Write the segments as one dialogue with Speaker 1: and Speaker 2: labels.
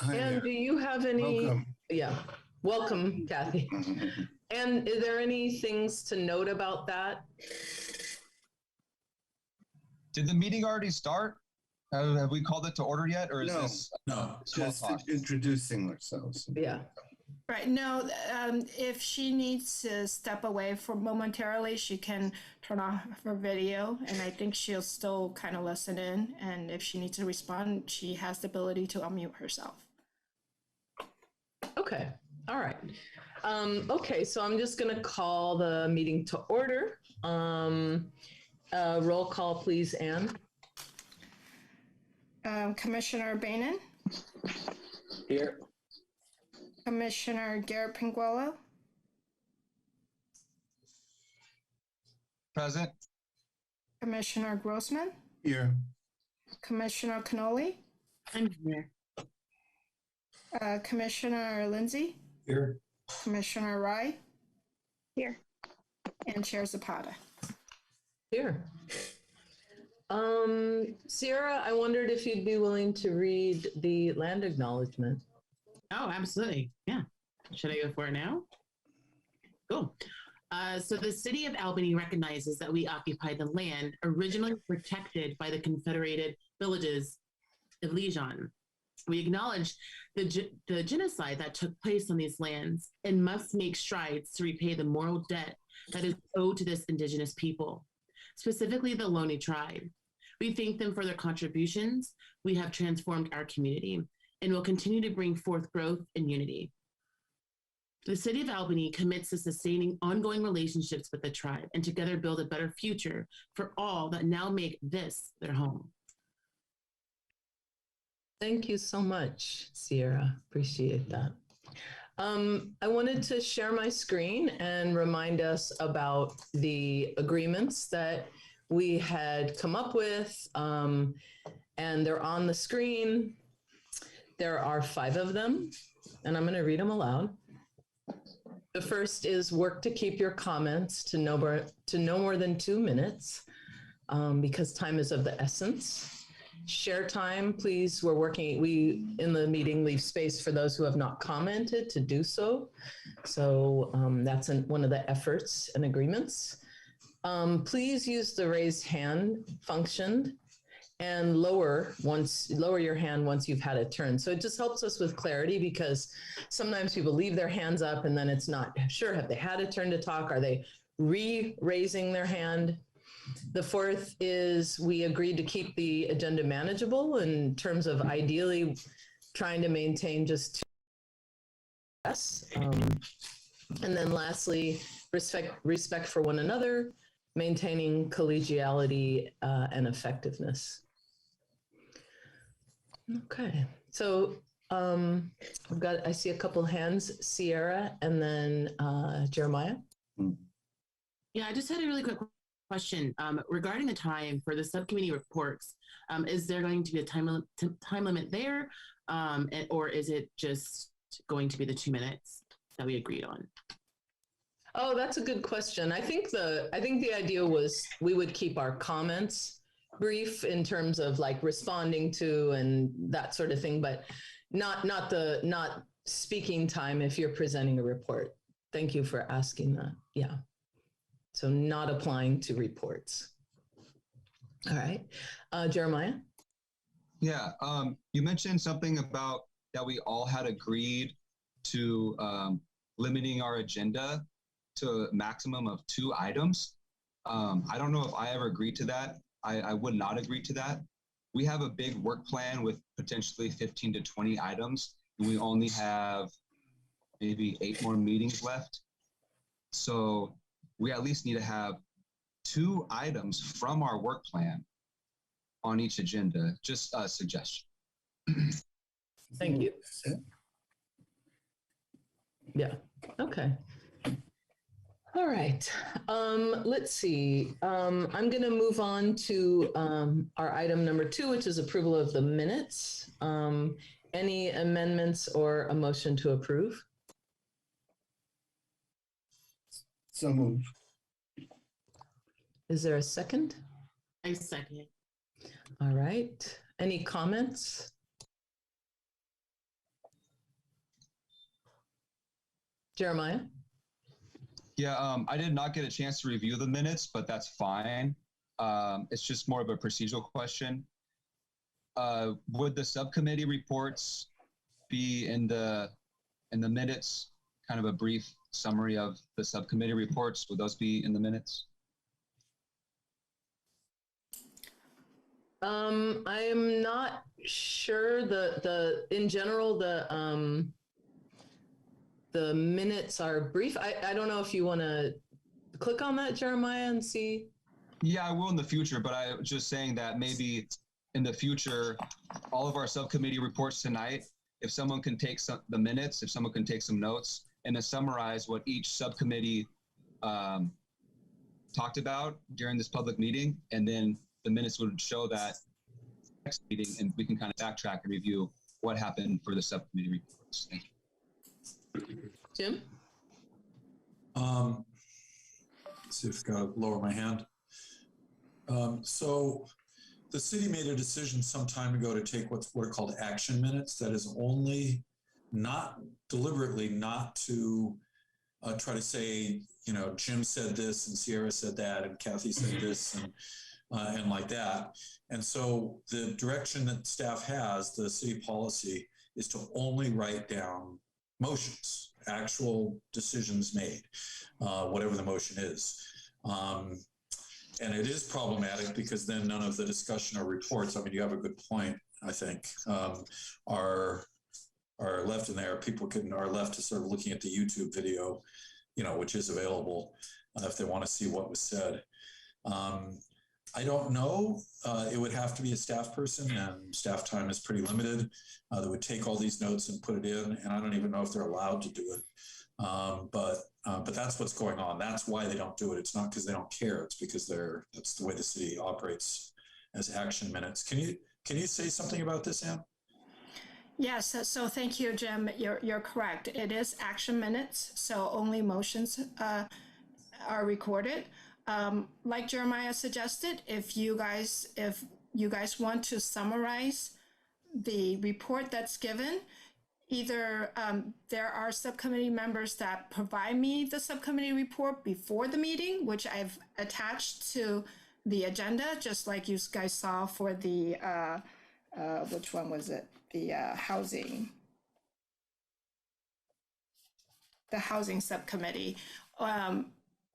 Speaker 1: Hi
Speaker 2: And
Speaker 1: there.
Speaker 2: do you have any?
Speaker 1: Welcome.
Speaker 2: Yeah, welcome, Kathy. And is there any things to note about that?
Speaker 3: Did the meeting already start? Have we called it to order yet, or is this
Speaker 1: No,
Speaker 3: small
Speaker 1: just
Speaker 3: talk?
Speaker 1: introducing ourselves.
Speaker 2: Yeah.
Speaker 4: Right. No, if she needs to step away for momentarily, she can turn off her video, and I think she'll still kind of listen in. And if she needs to respond, she has the ability to unmute herself.
Speaker 2: Okay. All right. Okay, so I'm just going to call the meeting to order. Roll call, please, Anne.
Speaker 4: Commissioner Bainan,
Speaker 5: Here.
Speaker 4: Commissioner Garrett Pinguello,
Speaker 3: Present.
Speaker 4: Commissioner Grossman,
Speaker 1: Here.
Speaker 4: Commissioner Cannoli,
Speaker 6: I'm here.
Speaker 4: Commissioner Lindsay,
Speaker 5: Here.
Speaker 4: Commissioner Rye,
Speaker 6: Here.
Speaker 4: and Chair Zapata.
Speaker 2: Here. Sierra, I wondered if you'd be willing to read the land acknowledgement.
Speaker 6: Oh, absolutely. Yeah. Should I go for it now? Cool. So the city of Albany recognizes that we occupy the land originally protected by the Confederated Villages of Lejeune. We acknowledge the genocide that took place on these lands and must make strides to repay the moral debt that is owed to this indigenous people, specifically the Ohlone tribe. We thank them for their contributions. We have transformed our community and will continue to bring forth growth and unity. The city of Albany commits to sustaining ongoing relationships with the tribe and together build a better future for all that now make this their home.
Speaker 2: Thank you so much, Sierra. Appreciate that. I wanted to share my screen and remind us about the agreements that we had come up with, and they're on the screen. There are 5 of them, and I'm going to read them aloud. The first is work to keep your comments to no more than 2 minutes, because time is of the essence. Share time, please. We in the meeting leave space for those who have not commented to do so. So that's one of the efforts and agreements. Please use the raise hand function and lower your hand once you've had a turn. So it just helps us with clarity, because sometimes people leave their hands up and then it's not sure, have they had a turn to talk? Are they raising their hand? The 4th is we agreed to keep the agenda manageable in terms of ideally trying to maintain just 2 guests. And then lastly, respect for one another, maintaining collegiality and effectiveness. Okay, so I see a couple hands, Sierra and then Jeremiah.
Speaker 6: Yeah, I just had a really quick question regarding the time for the subcommittee reports. Is there going to be a time limit there, or is it just going to be the 2 minutes that we agreed on?
Speaker 2: Oh, that's a good question. I think the idea was we would keep our comments brief in terms of like responding to and that sort of thing, but not speaking time if you're presenting a report. Thank you for asking that. Yeah. So not applying to reports. All right. Jeremiah?
Speaker 3: Yeah, you mentioned something about that we all had agreed to limiting our agenda to a maximum of 2 items. I don't know if I ever agreed to that. I would not agree to that. We have a big work plan with potentially 15 to 20 items, and we only have maybe 8 more meetings left. So we at least need to have 2 items from our work plan on each agenda. Just a suggestion.
Speaker 2: Thank you. Yeah, okay. All right, let's see. I'm gonna move on to our item number 2, which is approval of the minutes. Any amendments or a motion to approve?
Speaker 1: So moved.
Speaker 2: Is there a second?
Speaker 6: I second.
Speaker 2: All right, any comments? Jeremiah?
Speaker 3: Yeah, I did not get a chance to review the minutes, but that's fine. It's just more of a procedural question. Would the subcommittee reports be in the minutes? Kind of a brief summary of the subcommittee reports. Would those be in the minutes?
Speaker 2: I am not sure. In general, the minutes are brief. I don't know if you want to click on that, Jeremiah, and see.
Speaker 3: Yeah, I will in the future, but I was just saying that maybe in the future, all of our subcommittee reports tonight, if someone can take the minutes, if someone can take some notes and then summarize what each subcommittee talked about during this public meeting, and then the minutes would show that next meeting, and we can kind of backtrack and review what happened for the subcommittee reports. Thank you.
Speaker 2: Jim?
Speaker 7: Let's see if I gotta lower my hand. So the city made a decision some time ago to take what are called action minutes. That is only not deliberately not to try to say, Jim said this and Sierra said that and Kathy said this and like that. And so the direction that staff has, the city policy, is to only write down motions, actual decisions made, whatever the motion is. And it is problematic because then none of the discussion or reports, you have a good point, I think, are left in there. People are left to sort of looking at the YouTube video, which is available if they want to see what was said. I don't know. It would have to be a staff person, and staff time is pretty limited. That would take all these notes and put it in, and I don't even know if they're allowed to do it. But that's what's going on. That's why they don't do it. It's not because they don't care. It's because that's the way the city operates as action minutes. Can you say something about this, Anne?
Speaker 4: Yes, so thank you, Jim. You're correct. It is action minutes, so only motions are recorded. Like Jeremiah suggested, if you guys want to summarize the report that's given, either there are subcommittee members that provide me the subcommittee report before the meeting, which I've attached to the agenda, just like you guys saw for the, which one was it? The housing subcommittee.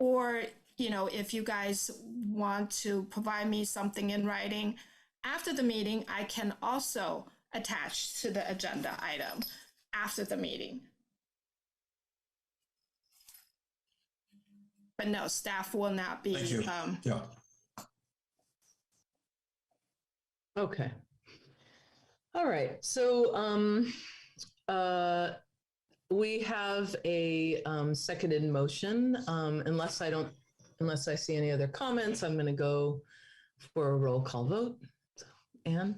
Speaker 4: Or, if you guys want to provide me something in writing after the meeting, I can also attach to the agenda item after the meeting. But no, staff will not be.
Speaker 7: Thank you. Yeah.
Speaker 2: Okay. All right. So we have a seconded motion. Unless I see any other comments, I'm going to go for a roll call vote. So, Anne?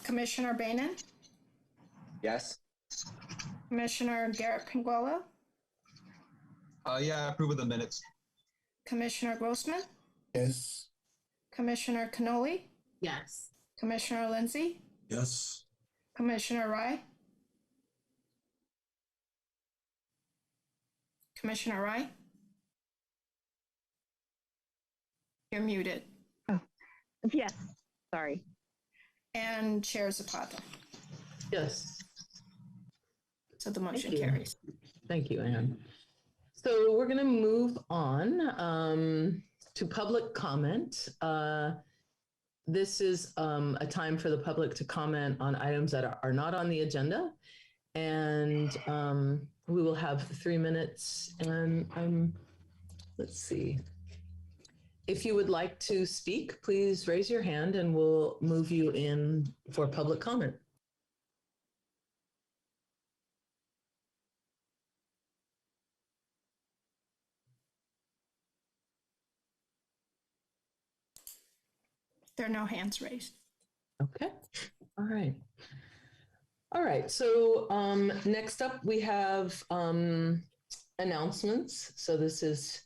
Speaker 4: Commissioner Bainan?
Speaker 5: Yes.
Speaker 4: Commissioner Garrett Penguella?
Speaker 3: Yeah, I approve of the minutes.
Speaker 4: Commissioner Grossman?
Speaker 1: Yes.
Speaker 4: Commissioner Cannoli?
Speaker 6: Yes.
Speaker 4: Commissioner Lindsay?
Speaker 7: Yes.
Speaker 4: Commissioner Rye? Commissioner Rye? You're muted.
Speaker 8: Oh, yes. Sorry.
Speaker 4: And Chair Zapata.
Speaker 2: Yes.
Speaker 4: So the motion
Speaker 2: Thank you.
Speaker 4: carries.
Speaker 2: Thank you, Anne. So we're going to move on to public comment. This is a time for the public to comment on items that are not on the agenda. And we will have 3 minutes. And let's see. If you would like to speak, please raise your hand and we'll move you in for public comment.
Speaker 4: There are no hands raised.
Speaker 2: Okay. All right. All right. So next up, we have announcements. So this is,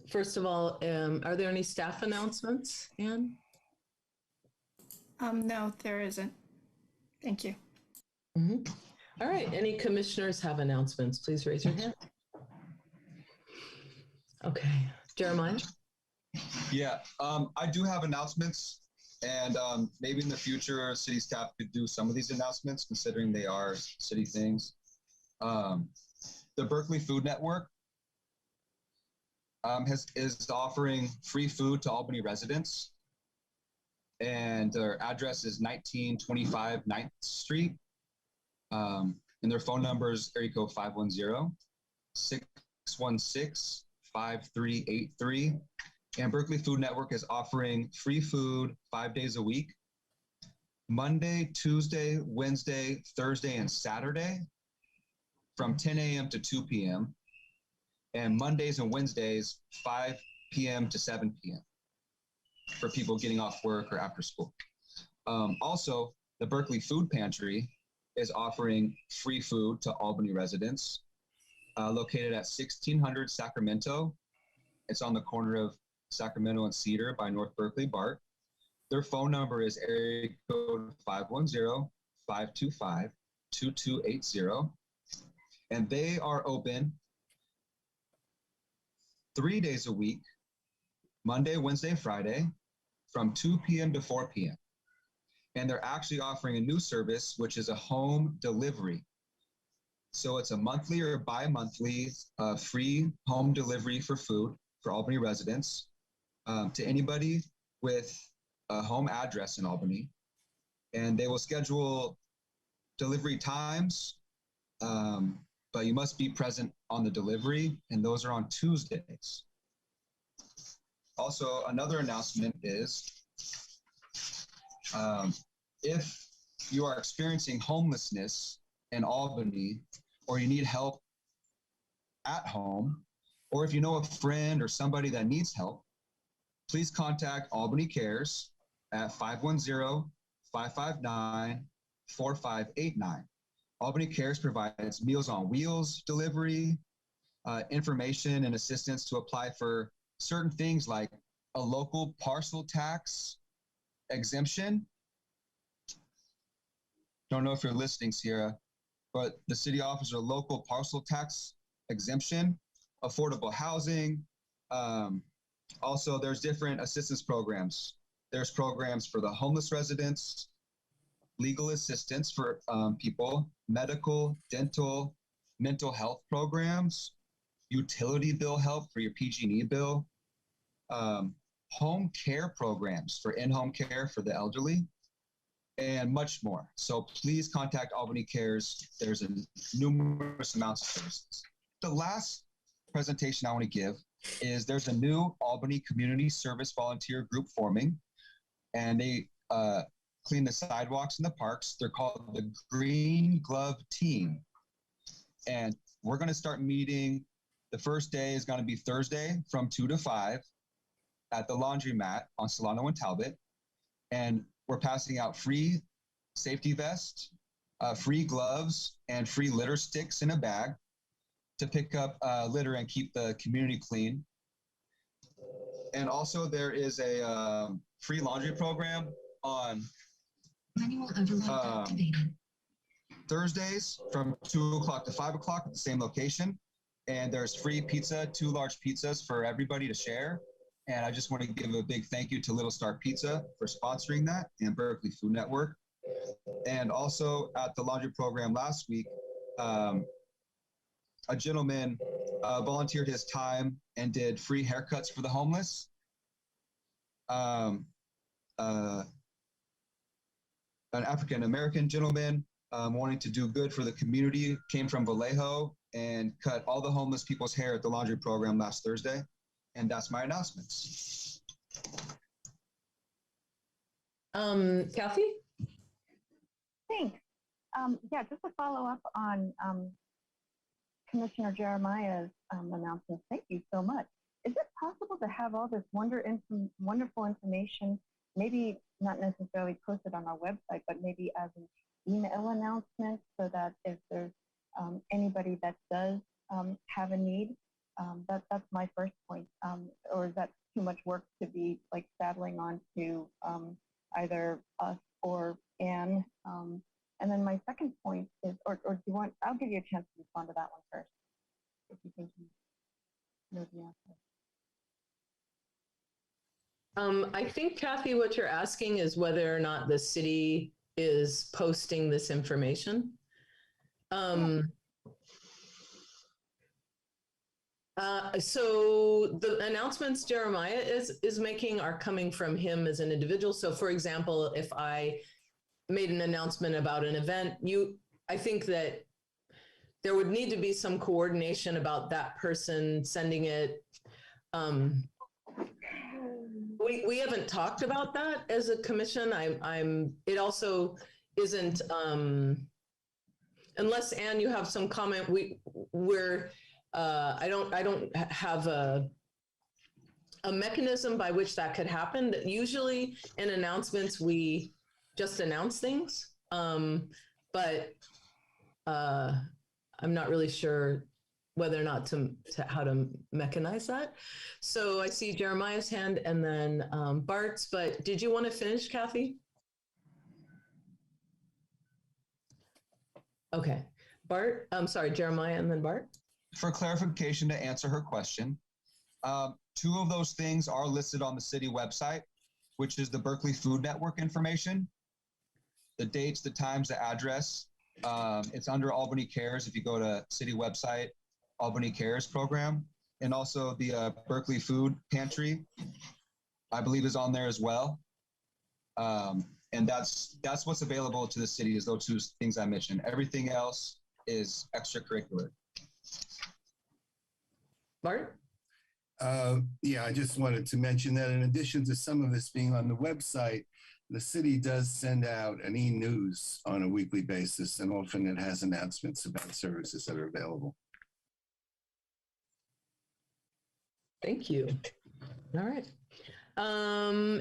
Speaker 2: first of all, are there any staff announcements, Anne?
Speaker 4: No, there isn't. Thank you.
Speaker 2: Mhm. All right. Any commissioners have announcements? Please raise your hand. Okay. Jeremiah?
Speaker 3: Yeah, I do have announcements, and maybe in the future, city staff could do some of these announcements, considering they are city things. The Berkeley Food Network is offering free food to Albany residents, and their address is 1925 9th Street, and their phone number is area code 510-616-5383. And Berkeley Food Network is offering free food 5 days a week, Monday, Tuesday, Wednesday, Thursday, and Saturday from 10 a.m. to 2 p.m. and Mondays and Wednesdays, 5 p.m. to 7 p.m. for people getting off work or after school. Also, the Berkeley Food Pantry is offering free food to Albany residents, located at 1600 Sacramento. It's on the corner of Sacramento and Cedar by North Berkeley BART. Their phone number is area code 510-525-2280. And they are open 3 days a week, Monday, Wednesday, Friday, from 2 p.m. to 4 p.m. And they're actually offering a new service, which is a home delivery. So it's a monthly or bi-monthly free home delivery for food for Albany residents to anybody with a home address in Albany. And they will schedule delivery times, but you must be present on the delivery, and those are on Tuesdays. Also, another announcement is if you are experiencing homelessness in Albany, or you need help at home, or if you know a friend or somebody that needs help, please contact Albany Cares at 510-559-4589. Albany Cares provides Meals on Wheels delivery, information and assistance to apply for certain things like a local parcel tax exemption. Don't know if you're listening, Sierra, but the city offers a local parcel tax exemption, affordable housing. Also, there's different assistance programs. There's programs for the homeless residents, legal assistance for people, medical, dental, mental health programs, utility bill help for your PG&E bill, home care programs for in-home care for the elderly, and much more. So please contact Albany Cares. There's a numerous amounts of services. The last presentation I want to give is there's a new Albany Community Service Volunteer Group forming, and they clean the sidewalks in the parks. They're called the Green Glove Team. And we're going to start meeting. The first day is going to be Thursday from 2 to 5 at the laundromat on Solano and Talbot. And we're passing out free safety vests, free gloves, and free litter sticks in a bag to pick up litter and keep the community clean. And also there is a free laundry program on Thursdays from 2 o'clock to 5 o'clock at the same location. And there's free pizza, 2 large pizzas for everybody to share. And I just want to give a big thank you to Little Star Pizza for sponsoring that, and Berkeley Food Network. And also at the laundry program last week, a gentleman volunteered his time and did free haircuts for the homeless. An African-American gentleman wanting to do good for the community came from Vallejo and cut all the homeless people's hair at the laundry program last Thursday. And that's my announcements.
Speaker 2: Kathy?
Speaker 8: Thanks. Yeah, just to follow up on Commissioner Jeremiah's announcements. Thank you so much. Is it possible to have all this wonderful information, maybe not necessarily posted on our website, but maybe as an email announcement, so that if there's anybody that does have a need, that's my first point. Or is that too much work to be like saddling on to either us or Anne? And then my second point give you a chance to respond to that one first, if you think you know the answer.
Speaker 2: I think, Kathy, what you're asking is whether or not the city is posting this information. So the announcements Jeremiah is making are coming from him as an individual. So, for example, if I made an announcement about an event, I think that there would need to be some coordination about that person sending it. We haven't talked about that as a commission. It also isn't, unless Anne, you have some comment, I don't have a mechanism by which that could happen. Usually in announcements, we just announce things. But I'm not really sure whether or not how to mechanize that. So I see Jeremiah's hand and then Bart's, but did you want to finish, Kathy? Okay, Bart, I'm sorry, Jeremiah and then Bart.
Speaker 3: For clarification, to answer her question, 2 of those things are listed on the city website, which is the Berkeley Food Network information, the dates, the times, the address. It's under Albany Cares. If you go to city website, Albany Cares program, and also the Berkeley Food Pantry, I believe, is on there as well. And that's what's available to the city, is those 2 things I mentioned. Everything else is extracurricular.
Speaker 2: Bart?
Speaker 1: Yeah, I just wanted to mention that in addition to some of this being on the website, the city does send out an e-news on a weekly basis, and often it has announcements about services that are available.
Speaker 2: Thank you. All right.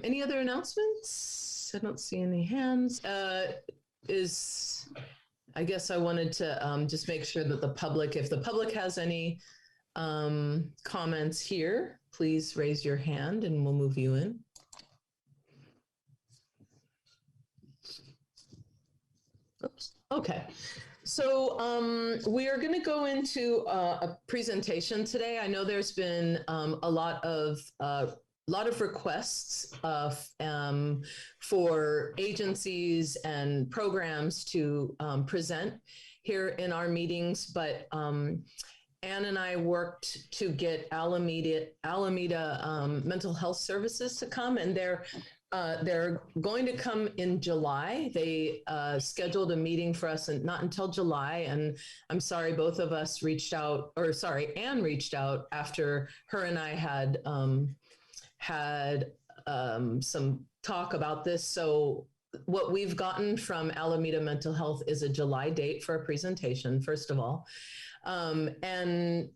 Speaker 2: Any other announcements? I don't see any hands. I guess I wanted to just make sure that if the public has any comments here, please raise your hand and we'll move you in. Oops. Okay. So we are going to go into a presentation today. I know there's been a lot of requests for agencies and programs to present here in our meetings, but Anne and I worked to get Alameda Mental Health Services to come, and they're going to come in July. They scheduled a meeting for us, and not until July. And I'm sorry, both of us Anne reached out after her and I had some talk about this. So what we've gotten from Alameda Mental Health is a July date for a presentation, first of all. And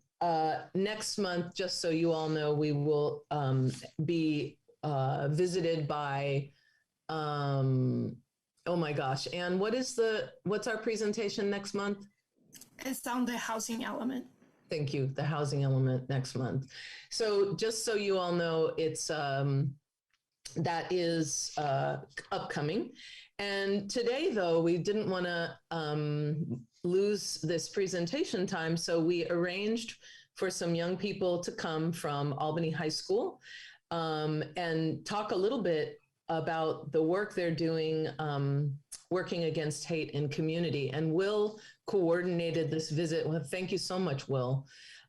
Speaker 2: next month, just so you all know, we will be visited by, oh my gosh, Anne, what's our presentation next month?
Speaker 4: It's on the housing element.
Speaker 2: Thank you, the housing element next month. So just so you all know, it's that is upcoming. And today, though, we didn't want to lose this presentation time, so we arranged for some young people to come from Albany High School and talk a little bit about the work they're doing working against hate in community. And Will coordinated this visit. Well, thank you so much, Will.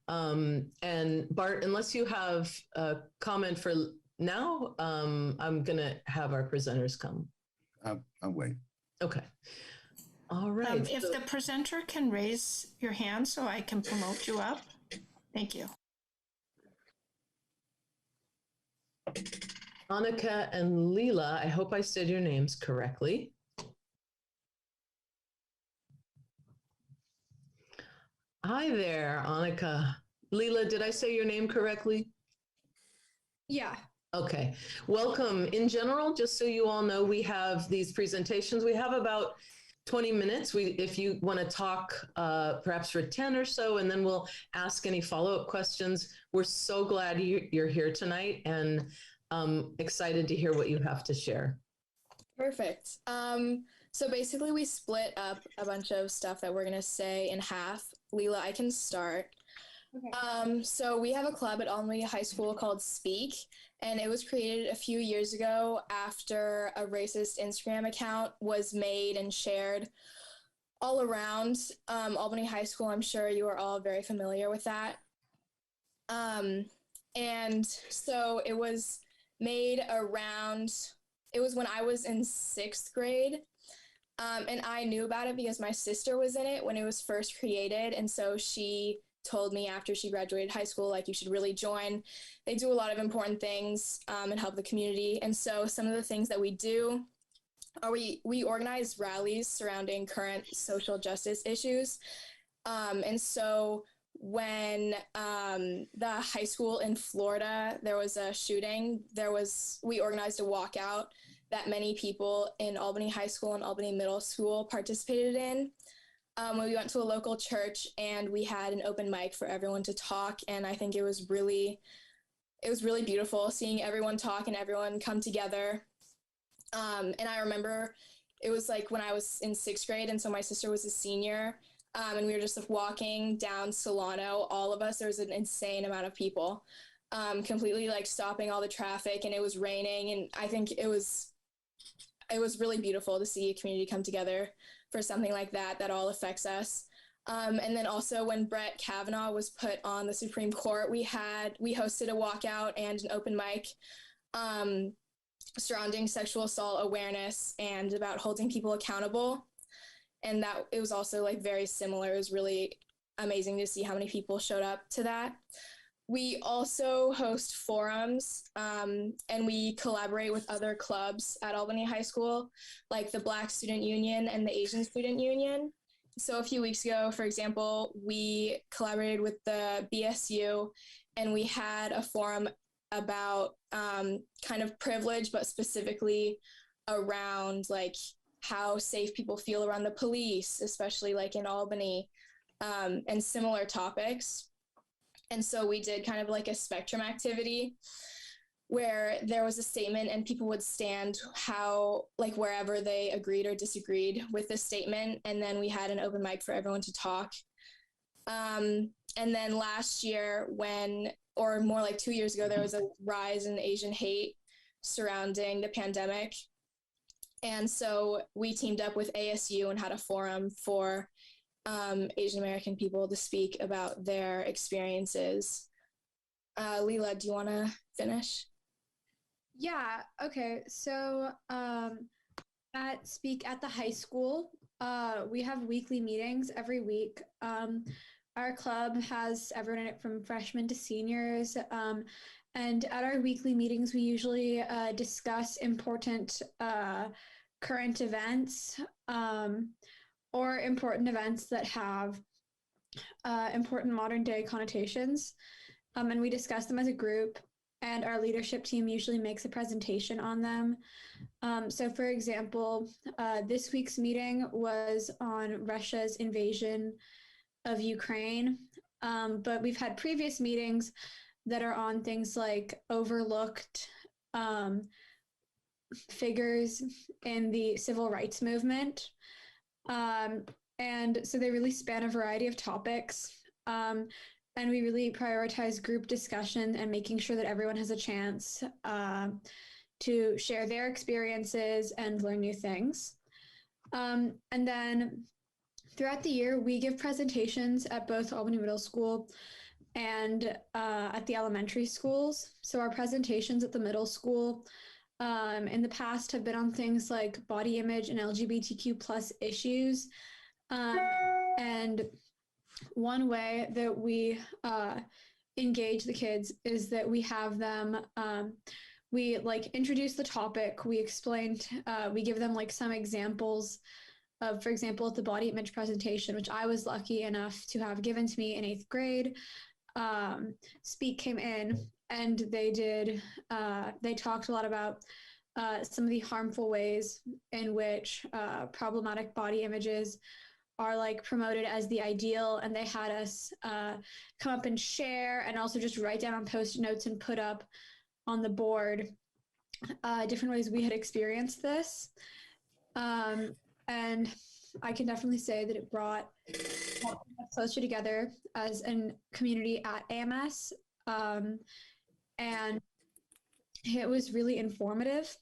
Speaker 2: And Bart, unless you have a comment for now, I'm gonna have our presenters come.
Speaker 1: I'll wait.
Speaker 2: Okay. All right.
Speaker 4: If the presenter can raise your hand so I can promote you up. Thank you.
Speaker 2: Annika and Leela, I hope I said your names correctly. Hi there, Annika. Leela, did I say your name correctly?
Speaker 9: Yeah.
Speaker 2: Okay, welcome. In general, just so you all know, we have these presentations. We have about 20 minutes. If you want to talk perhaps for 10 or so, and then we'll ask any follow-up questions. We're so glad you're here tonight, and excited to hear what you have to share.
Speaker 9: Perfect. So basically, we split up a bunch of stuff that we're going to say in half. Leela, I can start.
Speaker 10: Okay.
Speaker 9: So we have a club at Albany High School called Speak, and it was created a few years ago after a racist Instagram account was made and shared all around Albany High School. I'm sure you are all very familiar with that. And so it was made around, it was when I was in 6th grade. And I knew about it because my sister was in it when it was first created. And so she told me after she graduated high school, like, you should really join. They do a lot of important things and help the community. And so some of the things that we do are we organize rallies surrounding current social justice issues. And so when the high school in Florida, there was a shooting, we organized a walkout that many people in Albany High School and Albany Middle School participated in. We went to a local church and we had an open mic for everyone to talk. And I think it was really beautiful seeing everyone talk and everyone come together. And I remember it was like when I was in 6th grade. And so my sister was a senior. And we were just like walking down Solano, all of us. There was an insane amount of people, completely like stopping all the traffic, and it was raining. And I think it was really beautiful to see a community come together for something like that all affects us. And then also when Brett Kavanaugh was put on the Supreme Court, we hosted a walkout and an open mic surrounding sexual assault awareness and about holding people accountable. And that it was also like very similar. It was really amazing to see how many people showed up to that. We also host forums and we collaborate with other clubs at Albany High School, like the Black Student Union and the Asian Student Union. So a few weeks ago, for example, we collaborated with the BSU and we had a forum about kind of privilege, but specifically around like how safe people feel around the police, especially like in Albany, and similar topics. And so we did kind of like a spectrum activity where there was a statement and people would stand like wherever they agreed or disagreed with the statement. And then we had an open mic for everyone to talk. And then last year or more like 2 years ago, there was a rise in Asian hate surrounding the pandemic. And so we teamed up with ASU and had a forum for Asian American people to speak about their experiences. Leela, do you want to finish?
Speaker 10: Yeah, okay. So at Speak at the high school, we have weekly meetings every week. Our club has everyone in it from freshmen to seniors. And at our weekly meetings, we usually discuss important current events or important events that have important modern day connotations. And we discuss them as a group, and our leadership team usually makes a presentation on them. So for example, this week's meeting was on Russia's invasion of Ukraine, but we've had previous meetings that are on things like overlooked figures in the civil rights movement. And so they really span a variety of topics. And we really prioritize group discussion and making sure that everyone has a chance to share their experiences and learn new things. And then throughout the year, we give presentations at both Albany Middle School and at the elementary schools. So our presentations at the middle school in the past have been on things like body image and LGBTQ plus issues. And one way that we engage the kids is that we have them, we like introduce the topic, we give them like some examples of, for example, at the body image presentation, which I was lucky enough to have given to me in 8th grade. Speak came in and they talked a lot about some of the harmful ways in which problematic body images are like promoted as the ideal, and they had us come up and share and also just write down on Post-it notes and put up on the board different ways we had experienced this. And I can definitely say that it brought us closer together as a community at AMS. And it was really informative.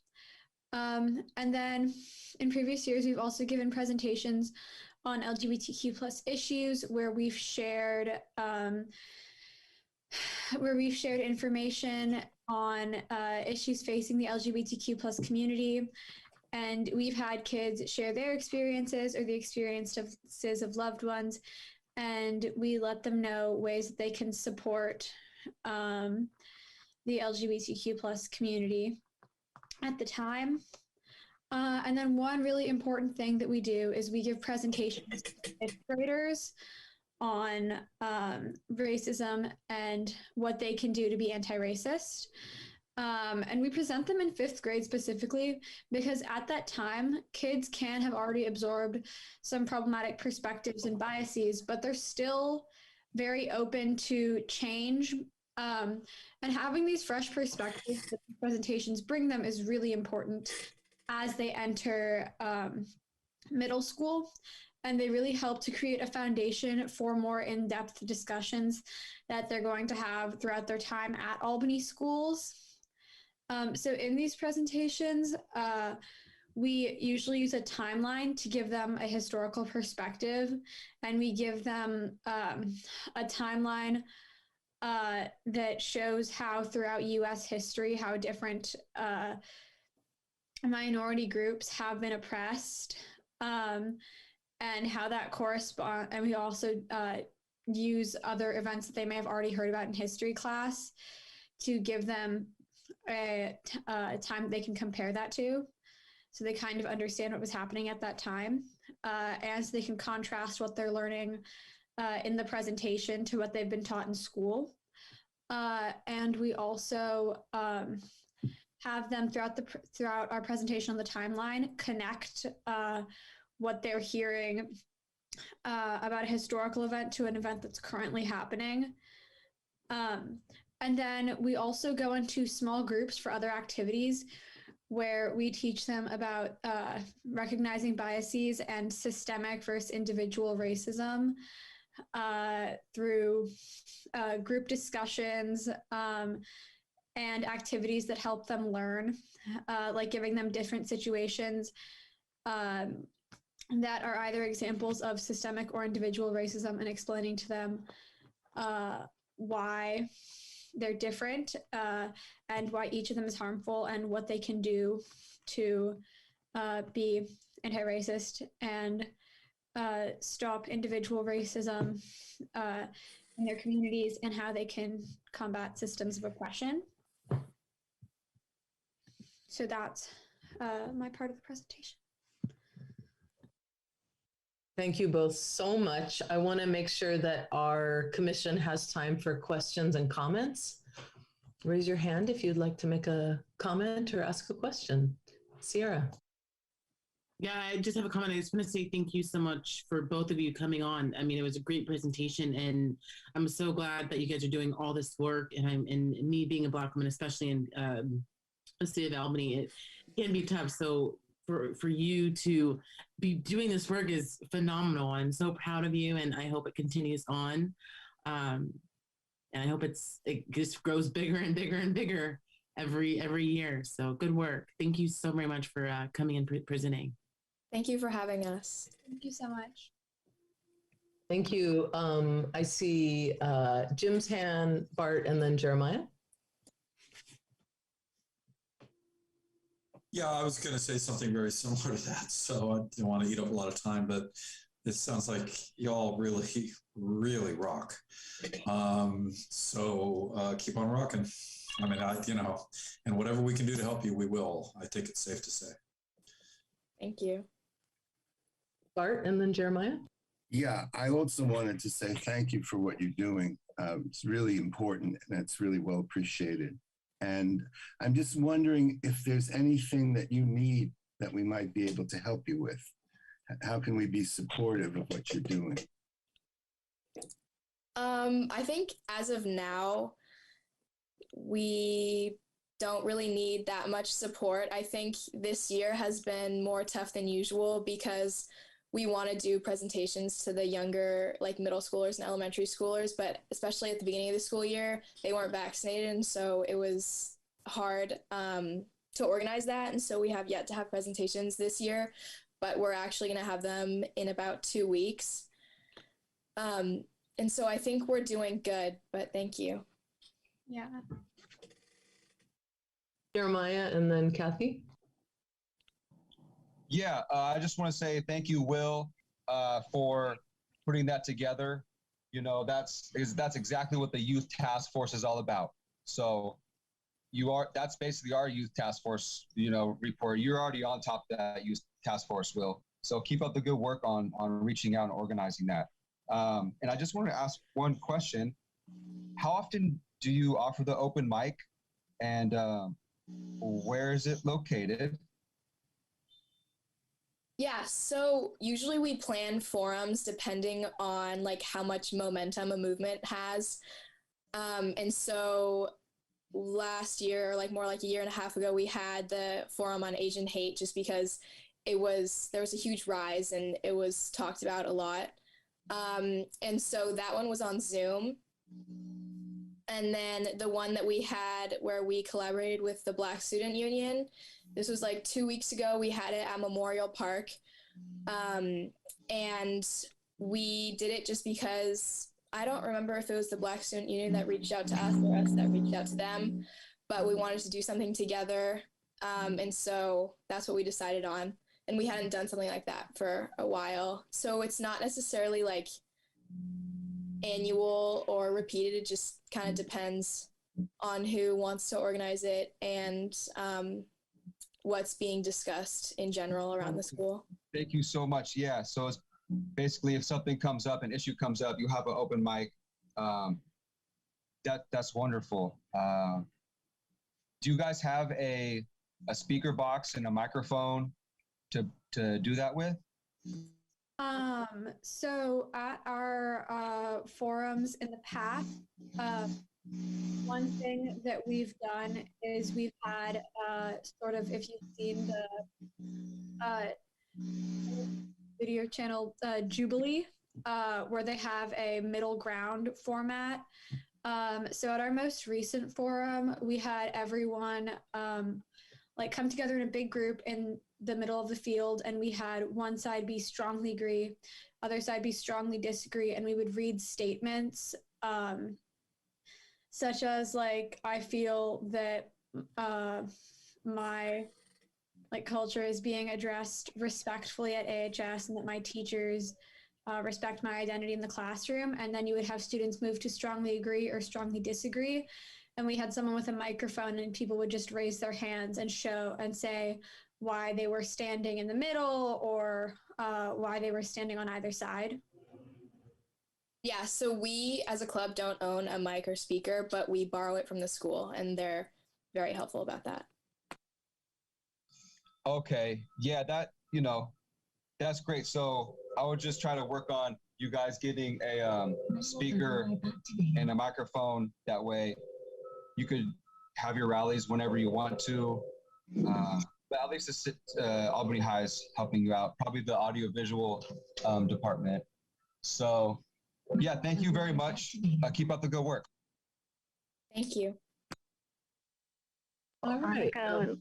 Speaker 10: And then in previous years, we've also given presentations on LGBTQ plus issues where we've shared information on issues facing the LGBTQ plus community. And we've had kids share their experiences or the experiences of loved ones. And we let them know ways that they can support the LGBTQ plus community at the time. And then one really important thing that we do is we give presentations to fifth graders on racism and what they can do to be anti-racist. And we present them in fifth grade specifically because at that time, kids can have already absorbed some problematic perspectives and biases, but they're still very open to change. And having these fresh perspectives that the presentations bring them is really important as they enter middle school. And they really help to create a foundation for more in-depth discussions that they're going to have throughout their time at Albany schools. So in these presentations, we usually use a timeline to give them a historical perspective, and we give them a timeline that shows how throughout U.S. history, how different minority groups have been oppressed, and how that corresponds. And we also use other events that they may have already heard about in history class to give them a time they can compare that to, so they kind of understand what was happening at that time, as they can contrast what they're learning in the presentation to what they've been taught in school. And we also have them throughout our presentation on the timeline connect what they're hearing about a historical event to an event that's currently happening. And then we also go into small groups for other activities where we teach them about recognizing biases and systemic versus individual racism through group discussions and activities that help them learn, like giving them different situations that are either examples of systemic or individual racism and explaining to them why they're different and why each of them is harmful and what they can do to be anti-racist and stop individual racism in their communities and how they can combat systems of oppression. So that's my part of the presentation.
Speaker 2: Thank you both so much. I want to make sure that our commission has time for questions and comments. Raise your hand if you'd like to make a comment or ask a question. Sierra.
Speaker 6: Yeah, I just have a comment. I just want to say thank you so much for both of you coming on. I mean, it was a great presentation, and I'm so glad that you guys are doing all this work. And me being a Black woman, especially in the city of Albany, it can be tough. So for you to be doing this work is phenomenal. I'm so proud of you, and I hope it continues on. And I hope it just grows bigger and bigger and bigger every year. So good work. Thank you so very much for coming and presenting.
Speaker 9: Thank you for having us.
Speaker 10: Thank you so much.
Speaker 2: Thank you. I see Jim's hand, Bart, and then Jeremiah.
Speaker 7: Yeah, I was going to say something very similar to that. So I didn't want to eat up a lot of time, but it sounds like y'all really, really rock. So keep on rocking. I mean, and whatever we can do to help you, we will. I think it's safe to say.
Speaker 9: Thank you.
Speaker 2: Bart, and then Jeremiah.
Speaker 1: Yeah, I also wanted to say thank you for what you're doing. It's really important and it's really well appreciated. And I'm just wondering if there's anything that you need that we might be able to help you with. How can we be supportive of what you're doing?
Speaker 9: I think as of now, we don't really need that much support. I think this year has been more tough than usual because we want to do presentations to the younger, like middle schoolers and elementary schoolers, but especially at the beginning of the school year, they weren't vaccinated. And so it was hard to organize that. And so we have yet to have presentations this year, but we're actually going to have them in about 2 weeks. And so I think we're doing good, but thank you.
Speaker 10: Yeah.
Speaker 2: Jeremiah and then Kathy.
Speaker 3: Yeah, I just want to say thank you, Will, for putting that together. You know, that's exactly what the youth task force is all about. So that's basically our youth task force, you know, report. You're already on top of that youth task force, Will. So keep up the good work on reaching out and organizing that. And I just want to ask one question. How often do you offer the open mic, and where is it located?
Speaker 9: Yeah, so usually we plan forums depending on like how much momentum a movement has. And so last year, or like more like a year and a half ago, we had the forum on Asian hate just because there was a huge rise and it was talked about a lot. And so that one was on Zoom. And then the one that we had where we collaborated with the Black Student Union, this was like 2 weeks ago. We had it at Memorial Park. And we did it just because I don't remember if it was the Black Student Union that reached out to us or us that reached out to them, but we wanted to do something together. And so that's what we decided on. And we hadn't done something like that for a while. So it's not necessarily like annual or repeated. It just kind of depends on who wants to organize it and what's being discussed in general around the school.
Speaker 3: Thank you so much. Yeah, so it's basically if something comes up, an issue comes up, you have an open mic. That's wonderful. Do you guys have a speaker box and a microphone to do that with?
Speaker 10: So at our forums in the past, one thing that we've done is we've had sort of, if you've seen the video channel Jubilee, where they have a middle ground format. So at our most recent forum, we had everyone like come together in a big group in the middle of the field, and we had one side be strongly agree, other side be strongly disagree, and we would read statements such as like, I feel that my like culture is being addressed respectfully at AHS, and that my teachers respect my identity in the classroom. And then you would have students move to strongly agree or strongly disagree. And we had someone with a microphone, and people would just raise their hands and show and say why they were standing in the middle or why they were standing on either side.
Speaker 9: Yeah, so we as a club don't own a mic or speaker, but we borrow it from the school, and they're very helpful about that.
Speaker 3: Okay, yeah, that's great. So I would just try to work on you guys getting a speaker and a microphone. That way you could have your rallies whenever you want to. But at least Albany High is helping you out, probably the audiovisual department. So yeah, thank you very much. Keep up the good work.
Speaker 9: Thank you.
Speaker 2: All right.
Speaker 8: Sorry.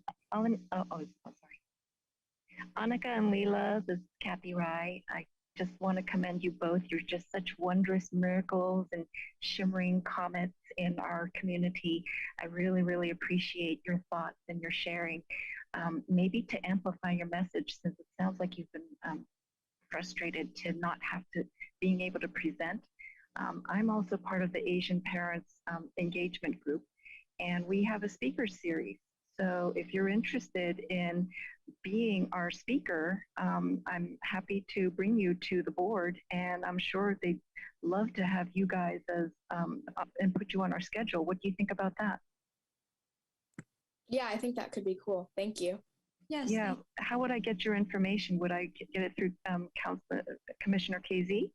Speaker 8: Annika and Leela, this is Kathy Rye. I just want to commend you both. You're just such wondrous miracles and shimmering comets in our community. I really, really appreciate your thoughts and your sharing. Maybe to amplify your message, since it sounds like you've been frustrated to not have to being able to present. I'm also part of the Asian Parents Engagement Group, and we have a speaker series. So if you're interested in being our speaker, I'm happy to bring you to the board, and I'm sure they'd love to have you guys as and put you on our schedule. What do you think about that?
Speaker 9: Yeah, I think that could be cool. Thank you.
Speaker 10: Yes.
Speaker 8: Yeah. How would I get your information? Would I get it through Commissioner KZ?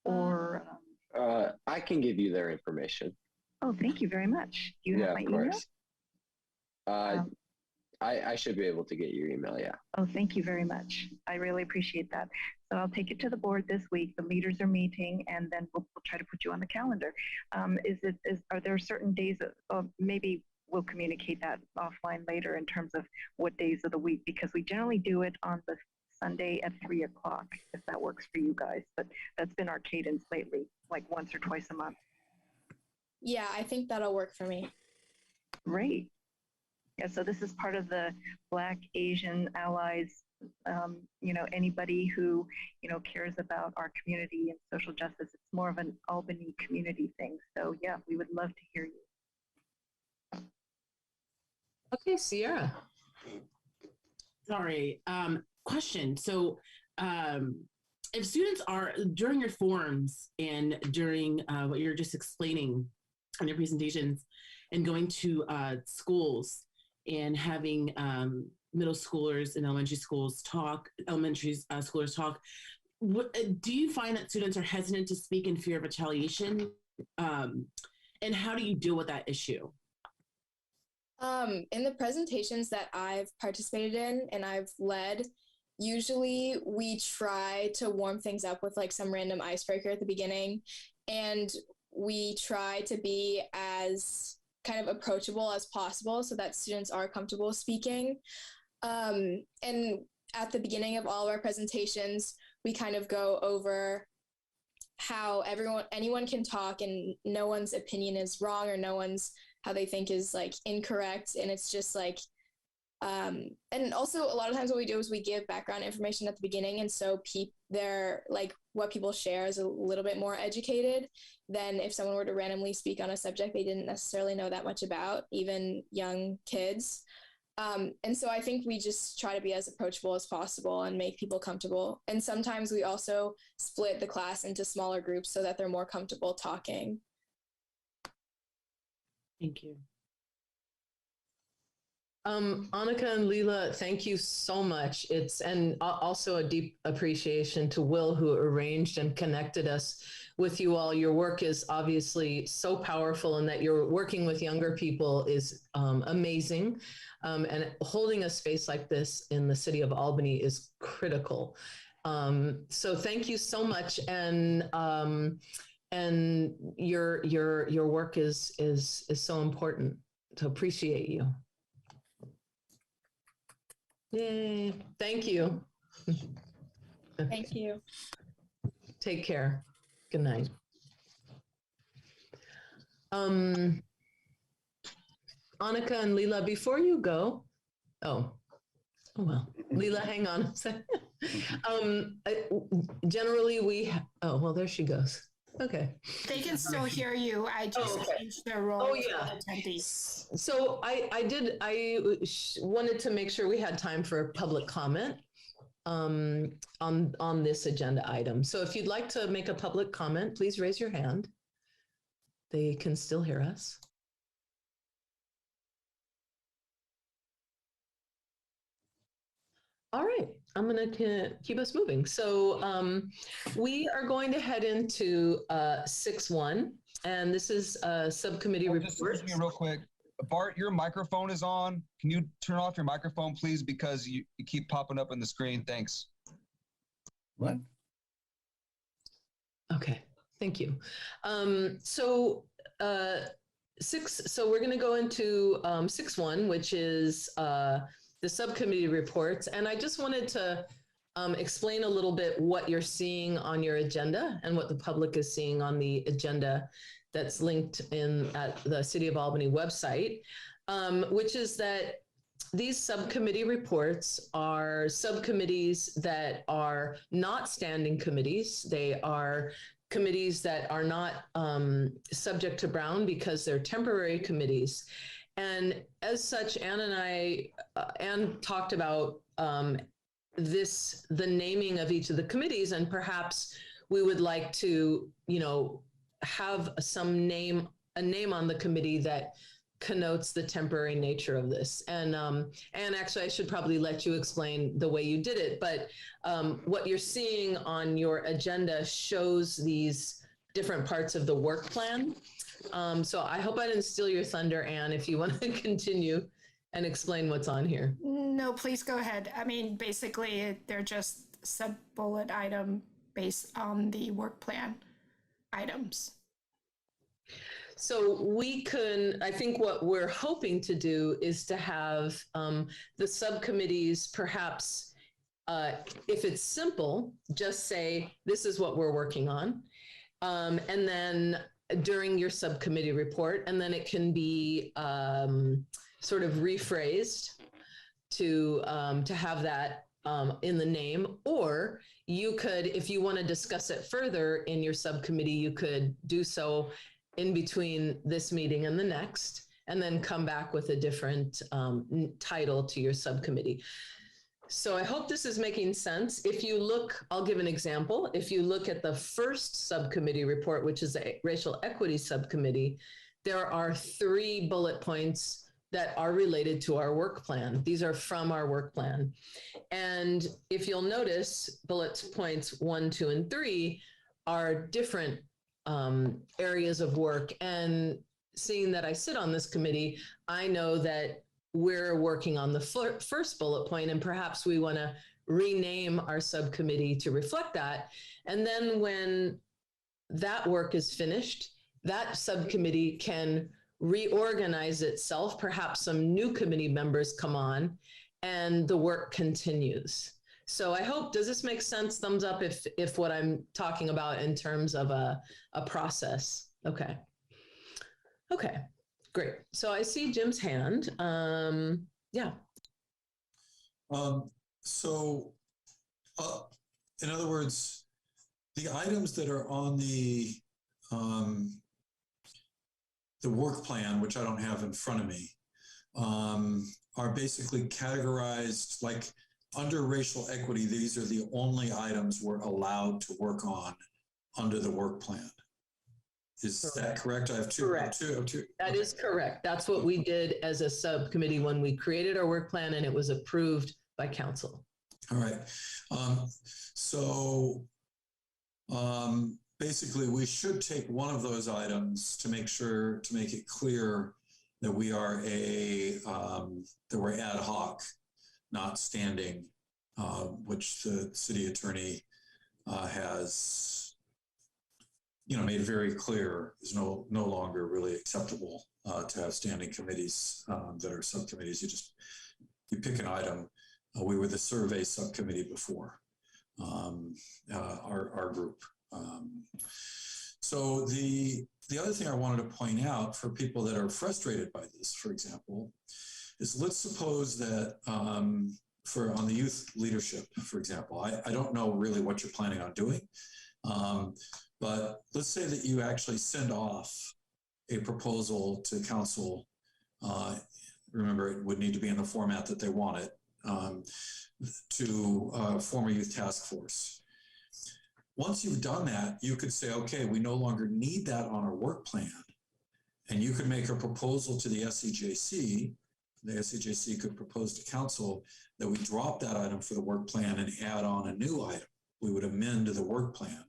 Speaker 8: Or
Speaker 5: I can give you their information.
Speaker 8: oh, thank you very much. Do you have my email?
Speaker 5: I should be able to get your email. Yeah.
Speaker 8: Oh, thank you very much. I really appreciate that. So I'll take it to the board this week. The leaders are meeting, and then we'll try to put you on the calendar. Are there certain days of maybe we'll communicate that offline later in terms of what days of the week, because we generally do it on the Sunday at 3 o'clock, if that works for you guys. But that's been our cadence lately, like once or twice a month.
Speaker 9: Yeah, I think that'll work for me.
Speaker 8: Great. Yeah, so this is part of the Black Asian allies, anybody who, cares about our community and social justice. It's more of an Albany community thing. So yeah, we would love to hear you.
Speaker 2: Okay, Sierra.
Speaker 6: Sorry. Question. So if students are, during your forums and during what you're just explaining on your presentations and going to schools and having middle schoolers and elementary schoolers talk, do you find that students are hesitant to speak in fear of retaliation? And how do you deal with that issue?
Speaker 9: In the presentations that I've participated in and I've led, usually we try to warm things up with like some random icebreaker at the beginning, and we try to be as kind of approachable as possible so that students are comfortable speaking. And at the beginning of all of our presentations, we kind of go over how anyone can talk and no one's opinion is wrong, or no one's how they think is like incorrect. And it's just like, and also a lot of times what we do is we give background information at the beginning. And so what people share is a little bit more educated than if someone were to randomly speak on a subject they didn't necessarily know that much about, even young kids. And so I think we just try to be as approachable as possible and make people comfortable. And sometimes we also split the class into smaller groups so that they're more comfortable talking.
Speaker 6: Thank you.
Speaker 2: Annika and Leela, thank you so much. And also a deep appreciation to Will, who arranged and connected us with you all. Your work is obviously so powerful, and that you're working with younger people is amazing. And holding a space like this in the city of Albany is critical. So thank you so much. And your work is so important. To appreciate you. Yay. Thank you.
Speaker 9: Thank you.
Speaker 2: Take care. Good night. Annika and Leela, before you go, oh well, Leela, hang on a second. Generally well, there she goes. Okay.
Speaker 4: They can still hear you. I just changed their role.
Speaker 2: Oh yeah.
Speaker 4: Attendees.
Speaker 2: So I wanted to make sure we had time for public comment on this agenda item. So if you'd like to make a public comment, please raise your hand. They can still hear us. All right, I'm going to keep us moving. So we are going to head into 6.1, and this is subcommittee reports.
Speaker 11: Just real quick, Bart, your microphone is on. Can you turn off your microphone, please? Because you keep popping up on the screen. Thanks.
Speaker 1: What?
Speaker 2: Okay, thank you. So we're going to go into 6.1, which is the subcommittee reports. And I just wanted to explain a little bit what you're seeing on your agenda and what the public is seeing on the agenda that's linked at the City of Albany website, which is that these subcommittee reports are subcommittees that are not standing committees. They are committees that are not subject to Brown because they're temporary committees. And as such, Ann talked about the naming of each of the committees, and perhaps we would like to, have a name on the committee that connotes the temporary nature of this. And actually, I should probably let you explain the way you did it, but what you're seeing on your agenda shows these different parts of the work plan. So I hope I didn't steal your thunder, Anne, if you want to continue and explain what's on here.
Speaker 4: No, please go ahead. I mean, basically, they're just sub-bullet item based on the work plan items.
Speaker 2: So I think what we're hoping to do is to have the subcommittees perhaps, if it's simple, just say, this is what we're working on. And then during your subcommittee report, and then it can be sort of rephrased to have that in the name, or you could, if you want to discuss it further in your subcommittee, you could do so in between this meeting and the next, and then come back with a different title to your subcommittee. So I hope this is making sense. If you look, I'll give an example. If you look at the first subcommittee report, which is a racial equity subcommittee, there are 3 bullet points that are related to our work plan. These are from our work plan. And if you'll notice, bullet points 1, 2, and 3 are different areas of work. And seeing that I sit on this committee, I know that we're working on the first bullet point, and perhaps we want to rename our subcommittee to reflect that. And then when that work is finished, that subcommittee can reorganize itself. Perhaps some new committee members come on and the work continues. So I hope, does this make sense? Thumbs up if what I'm talking about in terms of a process. Okay. Okay, great. So I see Jim's hand. Yeah.
Speaker 7: In other words, the items that are on the work plan, which I don't have in front of me, are basically categorized like under racial equity. These are the only items we're allowed to work on under the work plan. Is that correct? I have two.
Speaker 2: Correct.
Speaker 7: Two.
Speaker 2: That is correct. That's what we did as a subcommittee when we created our work plan, and it was approved by council.
Speaker 7: All right. Basically, we should take one of those items to make it clear that we are that we're ad hoc, not standing, which the city attorney has made very clear is no longer really acceptable to have standing committees that are subcommittees. You pick an item. We were the survey subcommittee before, our group. So the other thing I wanted to point out for people that are frustrated by this, for example, is let's suppose that on the youth leadership, for example, I don't know really what you're planning on doing. But let's say that you actually send off a proposal to council. Remember, it would need to be in the format that they want it, to form a youth task force. Once you've done that, you could say, okay, we no longer need that on our work plan. And you could make a proposal to the SCJC. The SCJC could propose to council that we drop that item for the work plan and add on a new item. We would amend the work plan.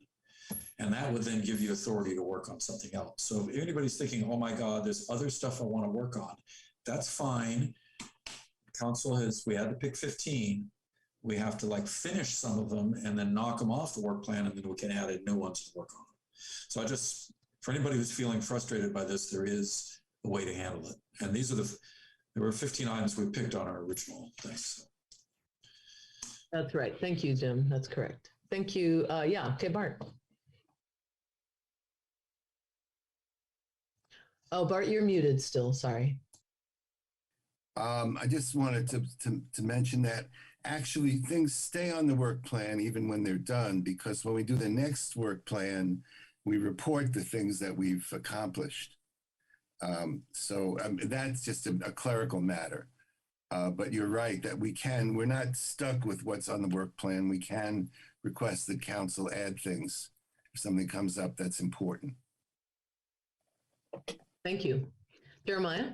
Speaker 7: And that would then give you authority to work on something else. So if anybody's thinking, oh my God, there's other stuff I want to work on, that's fine. Council we had to pick 15. We have to finish some of them and then knock them off the work plan, and then we can add in new ones to work on. So for anybody who's feeling frustrated by this, there is a way to handle it. And there were 15 items we picked on our original thing. So.
Speaker 2: That's right. Thank you, Jim. That's correct. Thank you. Yeah. Okay, Bart. Oh, Bart, you're muted still. Sorry.
Speaker 1: I just wanted to mention that actually things stay on the work plan even when they're done, because when we do the next work plan, we report the things that we've accomplished. So that's just a clerical matter. But you're right that we're not stuck with what's on the work plan. We can request that council add things if something comes up that's important.
Speaker 2: Thank you. Jeremiah?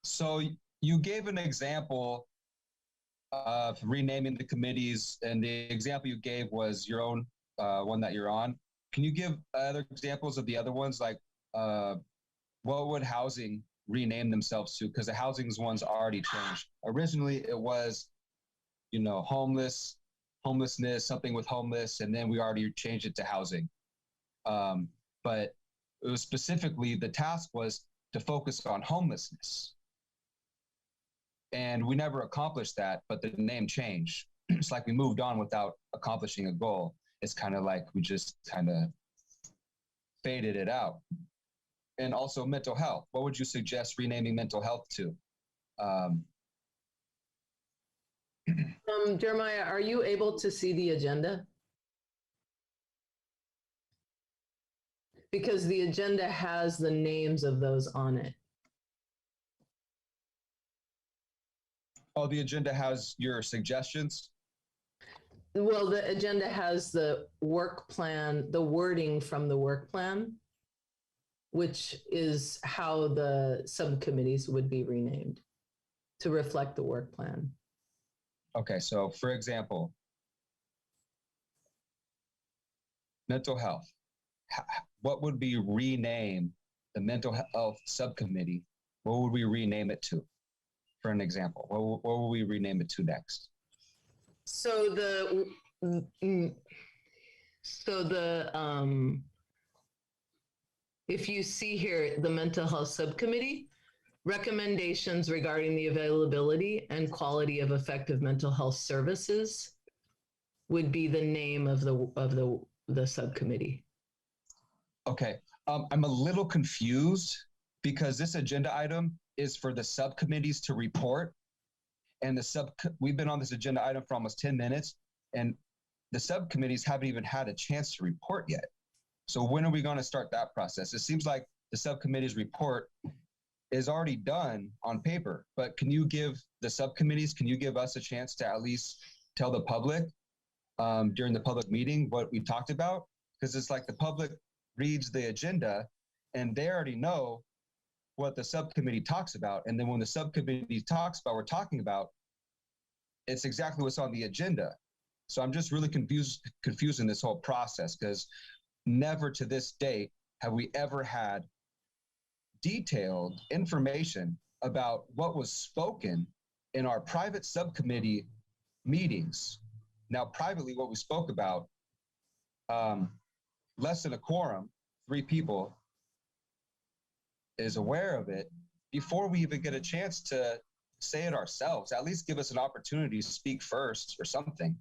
Speaker 11: So you gave an example of renaming the committees, and the example you gave was your own one that you're on. Can you give other examples of the other ones? Like what would housing rename themselves to, because the housing's one's already changed. Originally, it was, homelessness, something with homeless, and then we already changed it to housing. But it was specifically, the task was to focus on homelessness. And we never accomplished that, but the name changed. It's like we moved on without accomplishing a goal. It's kind of like we just kind of faded it out. And also mental health. What would you suggest renaming mental health to?
Speaker 2: Jeremiah, are you able to see the agenda? Because the agenda has the names of those on it.
Speaker 11: Oh, the agenda has your suggestions?
Speaker 2: Well, the agenda has the work plan, the wording from the work plan, which is how the subcommittees would be renamed to reflect the work plan.
Speaker 11: Okay, so for example, mental health. What would we rename the mental health subcommittee? What would we rename it to? For an example, what will we rename it to next?
Speaker 2: So if you see here, the mental health subcommittee, recommendations regarding the availability and quality of effective mental health services would be the name of the subcommittee.
Speaker 11: Okay, I'm a little confused because this agenda item is for the subcommittees to report, and we've been on this agenda item for almost 10 minutes, and the subcommittees haven't even had a chance to report yet. So when are we going to start that process? It seems like the subcommittee's report is already done on paper, but can you give the subcommittees, can you give us a chance to at least tell the public during the public meeting what we talked about? Because it's like the public reads the agenda and they already know what the subcommittee talks about. And then when the subcommittee talks about what we're talking about, it's exactly what's on the agenda. So I'm just really confused in this whole process, because never to this date have we ever had detailed information about what was spoken in our private subcommittee meetings. Now, privately, what we spoke about, less than a quorum, 3 people, is aware of it before we even get a chance to say it ourselves. At least give us an opportunity to speak first or something.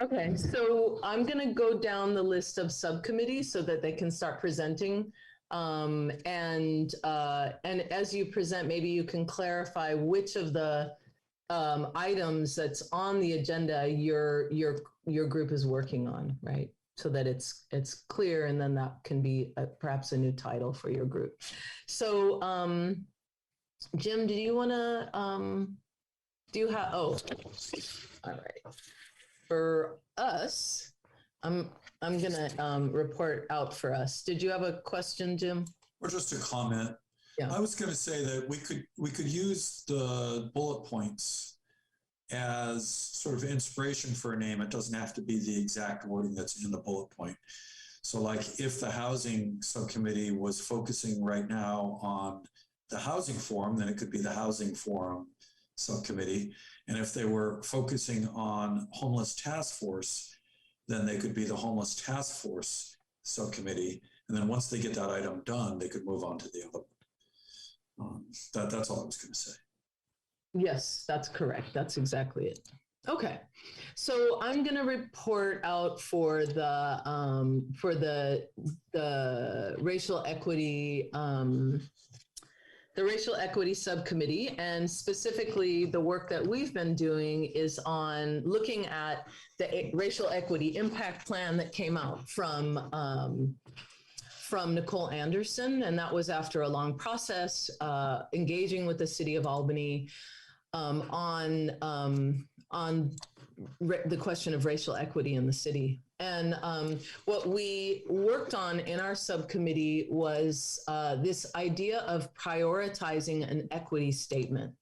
Speaker 2: Okay, so I'm going to go down the list of subcommittees so that they can start presenting. And as you present, maybe you can clarify which of the items that's on the agenda your group is working on, right? So that it's clear, and then that can be perhaps a new title for your group. So, Jim, do you want to? Do you have? Oh, all right. For us, I'm gonna report out for us. Did you have a question, Jim?
Speaker 7: Or just a comment.
Speaker 2: Yeah.
Speaker 7: I was going to say that we could use the bullet points as sort of inspiration for a name. It doesn't have to be the exact wording that's in the bullet point. So like if the housing subcommittee was focusing right now on the housing forum, then it could be the housing forum subcommittee. And if they were focusing on homeless task force, then they could be the homeless task force subcommittee. And then once they get that item done, they could move on to the other one. That's all I was going to say.
Speaker 2: Yes, that's correct. That's exactly it. Okay, so I'm going to report out for the racial equity. The Racial Equity Subcommittee, and specifically the work that we've been doing is on looking at the Racial Equity Impact Plan that came out from Nicole Anderson, and that was after a long process, engaging with the city of Albany on the question of racial equity in the city. And what we worked on in our subcommittee was this idea of prioritizing an equity statement.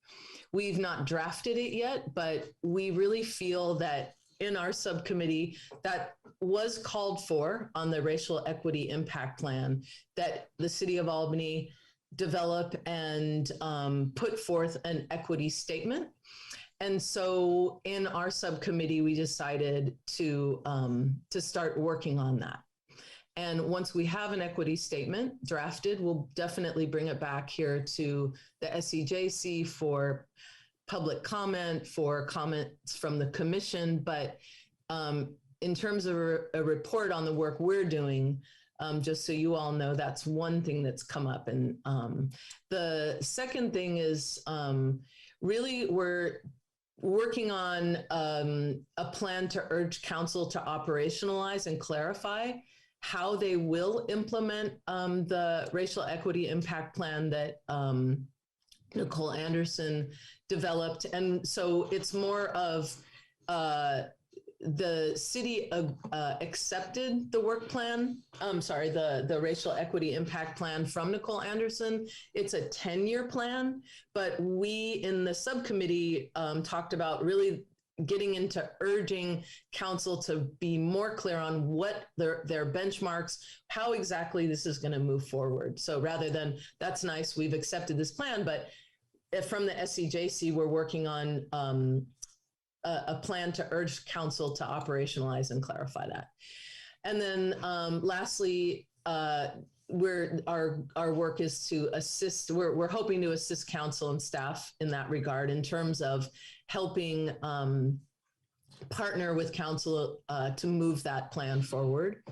Speaker 2: We've not drafted it yet, but we really feel that in our subcommittee that was called for on the racial equity impact plan that the city of Albany develop and put forth an equity statement. And so in our subcommittee, we decided to start working on that. And once we have an equity statement drafted, we'll definitely bring it back here to the SEJC for public comment, for comments from the commission. But in terms of a report on the work we're doing, just so you all know, that's one thing that's come up. And the second thing is really we're working on a plan to urge council to operationalize and clarify how they will implement the racial equity impact plan that Nicole Anderson developed. And so it's more of the city accepted the work plan, the racial equity impact plan from Nicole Anderson. It's a 10-year plan, but we in the subcommittee talked about really getting into urging council to be more clear on what their benchmarks, how exactly this is going to move forward. So rather than, that's nice, we've accepted this plan, but from the SEJC, we're working on a plan to urge council to operationalize and clarify that. And then lastly, our work is to assist, we're hoping to assist council and staff in that regard in terms of helping partner with council to move that plan forward.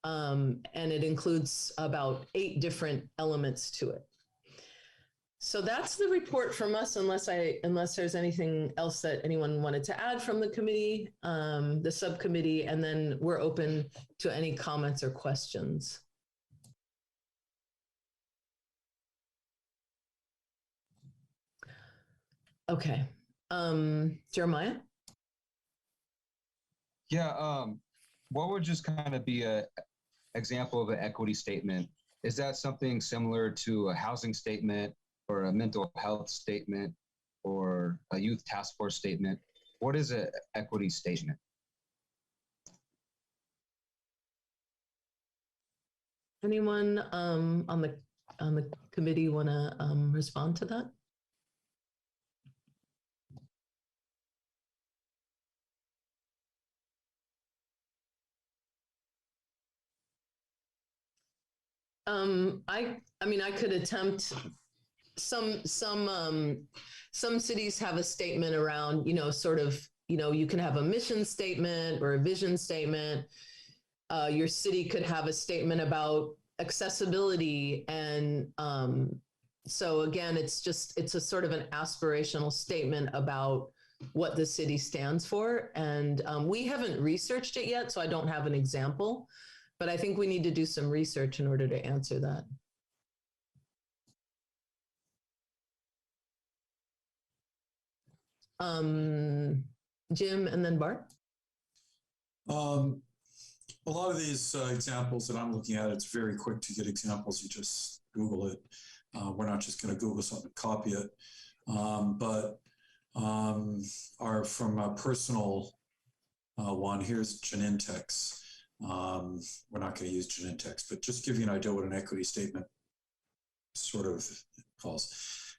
Speaker 2: And it includes about 8 different elements to it. So that's the report from us, unless there's anything else that anyone wanted to add from the committee, the subcommittee, and then we're open to any comments or questions. Okay. Jeremiah?
Speaker 11: Yeah, what would just kind of be a example of an equity statement? Is that something similar to a housing statement or a mental health statement or a youth task force statement? What is an equity statement?
Speaker 2: Anyone on the committee want to respond to that? I mean, I could attempt. Some cities have a statement around, sort of, you can have a mission statement or a vision statement. Your city could have a statement about accessibility. And so again, it's a sort of an aspirational statement about what the city stands for. And we haven't researched it yet, so I don't have an example, but I think we need to do some research in order to answer that. Jim and then Bart.
Speaker 7: A lot of these examples that I'm looking at, it's very quick to get examples. You just Google it. We're not just going to Google something and copy it, but are from a personal one. Here's Genentech's. We're not going to use Genentech's, but just give you an idea what an equity statement sort of calls.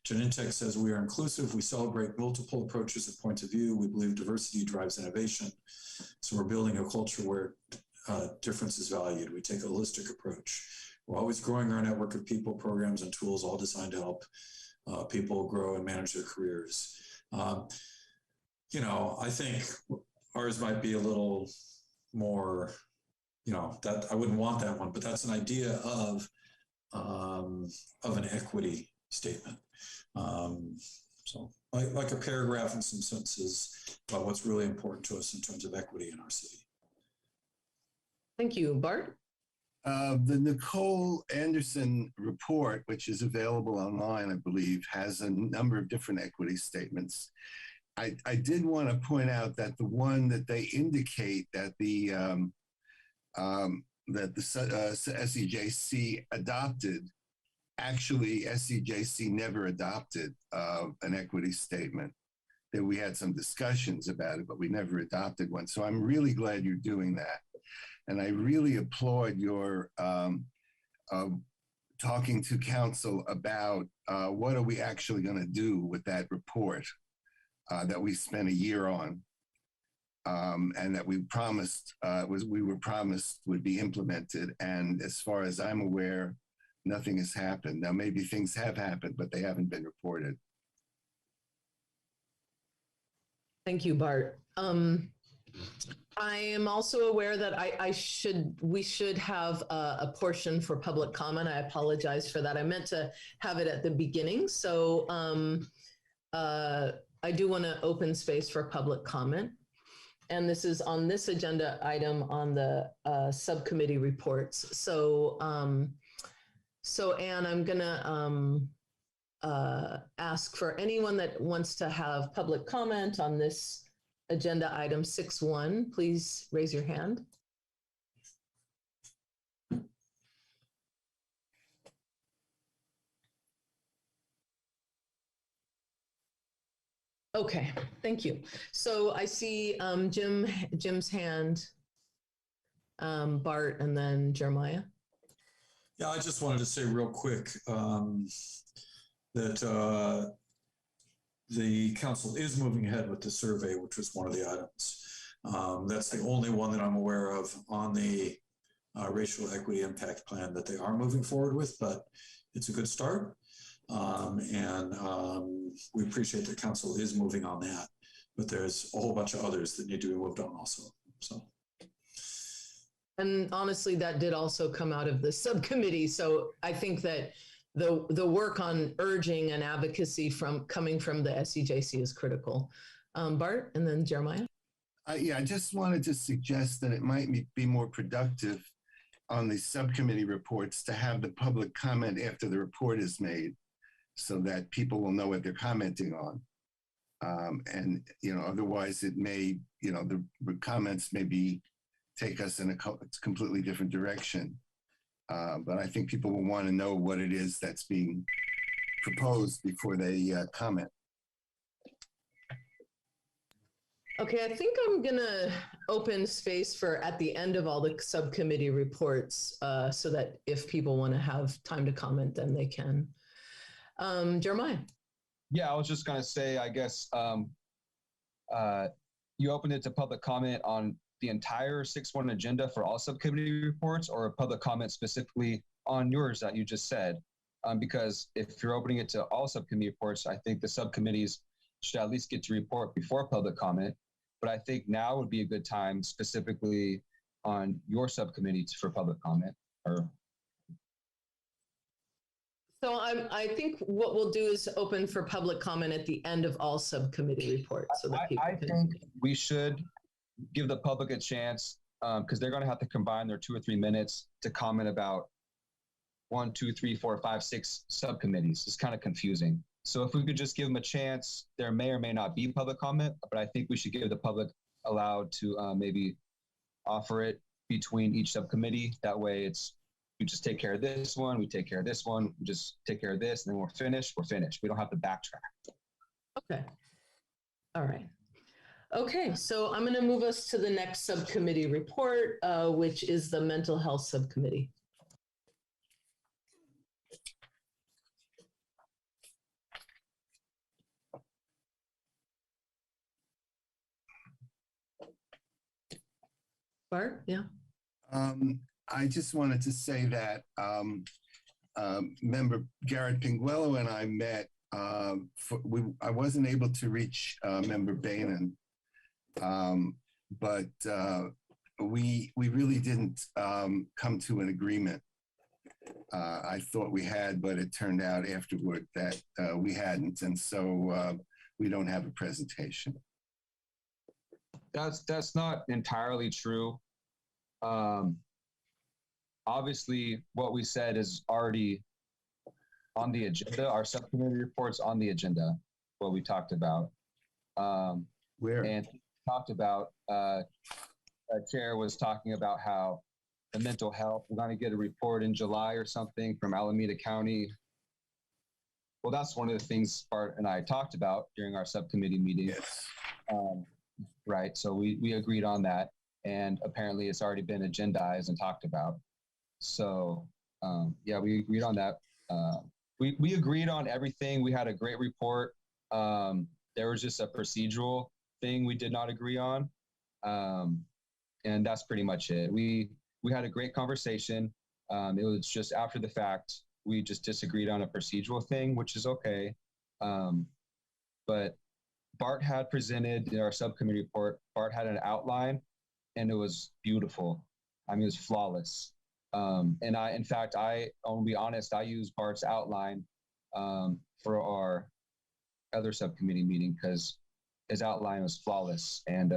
Speaker 7: Genentech says, we are inclusive. We celebrate multiple approaches and points of view. We believe diversity drives innovation. So we're building a culture where difference is valued. We take a holistic approach. We're always growing our network of people, programs, and tools, all designed to help people grow and manage their careers. I think ours might be a little more, that I wouldn't want that one, but that's an idea of an equity statement. So like a paragraph in some sentences about what's really important to us in terms of equity in our city.
Speaker 2: Thank you. Bart?
Speaker 1: The Nicole Anderson report, which is available online, I believe, has a number of different equity statements. I did want to point out that the one that they indicate that the SEJC adopted, actually SEJC never adopted an equity statement. that we had some discussions about it, but we never adopted one. So I'm really glad you're doing that. And I really applaud your talking to council about what are we actually going to do with that report that we spent a year on, and that we promised were promised would be implemented. And as far as I'm aware, nothing has happened. Now, maybe things have happened, but they haven't been reported.
Speaker 2: Thank you, Bart. I am also aware that we should have a portion for public comment. I apologize for that. I meant to have it at the beginning. So I do want to open space for public comment. And this is on this agenda item on the subcommittee reports. So, Anne, I'm gonna ask for anyone that wants to have public comment on this agenda item 6.1, please raise your hand. Okay, thank you. So I see Jim's hand, Bart, and then Jeremiah.
Speaker 7: Yeah, I just wanted to say real quick that the council is moving ahead with the survey, which was one of the items. That's the only one that I'm aware of on the racial equity impact plan that they are moving forward with, but it's a good start. We appreciate that council is moving on that, but there's a whole bunch of others that need to be moved on also. So.
Speaker 2: And honestly, that did also come out of the subcommittee. So I think that the work on urging and advocacy coming from the SEJC is critical. Bart, and then Jeremiah.
Speaker 1: Yeah, I just wanted to suggest that it might be more productive on the subcommittee reports to have the public comment after the report is made, so that people will know what they're commenting on. And otherwise it may, the comments maybe take us in a completely different direction. But I think people will want to know what it is that's being proposed before they comment.
Speaker 2: Okay, I think I'm gonna open space for at the end of all the subcommittee reports so that if people want to have time to comment, then they can. Jeremiah.
Speaker 11: Yeah, I was just gonna say, I guess you opened it to public comment on the entire 6.1 agenda for all subcommittee reports, or a public comment specifically on yours that you just said? Because if you're opening it to all subcommittee reports, I think the subcommittees should at least get to report before public comment. But I think now would be a good time specifically on your subcommittees for public comment.
Speaker 2: So I think what we'll do is open for public comment at the end of all subcommittee reports. So that
Speaker 11: I think we should give the public a chance because they're going to have to combine their 2 or 3 minutes to comment about 1, 2, 3, 4, 5, 6 subcommittees. It's kind of confusing. So if we could just give them a chance, there may or may not be public comment, but I think we should give the public allowed to maybe offer it between each subcommittee. That way we just take care of this one, we take care of this one, we just take care of this, and then we're finished. We don't have to backtrack.
Speaker 2: Okay. All right. Okay, so I'm going to move us to the next subcommittee report, which is the Mental Health Subcommittee. Bart, yeah.
Speaker 1: I just wanted to say that member Garrett Pinguello and I met. I wasn't able to reach member Bainan, but we really didn't come to an agreement. I thought we had, but it turned out afterward that we hadn't, and so we don't have a presentation.
Speaker 11: That's not entirely true. Obviously, what we said is already on the agenda. Our subcommittee report's on the agenda, what we talked about.
Speaker 1: Where?
Speaker 11: And talked about, Chair was talking about how the mental health, we're going to get a report in July or something from Alameda County. well, that's one of the things Bart and I talked about during our subcommittee meeting.
Speaker 1: Yes.
Speaker 11: Right. So we agreed on that. And apparently it's already been agendized and talked about. So yeah, we agreed on that. We agreed on everything. We had a great report. There was just a procedural thing we did not agree on. And that's pretty much it. We had a great conversation. It was just after the fact, we just disagreed on a procedural thing, which is okay. But Bart had presented in our subcommittee report, Bart had an outline and it was beautiful. I mean, it was flawless. And in fact, I'll be honest, I used Bart's outline for our other subcommittee meeting because his outline was flawless. And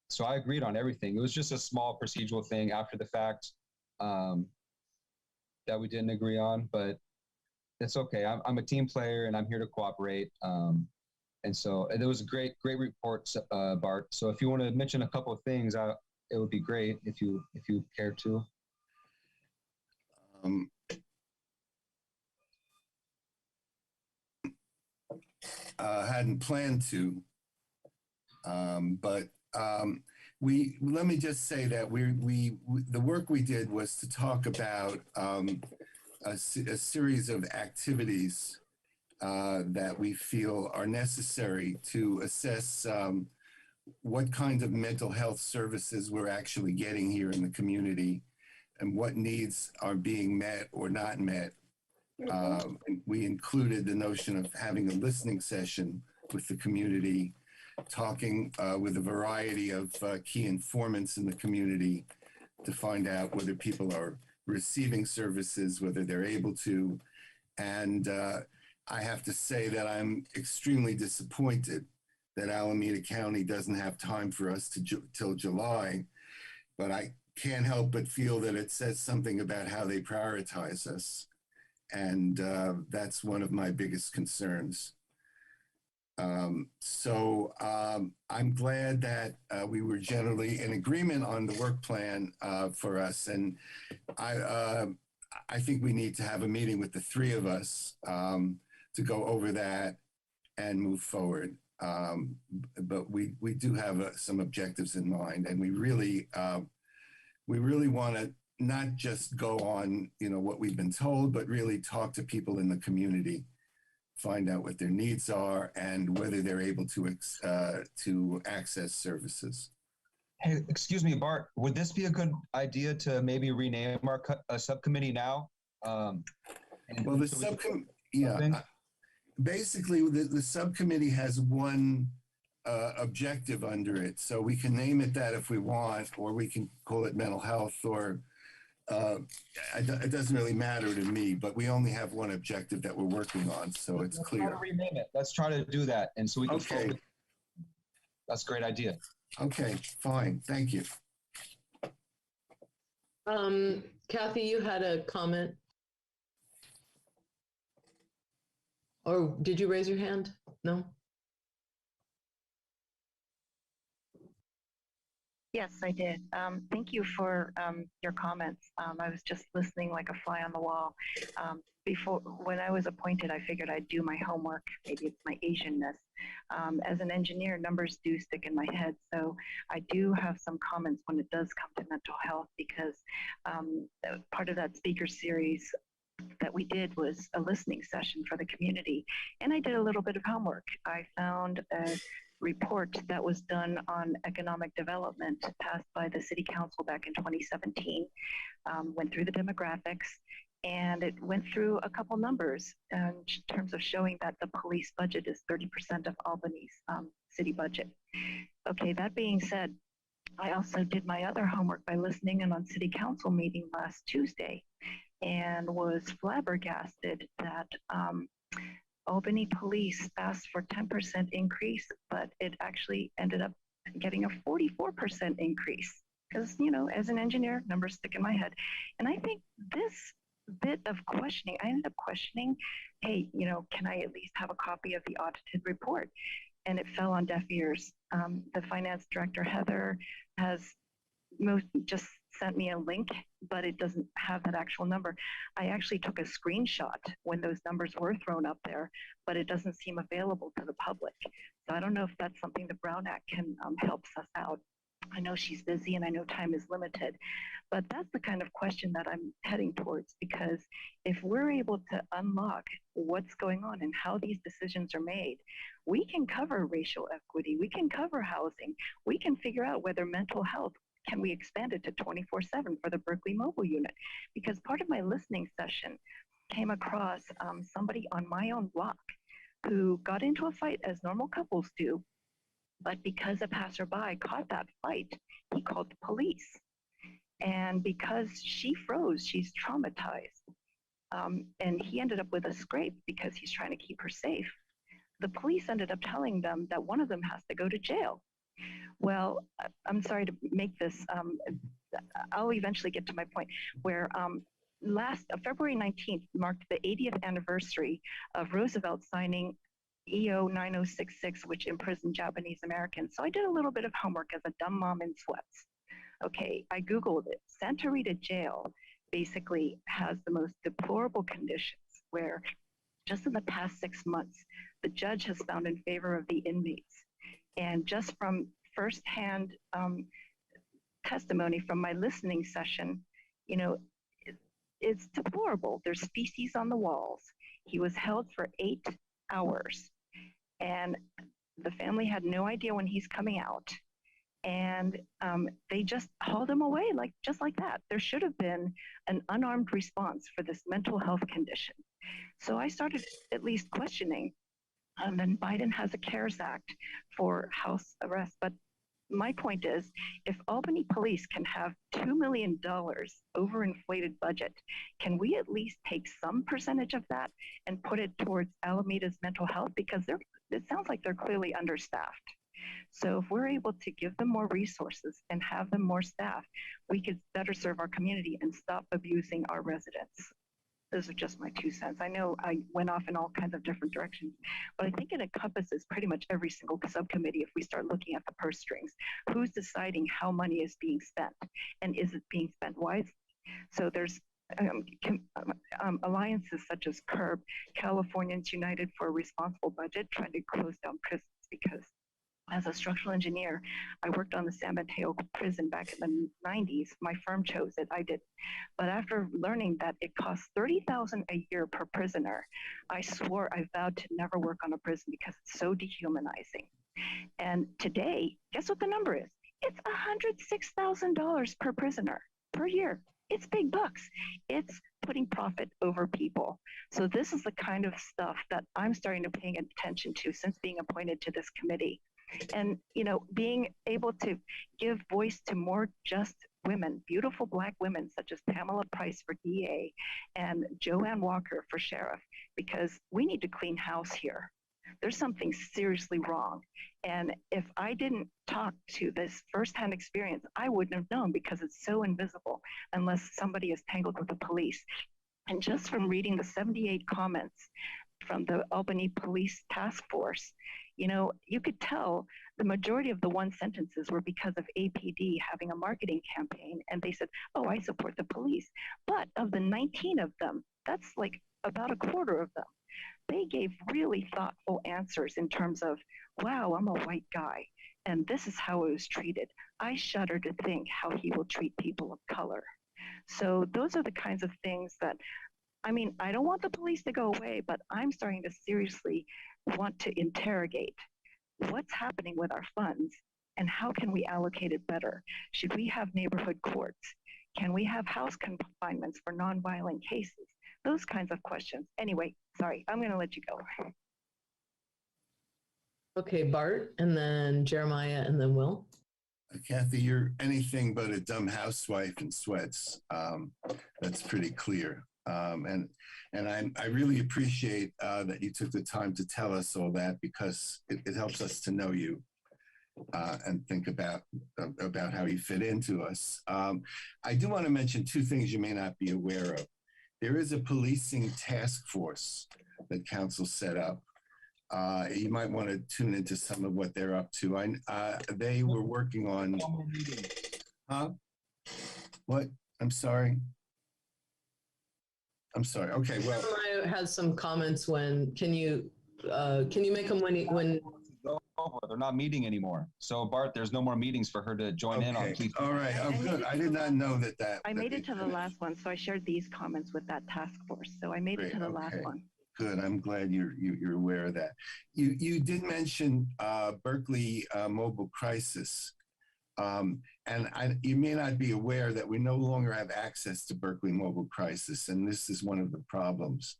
Speaker 11: so I agreed on everything. It was just a small procedural thing after the fact that we didn't agree on, but it's okay. I'm a team player and I'm here to cooperate. And so there was a great report, Bart. So if you want to mention a couple of things, it would be great if you care to.
Speaker 1: Hadn't planned to, but let me just say that the work we did was to talk about a series of activities that we feel are necessary to assess what kind of mental health services we're actually getting here in the community and what needs are being met or not met. We included the notion of having a listening session with the community, talking with a variety of key informants in the community to find out whether people are receiving services, whether they're able to. And I have to say that I'm extremely disappointed that Alameda County doesn't have time for us till July, but I can't help but feel that it says something about how they prioritize us. And that's one of my biggest concerns. So I'm glad that we were generally in agreement on the work plan for us. And I think we need to have a meeting with the three of us to go over that and move forward. But we do have some objectives in mind, and we really want to not just go on, what we've been told, but really talk to people in the community, find out what their needs are and whether they're able to access services.
Speaker 11: Hey, excuse me, Bart, would this be a good idea to maybe rename our subcommittee now?
Speaker 1: Well, the subcommittee, yeah. Basically, the subcommittee has one objective under it. So we can name it that if we want, or we can call it mental health, or it doesn't really matter to me, but we only have one objective that we're working on, so it's clear.
Speaker 11: Let's try to rename it. Let's try to do that. And so we can focus. That's a great idea.
Speaker 1: Okay, fine. Thank you.
Speaker 2: Kathy, you had a comment? Or did you raise your hand? No?
Speaker 8: Yes, I did. Thank you for your comments. I was just listening like a fly on the wall. When I was appointed, I figured I'd do my homework. Maybe it's my Asianness. As an engineer, numbers do stick in my head. So I do have some comments when it does come to mental health, because part of that speaker series that we did was a listening session for the community. And I did a little bit of homework. I found a report that was done on economic development passed by the city council back in 2017, went through the demographics, and it went through a couple numbers in terms of showing that the police budget is 30% of Albany's city budget. Okay, that being said, I also did my other homework by listening in on city council meeting last Tuesday, and was flabbergasted that Albany police asked for 10% increase, but it actually ended up getting a 44% increase. Because, as an engineer, numbers stick in my head. And I think this bit of questioning, I ended up questioning, hey, can I at least have a copy of the audited report? And it fell on deaf ears. The finance director, Heather, has just sent me a link, but it doesn't have that actual number. I actually took a screenshot when those numbers were thrown up there, but it doesn't seem available to the public. So I don't know if that's something the Brown Act can help us out. I know she's busy and I know time is limited, but that's the kind of question that I'm heading towards, because if we're able to unlock what's going on and how these decisions are made, we can cover racial equity, we can cover housing, we can figure out whether mental health, can we expand it to 24/7 for the Berkeley mobile unit? Because part of my listening session came across somebody on my own block who got into a fight as normal couples do, but because a passerby caught that fight, he called the police. And because she froze, she's traumatized. And he ended up with a scrape because he's trying to keep her safe. The police ended up telling them that one of them has to go to jail. Well, I'm sorry to make this, I'll eventually get to my point, where last February 19th marked the 80th anniversary of Roosevelt signing EO 9066, which imprisoned Japanese Americans. So I did a little bit of homework as a dumb mom in sweats. Okay, I Googled it. Santa Rita Jail basically has the most deplorable conditions where just in the past 6 months, the judge has found in favor of the inmates. And just from firsthand testimony from my listening session, you know, it's deplorable. There's feces on the walls. He was held for 8 hours, and the family had no idea when he's coming out. And they just hauled him away just like that. There should have been an unarmed response for this mental health condition. So I started at least questioning. And then Biden has a CARES Act for house arrest. But my point is, if Albany police can have $2 million overinflated budget, can we at least take some percentage of that and put it towards Alameda's mental health? Because it sounds like they're clearly understaffed. So if we're able to give them more resources and have them more staff, we could better serve our community and stop abusing our residents. Those are just my 2 cents. I know I went off in all kinds of different directions, but I think it encompasses pretty much every single subcommittee if we start looking at the purse strings. Who's deciding how money is being spent, and is it being spent wisely? So there's alliances such as CURB, Californians United for a Responsible Budget, trying to close down prisons, because as a structural engineer, I worked on the San Mateo prison back in the 90s. My firm chose it, I did. But after learning that it costs $30,000 a year per prisoner, I swore, I vowed to never work on a prison because it's so dehumanizing. And today, guess what the number is? It's $106,000 per prisoner per year. It's big bucks. It's putting profit over people. So this is the kind of stuff that I'm starting to pay attention to since being appointed to this committee. And, you know, being able to give voice to more just women, beautiful Black women, such as Pamela Price for DA and Joanne Walker for sheriff, because we need to clean house here. There's something seriously wrong. And if I didn't talk to this firsthand experience, I wouldn't have known, because it's so invisible unless somebody is tangled with the police. And just from reading the 78 comments from the Albany Police Task Force, you know, you could tell the majority of the one sentences were because of APD having a marketing campaign. And they said, oh, I support the police. But of the 19 of them, that's like about a quarter of them. They gave really thoughtful answers in terms of, wow, I'm a white guy, and this is how I was treated. I shudder to think how he will treat people of color. So those are the kinds of things that, I mean, I don't want the police to go away, but I'm starting to seriously want to interrogate what's happening with our funds and how can we allocate it better? Should we have neighborhood courts? Can we have house confinements for nonviolent cases? Those kinds of questions. Anyway, sorry, I'm going to let you go.
Speaker 2: Okay, Bart, and then Jeremiah, and then Will.
Speaker 1: Kathy, you're anything but a dumb housewife in sweats. That's pretty clear. And I really appreciate that you took the time to tell us all that, because it helps us to know you and think about how you fit into us. I do want to mention 2 things you may not be aware of. There is a policing task force that council set up. You might want to tune into some of what they're up to. They were working on, huh? What? I'm sorry. Okay, well.
Speaker 2: Jeremiah has some comments can you make them when
Speaker 11: They're not meeting anymore. So Bart, there's no more meetings for her to join in on.
Speaker 1: Okay.
Speaker 11: Please.
Speaker 1: All right. Oh, good. I did not know that.
Speaker 8: I made it to the last one, so I shared these comments with that task force. So I made it to the last one.
Speaker 1: Good. I'm glad you're aware of that. You did mention Berkeley mobile crisis, and you may not be aware that we no longer have access to Berkeley mobile crisis, and this is one of the problems.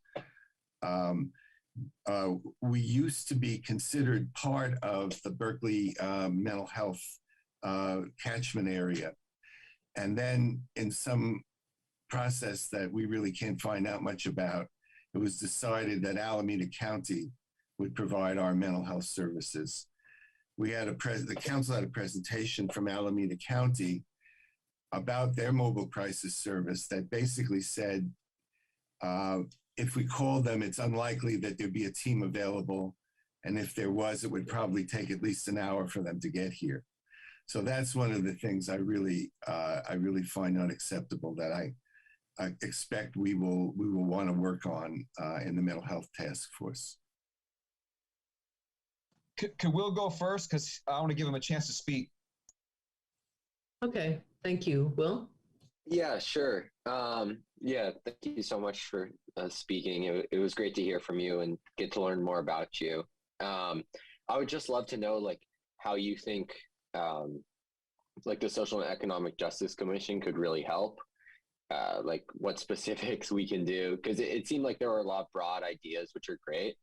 Speaker 1: We used to be considered part of the Berkeley mental health catchment area, and then in some process that we really can't find out much about, it was decided that Alameda County would provide our mental health services. We had the council had a presentation from Alameda County about their mobile crisis service that basically said, if we called them, it's unlikely that there'd be a team available. And if there was, it would probably take at least an hour for them to get here. So that's one of the things I really find unacceptable that I expect we will want to work on in the mental health task force.
Speaker 11: Could Will go first? Because I want to give him a chance to speak.
Speaker 2: Okay, thank you. Will?
Speaker 5: Yeah, sure. Yeah, thank you so much for speaking. It was great to hear from you and get to learn more about you. I would just love to know, like, how you think, like, the Social and Economic Justice Commission could really help. Like, what specifics we can do, because it seemed like there were a lot of broad ideas, which are great,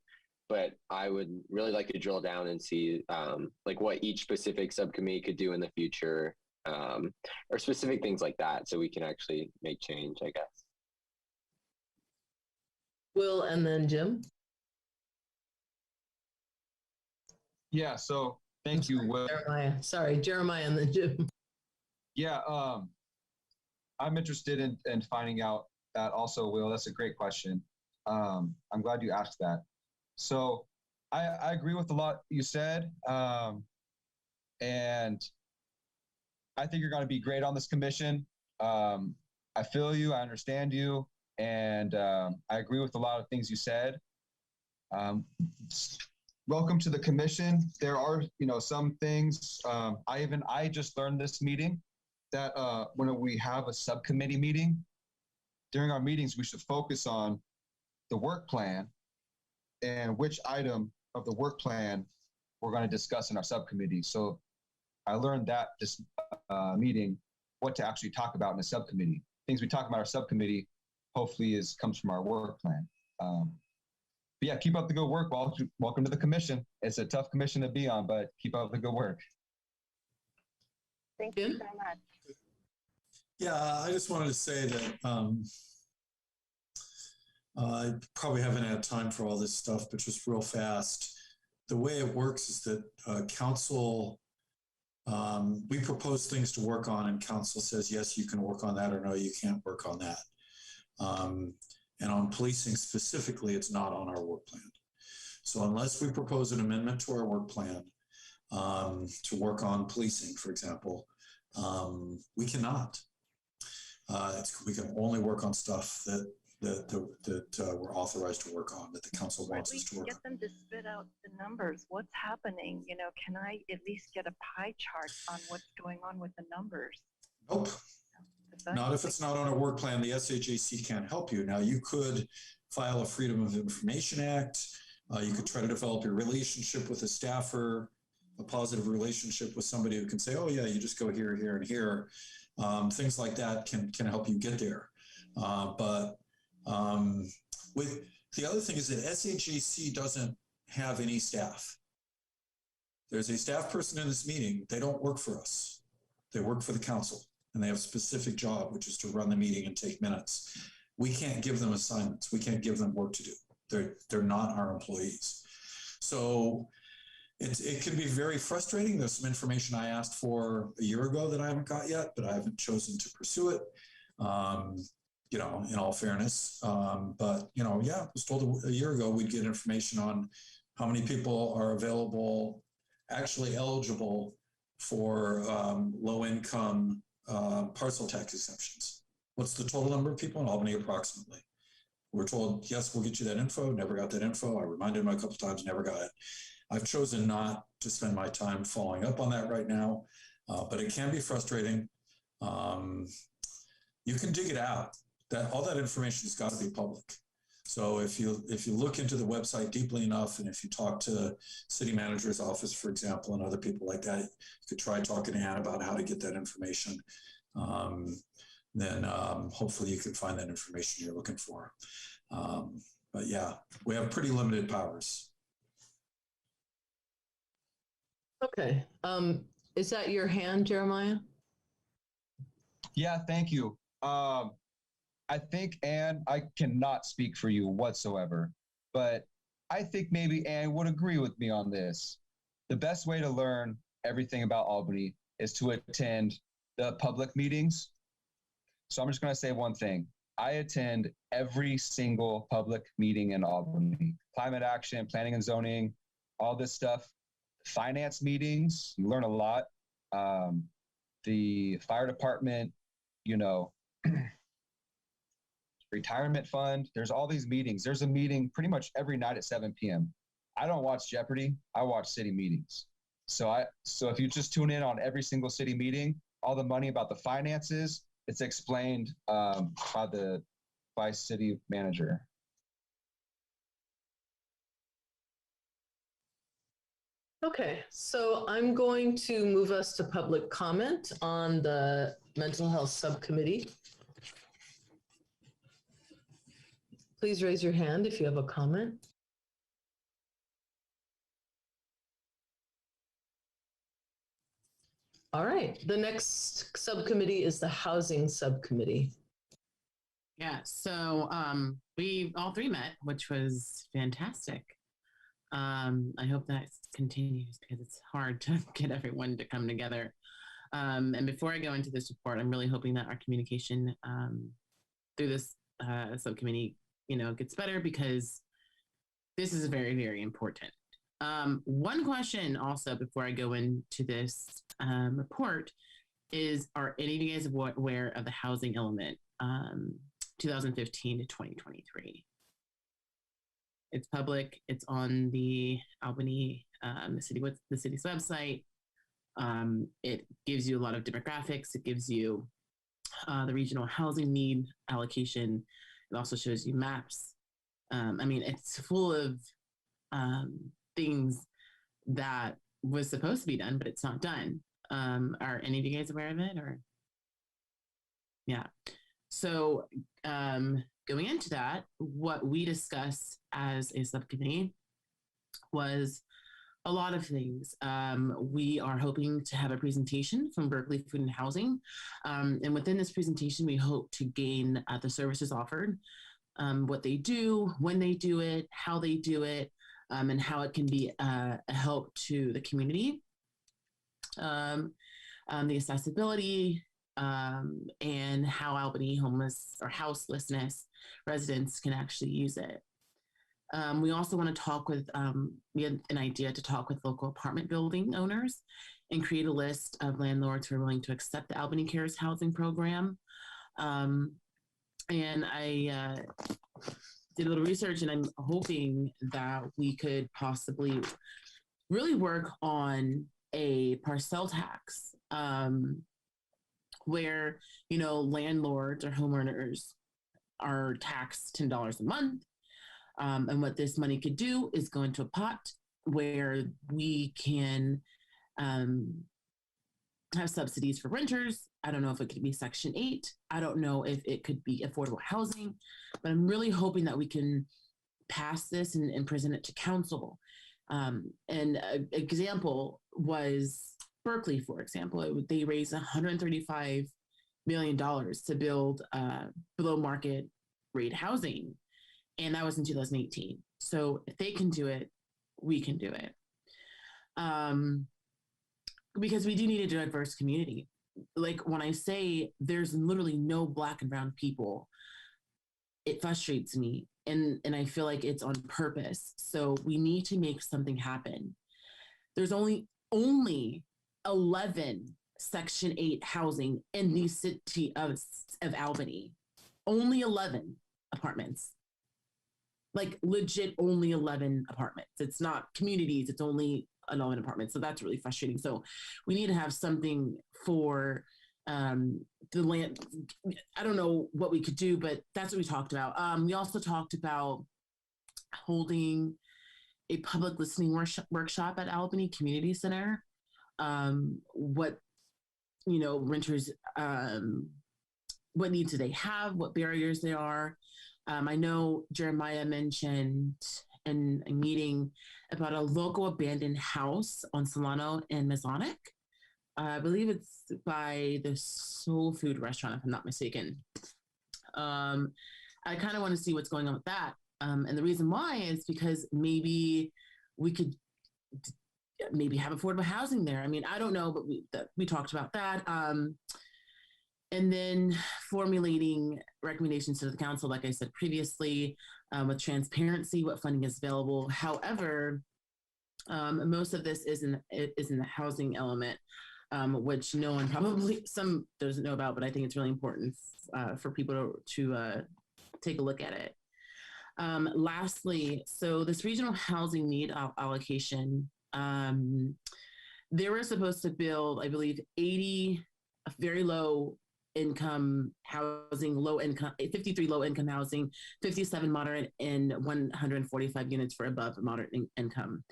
Speaker 5: but I would really like to drill down and see like what each specific subcommittee could do in the future, or specific things like that, so we can actually make change, I guess.
Speaker 2: Will and then Jim.
Speaker 11: Yeah, so thank you, Will.
Speaker 2: Jeremiah and then Jim.
Speaker 11: Yeah, I'm interested in finding out that also, Will. That's a great question. I'm glad you asked that. So I agree with a lot you said. And I think you're going to be great on this commission. I feel you, I understand you, and I agree with a lot of things you said. Welcome to the commission. There are, some things, I just learned this meeting that when we have a subcommittee meeting, during our meetings, we should focus on the work plan and which item of the work plan we're going to discuss in our subcommittee. So I learned that this meeting, what to actually talk about in a subcommittee. Things we talk about our subcommittee, hopefully comes from our work plan. But yeah, keep up the good work. Welcome to the commission. It's a tough commission to be on, but keep up the good work.
Speaker 8: Thank you so much.
Speaker 7: Yeah, I just wanted to say that I probably haven't had time for all this stuff, but just real fast. The way it works is that council, we propose things to work on, and council says, yes, you can work on that, or no, you can't work on that. And on policing specifically, it's not on our work plan. So unless we propose an amendment to our work plan to work on policing, for example, we cannot. We can only work on stuff that we're authorized to work on, that the council wants us to work on.
Speaker 8: Get them to spit out the numbers. What's happening? Can I at least get a pie chart on what's going on with the numbers?
Speaker 7: Nope. Not if it's not on a work plan. The SAJC can't help you. Now, you could file a Freedom of Information Act. You could try to develop a relationship with a staffer, a positive relationship with somebody who can say, oh yeah, you just go here, here, and here. Things like that can help you get there. With the other thing is that SAJC doesn't have any staff. There's a staff person in this meeting. They don't work for us. They work for the council, and they have a specific job, which is to run the meeting and take minutes. We can't give them assignments. We can't give them work to do. They're not our employees. So it can be very frustrating. There's some information I asked for a year ago that I haven't got yet, but I haven't chosen to pursue it. In all fairness. But yeah, I was told a year ago we'd get information on how many people are available, actually eligible for low-income parcel tax exemptions. What's the total number of people in Albany approximately? We're told, yes, we'll get you that info. Never got that info. I reminded him a couple of times, never got it. I've chosen not to spend my time following up on that right now, but it can be frustrating. You can dig it out. All that information has got to be public. So if you look into the website deeply enough, and if you talk to city manager's office, for example, and other people like that, you could try talking to Ann about how to get that information. Then hopefully you can find that information you're looking for. But yeah, we have pretty limited powers.
Speaker 2: Okay. Is that your hand, Jeremiah?
Speaker 11: Yeah, thank you. I think, Anne, I cannot speak for you whatsoever, but I think maybe Anne would agree with me on this. The best way to learn everything about Albany is to attend the public meetings. So I'm just going to say one thing. I attend every single public meeting in Albany. Climate action, planning and zoning, all this stuff. Finance meetings, you learn a lot. The fire department, retirement fund, there's all these meetings. There's a meeting pretty much every night at 7 p.m. I don't watch Jeopardy. I watch city meetings. So if you just tune in on every single city meeting, all the money about the finances, it's explained by city manager.
Speaker 2: Okay, so I'm going to move us to public comment on the mental health subcommittee. Please raise your hand if you have a comment. All right, the next subcommittee is the housing subcommittee.
Speaker 6: Yeah, so we all three met, which was fantastic. I hope that continues because it's hard to get everyone to come together. And before I go into this report, I'm really hoping that our communication through this subcommittee, gets better because this is very, very important. One question also before I go into this report is, are any of you guys aware of the housing element 2015 to 2023? It's public. It's on the Albany, the city's website. It gives you a lot of demographics. It gives you the regional housing need allocation. It also shows you maps. It's full of things that was supposed to be done, but it's not done. Are any of you guys aware of it? Or yeah. So going into that, what we discussed as a subcommittee was a lot of things. We are hoping to have a presentation from Berkeley Food and Housing. And within this presentation, we hope to gain the services offered, what they do, when they do it, how they do it, and how it can be a help to the community. The accessibility, and how Albany homeless or houselessness residents can actually use it. We also want to talk with, we had an idea to talk with local apartment building owners and create a list of landlords who are willing to accept the Albany Cares housing program. And I did a little research, and I'm hoping that we could possibly really work on a parcel tax where, landlords or homeowners are taxed $10 a month. And what this money could do is go into a pot where we can have subsidies for renters. I don't know if it could be Section 8. I don't know if it could be affordable housing, but I'm really hoping that we can pass this and present it to council. And an example was Berkeley, for example. They raised $135 million to build below market rate housing. And that was in 2018. So if they can do it, we can do it. Because we do need a diverse community. Like when I say there's literally no Black and brown people, it frustrates me. And I feel like it's on purpose. So we need to make something happen. There's only 11 Section 8 housing in the city of Albany. Only 11 apartments. Like legit only 11 apartments. It's not communities, it's only 11 apartments. So that's really frustrating. So we need to have something for the land. I don't know what we could do, but that's what we talked about. We also talked about holding a public listening workshop at Albany Community Center. What, renters, what needs do they have, what barriers there are. I know Jeremiah mentioned in a meeting about a local abandoned house on Solano and Masonic. I believe it's by the Soul Food restaurant, if I'm not mistaken. I kind of want to see what's going on with that. And the reason why is because maybe we could maybe have affordable housing there. I mean, I don't know, but we talked about that. And then formulating recommendations to the council, like I said previously, with transparency, what funding is available. However, most of this is in the housing element, which no one some doesn't know about, but I think it's really important for people to take a look at it. Lastly, so this regional housing need allocation, they were supposed to build, I believe, 80 very low income housing, 53 low income housing, 57 moderate, and 145 units for above moderate income.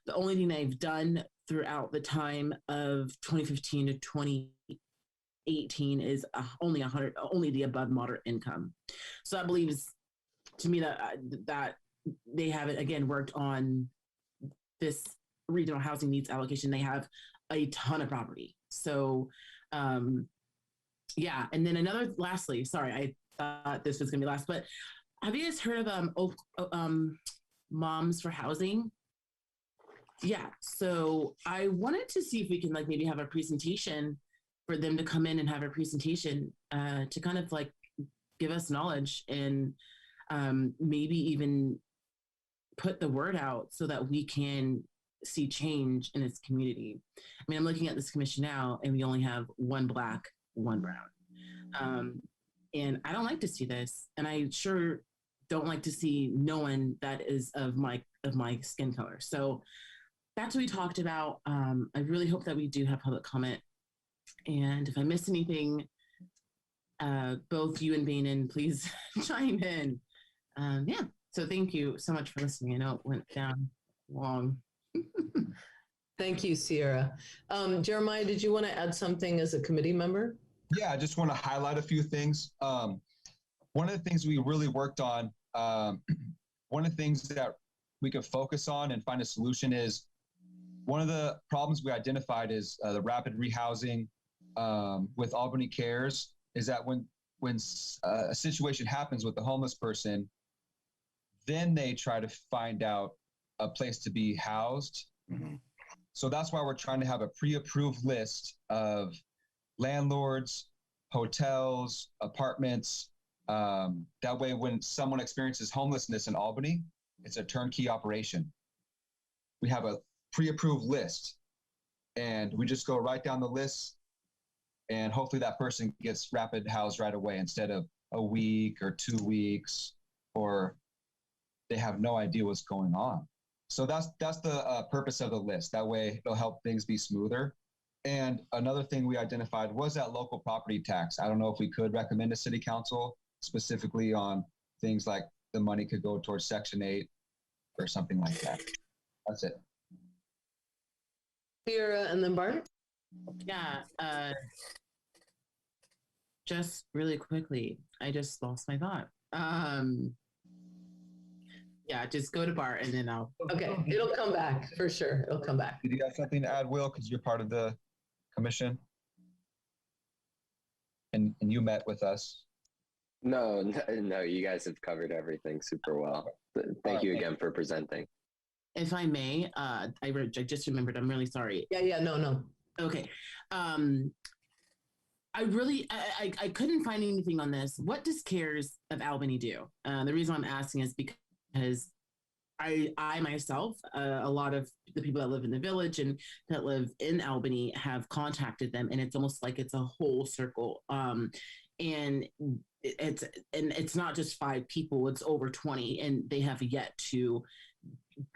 Speaker 6: The only thing they've done throughout the time of 2015 to 2018 is only the above moderate income. So I believe to me that they haven't again worked on this regional housing needs allocation. They have a ton of property. So yeah, and then lastly, sorry, I thought this was gonna be last, but have you guys heard of Moms for Housing? Yeah, so I wanted to see if we can maybe have a presentation for them to come in and have a presentation to kind of give us knowledge and maybe even put the word out so that we can see change in its community. I mean, I'm looking at this commission now and we only have one Black, one brown. And I don't like to see this. And I sure don't like to see no one that is of my skin color. So that's what we talked about. I really hope that we do have public comment. And if I missed anything, both you and Bainin, please chime in. Yeah, so thank you so much for listening. I know it went down long.
Speaker 2: Thank you, Sierra. Jeremiah, did you want to add something as a committee member?
Speaker 11: Yeah, I just want to highlight a few things. One of the things we really worked on, one of the things that we could focus on and find a solution is one of the problems we identified is the rapid rehousing with Albany Cares is that when a situation happens with the homeless person, then they try to find out a place to be housed. Mm-hmm. So that's why we're trying to have a pre-approved list of landlords, hotels, apartments. That way, when someone experiences homelessness in Albany, it's a turnkey operation. We have a pre-approved list and we just go right down the list and hopefully that person gets rapid housed right away instead of a week or 2 weeks, or they have no idea what's going on. So that's the purpose of the list. That way it'll help things be smoother. And another thing we identified was that local property tax. I don't know if we could recommend to City Council specifically on things like the money could go towards Section 8 or something like that. That's it.
Speaker 2: Sierra and then Bart?
Speaker 6: Yeah, just really quickly, I just lost my thought. Yeah, just go to Bart and then I'll.
Speaker 2: Okay, it'll come back for sure. It'll come back.
Speaker 11: Did you have something to add, Will? Because you're part of the commission and you met with us.
Speaker 5: No, you guys have covered everything super well. Thank you again for presenting.
Speaker 6: If I may, I just remembered, I'm really sorry.
Speaker 2: Yeah, no.
Speaker 6: Okay. I couldn't find anything on this. What does CARES of Albany do? The reason I'm asking is because I myself, a lot of the people that live in the village and that live in Albany have contacted them, and it's almost like it's a whole circle. And it's not just 5 people; it's over 20, and they have yet to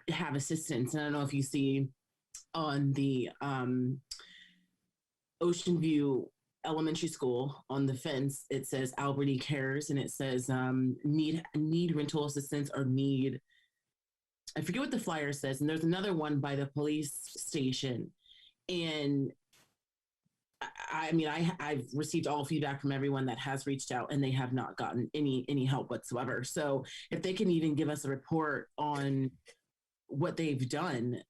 Speaker 6: have assistance. And I don't know if you see on the Ocean View Elementary School on the fence, it says Albany Cares, and it says need rental assistance or need. I forget what the flyer says, and there's another one by the police station. And I mean, I've received all feedback from everyone that has reached out, and they have not gotten any help whatsoever. So if they can even give us a report on what they've done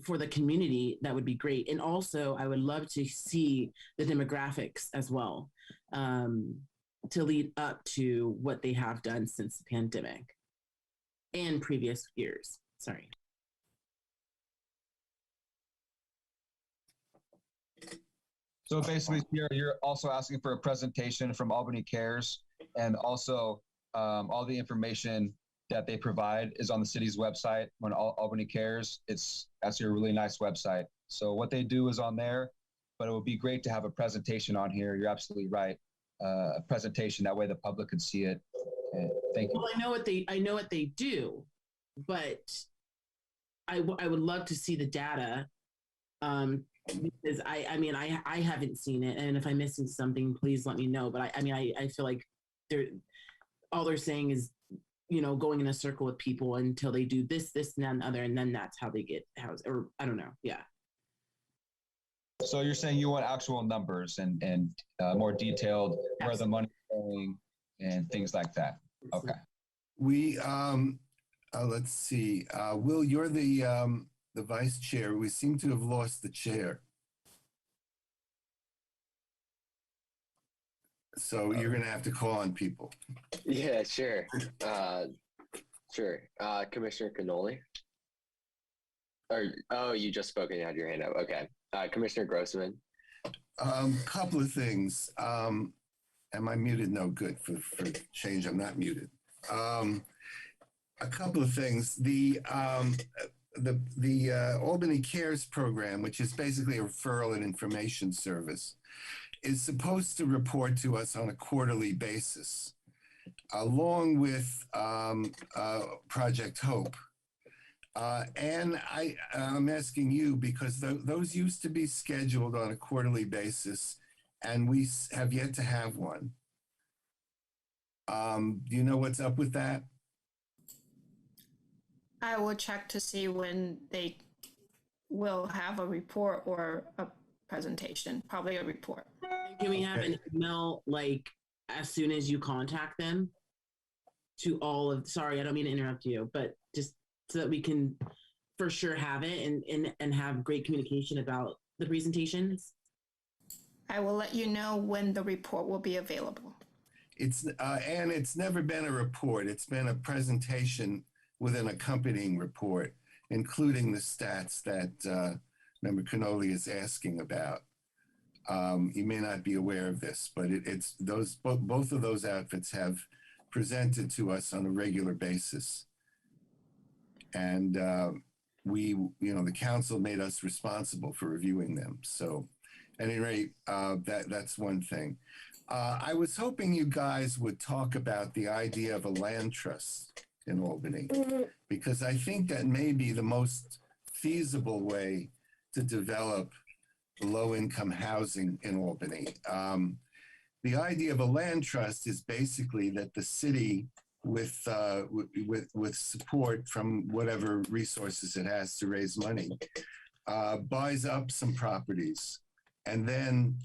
Speaker 6: for the community, that would be great. And also, I would love to see the demographics as well, to lead up to what they have done since the pandemic and previous years. Sorry.
Speaker 11: So basically, you're also asking for a presentation from Albany Cares, and also all the information that they provide is on the city's website. When Albany Cares, it's actually a really nice website. So what they do is on there, but it would be great to have a presentation on here. You're absolutely right. A presentation, that way the public could see it. Thank you.
Speaker 6: Well, I know what they do, but I would love to see the data, because I haven't seen it, and if I'm missing something, please let me know. But I feel like all they're saying is, going in a circle with people until they do this, and that, other, and then that's how they get housed, or I don't know. Yeah.
Speaker 11: So you're saying you want actual numbers and more detailed where the money's going and things like that. Okay.
Speaker 1: We let's see. Will, you're the vice chair. We seem to have lost the chair. So you're going to have to call on people.
Speaker 5: Yeah, sure. Sure. Commissioner Cannoli. You just spoke and you had your hand up. Okay. Commissioner Grossman.
Speaker 1: Couple of things. Am I muted? No, good. For change, I'm not muted. A couple of things. The Albany Cares program, which is basically a referral and information service, is supposed to report to us on a quarterly basis, along with Project Hope. And I'm asking you because those used to be scheduled on a quarterly basis, and we have yet to have one. Do you know what's up with that?
Speaker 4: I will check to see when they will have a report or a presentation, probably a report.
Speaker 6: Can we have an email, like, as soon as you contact them, to all of, sorry, I don't mean to interrupt you, but just so that we can for sure have it and have great communication about the presentations?
Speaker 4: I will let you know when the report will be available.
Speaker 1: And it's never been a report. It's been a presentation with an accompanying report, including the stats that Member Cannoli is asking about. You may not be aware of this, but it's those both of those outfits have presented to us on a regular basis, and the council made us responsible for reviewing them. So, at any rate, that's one thing. I was hoping you guys would talk about the idea of a land trust in Albany, because I think that may be the most feasible way to develop low-income housing in Albany. The idea of a land trust is basically that the city, with support from whatever resources it has to raise money, buys up some properties, and then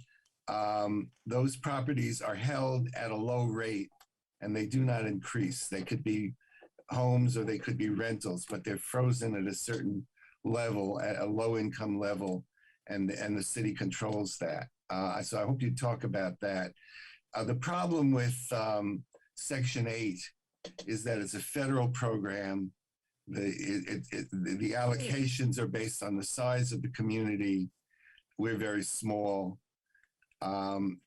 Speaker 1: those properties are held at a low rate, and they do not increase. They could be homes or they could be rentals, but they're frozen at a certain level, at a low-income level, and the city controls that. So I hope you talk about that. The problem with Section 8 is that it's a federal program. The allocations are based on the size of the community. We're very small. And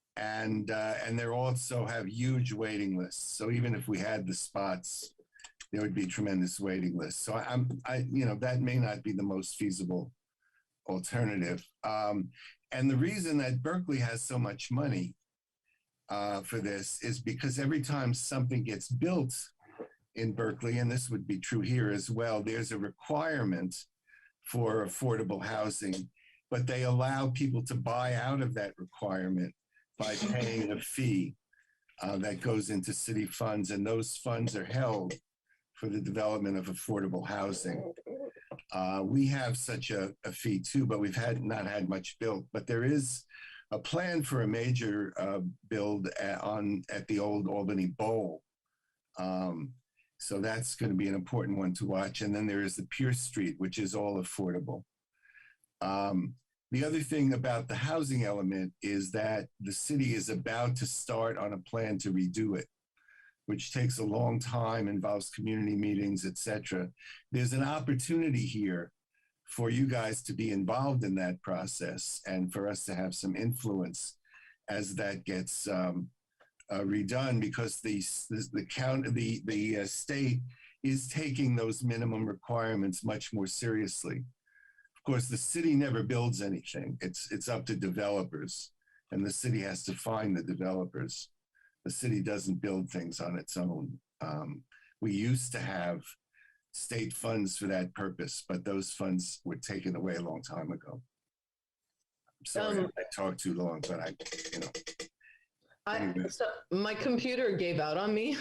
Speaker 1: they also have huge waiting lists. So even if we had the spots, there would be tremendous waiting lists. So that may not be the most feasible alternative. And the reason that Berkeley has so much money for this is because every time something gets built in Berkeley, and this would be true here as well, there's a requirement for affordable housing, but they allow people to buy out of that requirement by paying a fee that goes into city funds, and those funds are held for the development of affordable housing. We have such a fee too, but we've not had much built. But there is a plan for a major build at the old Albany Bowl. So that's going to be an important one to watch. And then there is the Pierce Street, which is all affordable. The other thing about the housing element is that the city is about to start on a plan to redo it, which takes a long time, involves community meetings, et cetera. There's an opportunity here for you guys to be involved in that process and for us to have some influence as that gets redone, because the state is taking those minimum requirements much more seriously. Of course, the city never builds anything. It's up to developers, and the city has to find the developers. The city doesn't build things on its own. We used to have state funds for that purpose, but those funds were taken away a long time ago. I'm sorry I talked too long, but
Speaker 2: So my computer gave out on me.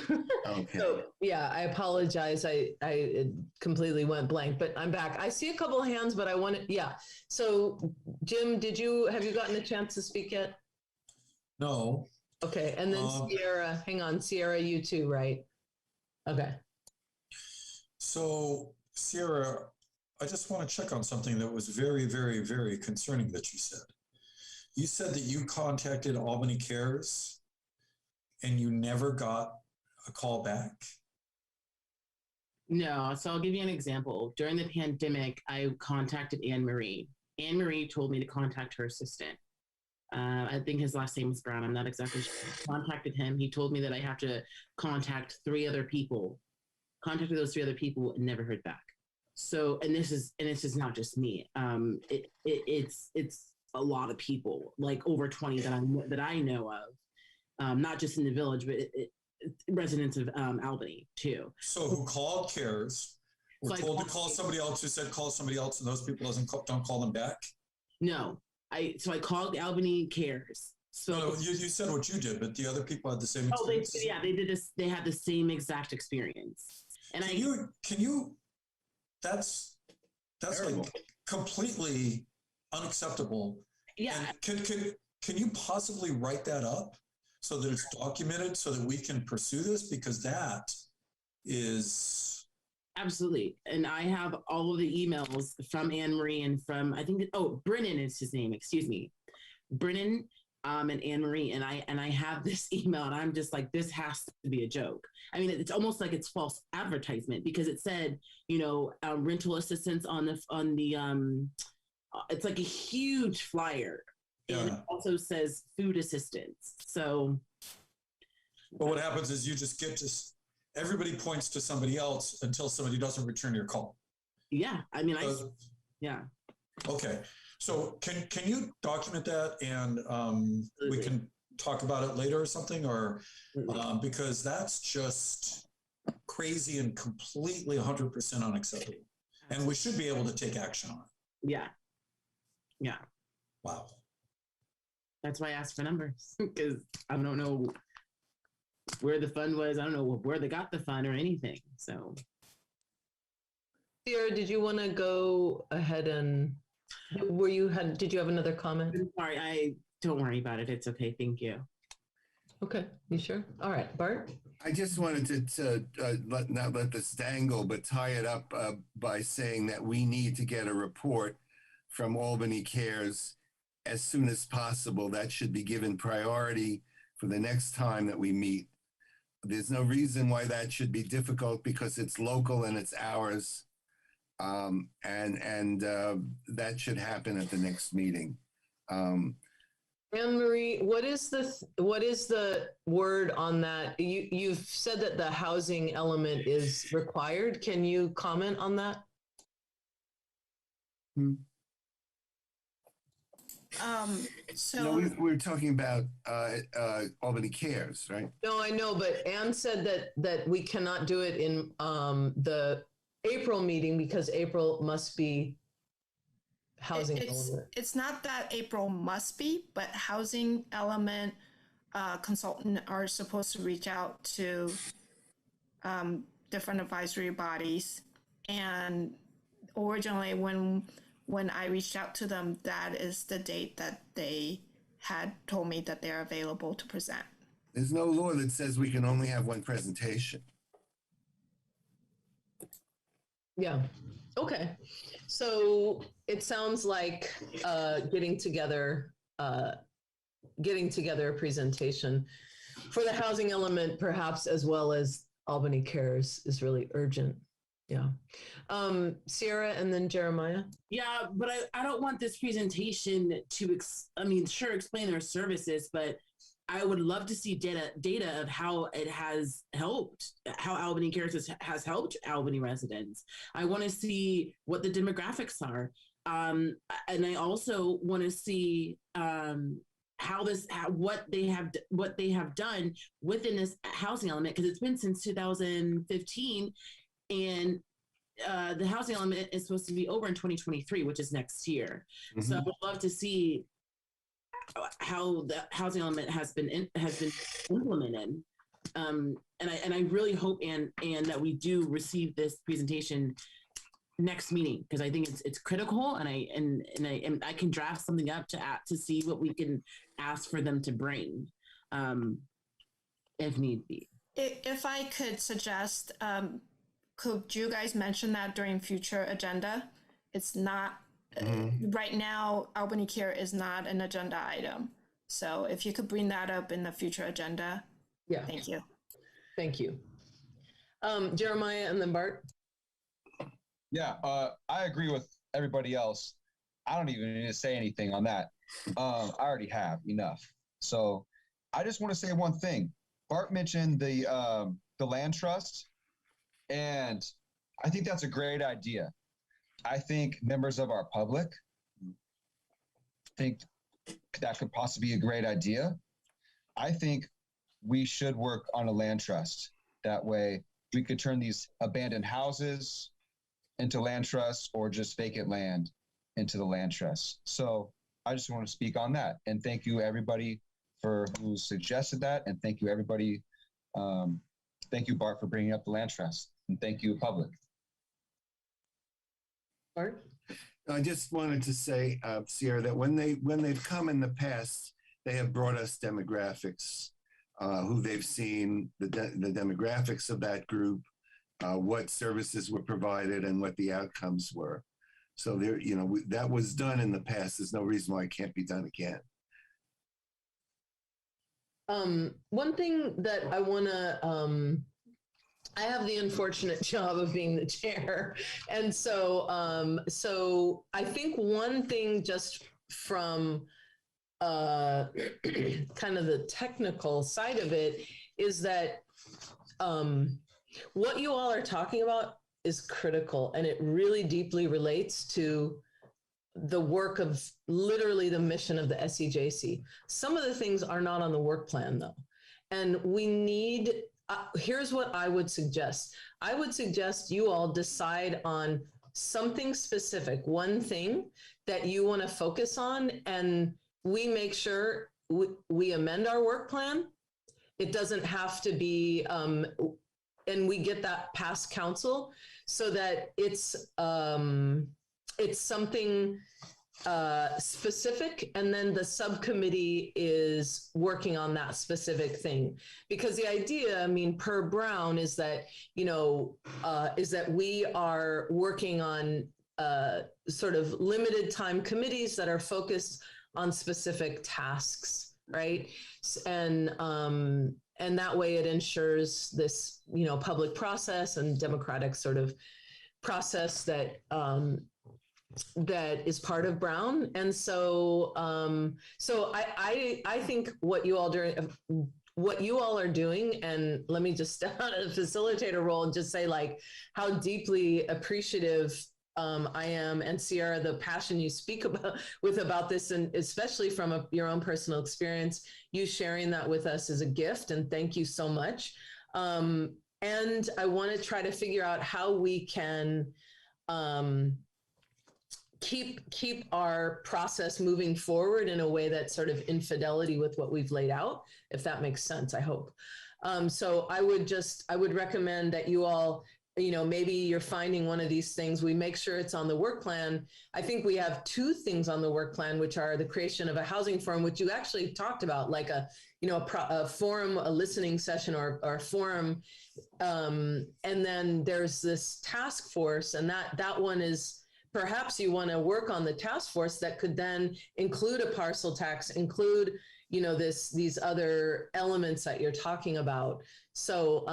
Speaker 1: Okay.
Speaker 2: So yeah, I apologize. It completely went blank, but I'm back. I see a couple of hands, but yeah. So Jim, have you gotten a chance to speak yet?
Speaker 7: No.
Speaker 2: Okay. And then Sierra, hang on, Sierra, you too, right? Okay.
Speaker 7: So Sierra, I just want to check on something that was very, very, very concerning that you said. You said that you contacted Albany Cares and you never got a call back?
Speaker 6: No, so I'll give you an example. During the pandemic, I contacted Anne Marie. Anne Marie told me to contact her assistant. I think his last name was Brown. I'm not exactly sure. I contacted him. He told me that I have to contact 3 other people. Contacted those 3 other people and never heard back. So, and this is not just me. It's a lot of people, like over 20 that I know of, not just in the village, but residents of Albany too.
Speaker 7: So who called Cares? We're told to call somebody else, who said call somebody else, and those people don't call them back?
Speaker 6: No, I called Albany Cares. So
Speaker 7: no, you said what you did, but the other people had the same experience.
Speaker 6: They did this. They had the same exact experience. And
Speaker 7: can you? That's like completely unacceptable.
Speaker 6: Yeah.
Speaker 7: And can you possibly write that up so that it's documented so that we can pursue this? Because that is
Speaker 6: absolutely. And I have all of the emails from Anne Marie and from, I think, Brennan is his name. Excuse me, Brennan. And Anne Marie, and I have this email, and I'm just like, this has to be a joke. I mean, it's almost like it's false advertisement, because it said, rental assistance on the it's like a huge flyer, and it also says food assistance. So,
Speaker 7: but what happens is you just get to everybody points to somebody else until somebody doesn't return your call.
Speaker 6: Yeah, I mean, yeah.
Speaker 7: Okay. So can you document that, and we can talk about it later or something, or because that's just crazy and completely 100% unacceptable, and we should be able to take action on it.
Speaker 6: Yeah.
Speaker 7: Wow.
Speaker 6: That's why I asked for numbers, because I don't know where the fund was. I don't know where they got the fund or anything. So,
Speaker 2: Sierra, did you want to go ahead and? Did you have another comment?
Speaker 6: I'm sorry, don't worry about it. It's okay. Thank you.
Speaker 2: Okay, you sure? All right, Bart.
Speaker 1: I just wanted to not let this dangle, but tie it up by saying that we need to get a report from Albany Cares as soon as possible. That should be given priority for the next time that we meet. There's no reason why that should be difficult, because it's local and it's ours. And that should happen at the next meeting.
Speaker 2: Anne Marie, what is the word on that? You've said that the housing element is required. Can you comment on that?
Speaker 4: So
Speaker 1: we're talking about Albany Cares, right?
Speaker 2: No, I know, but Anne said that we cannot do it in the April meeting because April must be housing element.
Speaker 4: it's not that April must be, but housing element consultant are supposed to reach out to different advisory bodies. And originally when I reached out to them, that is the date that they had told me that they're available to present.
Speaker 1: There's no law that says we can only have one presentation.
Speaker 2: Yeah. Okay. So it sounds like getting together a presentation for the housing element, perhaps, as well as Albany Cares, is really urgent. Yeah. Sierra and then Jeremiah.
Speaker 6: Yeah, but I don't want this presentation to, explain their services, but I would love to see data of how it has helped, how Albany Cares has helped Albany residents. I want to see what the demographics are. And I also want to see what they have done within this housing element, because it's been since 2015, and the housing element is supposed to be over in 2023, which is next year. Mm-hmm. So I would love to see how the housing element has been implemented. And I really hope, and that we do receive this presentation next meeting, because I think it's critical, and I can draft something up to see what we can ask for them to bring, if need be.
Speaker 4: If I could suggest, could you guys mention that during future agenda? It's not right now. Albany Care is not an agenda item, so if you could bring that up in the future agenda,
Speaker 2: yeah.
Speaker 4: Thank you.
Speaker 2: Thank you, Jeremiah, and then Bart.
Speaker 11: Yeah, I agree with everybody else. I don't even need to say anything on that. I already have enough. So I just want to say one thing. Bart mentioned the land trust, and I think that's a great idea. I think members of our public think that could possibly be a great idea. I think we should work on a land trust. That way we could turn these abandoned houses into land trusts, or just vacant land into the land trust. So I just want to speak on that. And thank you everybody for who suggested that. And thank you everybody. Thank you, Bart, for bringing up the land trust. And thank you, public.
Speaker 2: Bart?
Speaker 1: I just wanted to say, Sierra, that when they've come in the past, they have brought us demographics, who they've seen, the demographics of that group, what services were provided, and what the outcomes were. So there, that was done in the past. There's no reason why it can't be done again.
Speaker 2: One thing that I want to, I have the unfortunate job of being the chair. And so, so I think one thing just from kind of the technical side of it is that what you all are talking about is critical, and it really deeply relates to the work of literally the mission of the SEJC. Some of the things are not on the work plan though. And we need, here's what I would suggest. I would suggest you all decide on something specific, one thing that you want to focus on, and we make sure we amend our work plan. It doesn't have to be, and we get that past council so that it's something specific, and then the subcommittee is working on that specific thing. Because the idea, per Brown, is that, is that we are working on sort of limited time committees that are focused on specific tasks, right? And that way it ensures this, public process and democratic sort of process that that is part of Brown. And so, I think what you all are doing, and let me just step out of the facilitator role and just say like how deeply appreciative I am, and Sierra, the passion you speak about this, and especially from your own personal experience, you sharing that with us is a gift, and thank you so much. And I want to try to figure out how we can keep our process moving forward in a way that's sort of in fidelity with what we've laid out, if that makes sense, I hope. So I would recommend that you all, maybe you're finding one of these things, we make sure it's on the work plan. I think we have 2 things on the work plan, which are the creation of a housing forum, which you actually talked about, like a forum, a listening session or a forum. And then there's this task force, and that one is, perhaps you want to work on the task force that could then include a parcel tax, include, these other elements that you're talking about. So,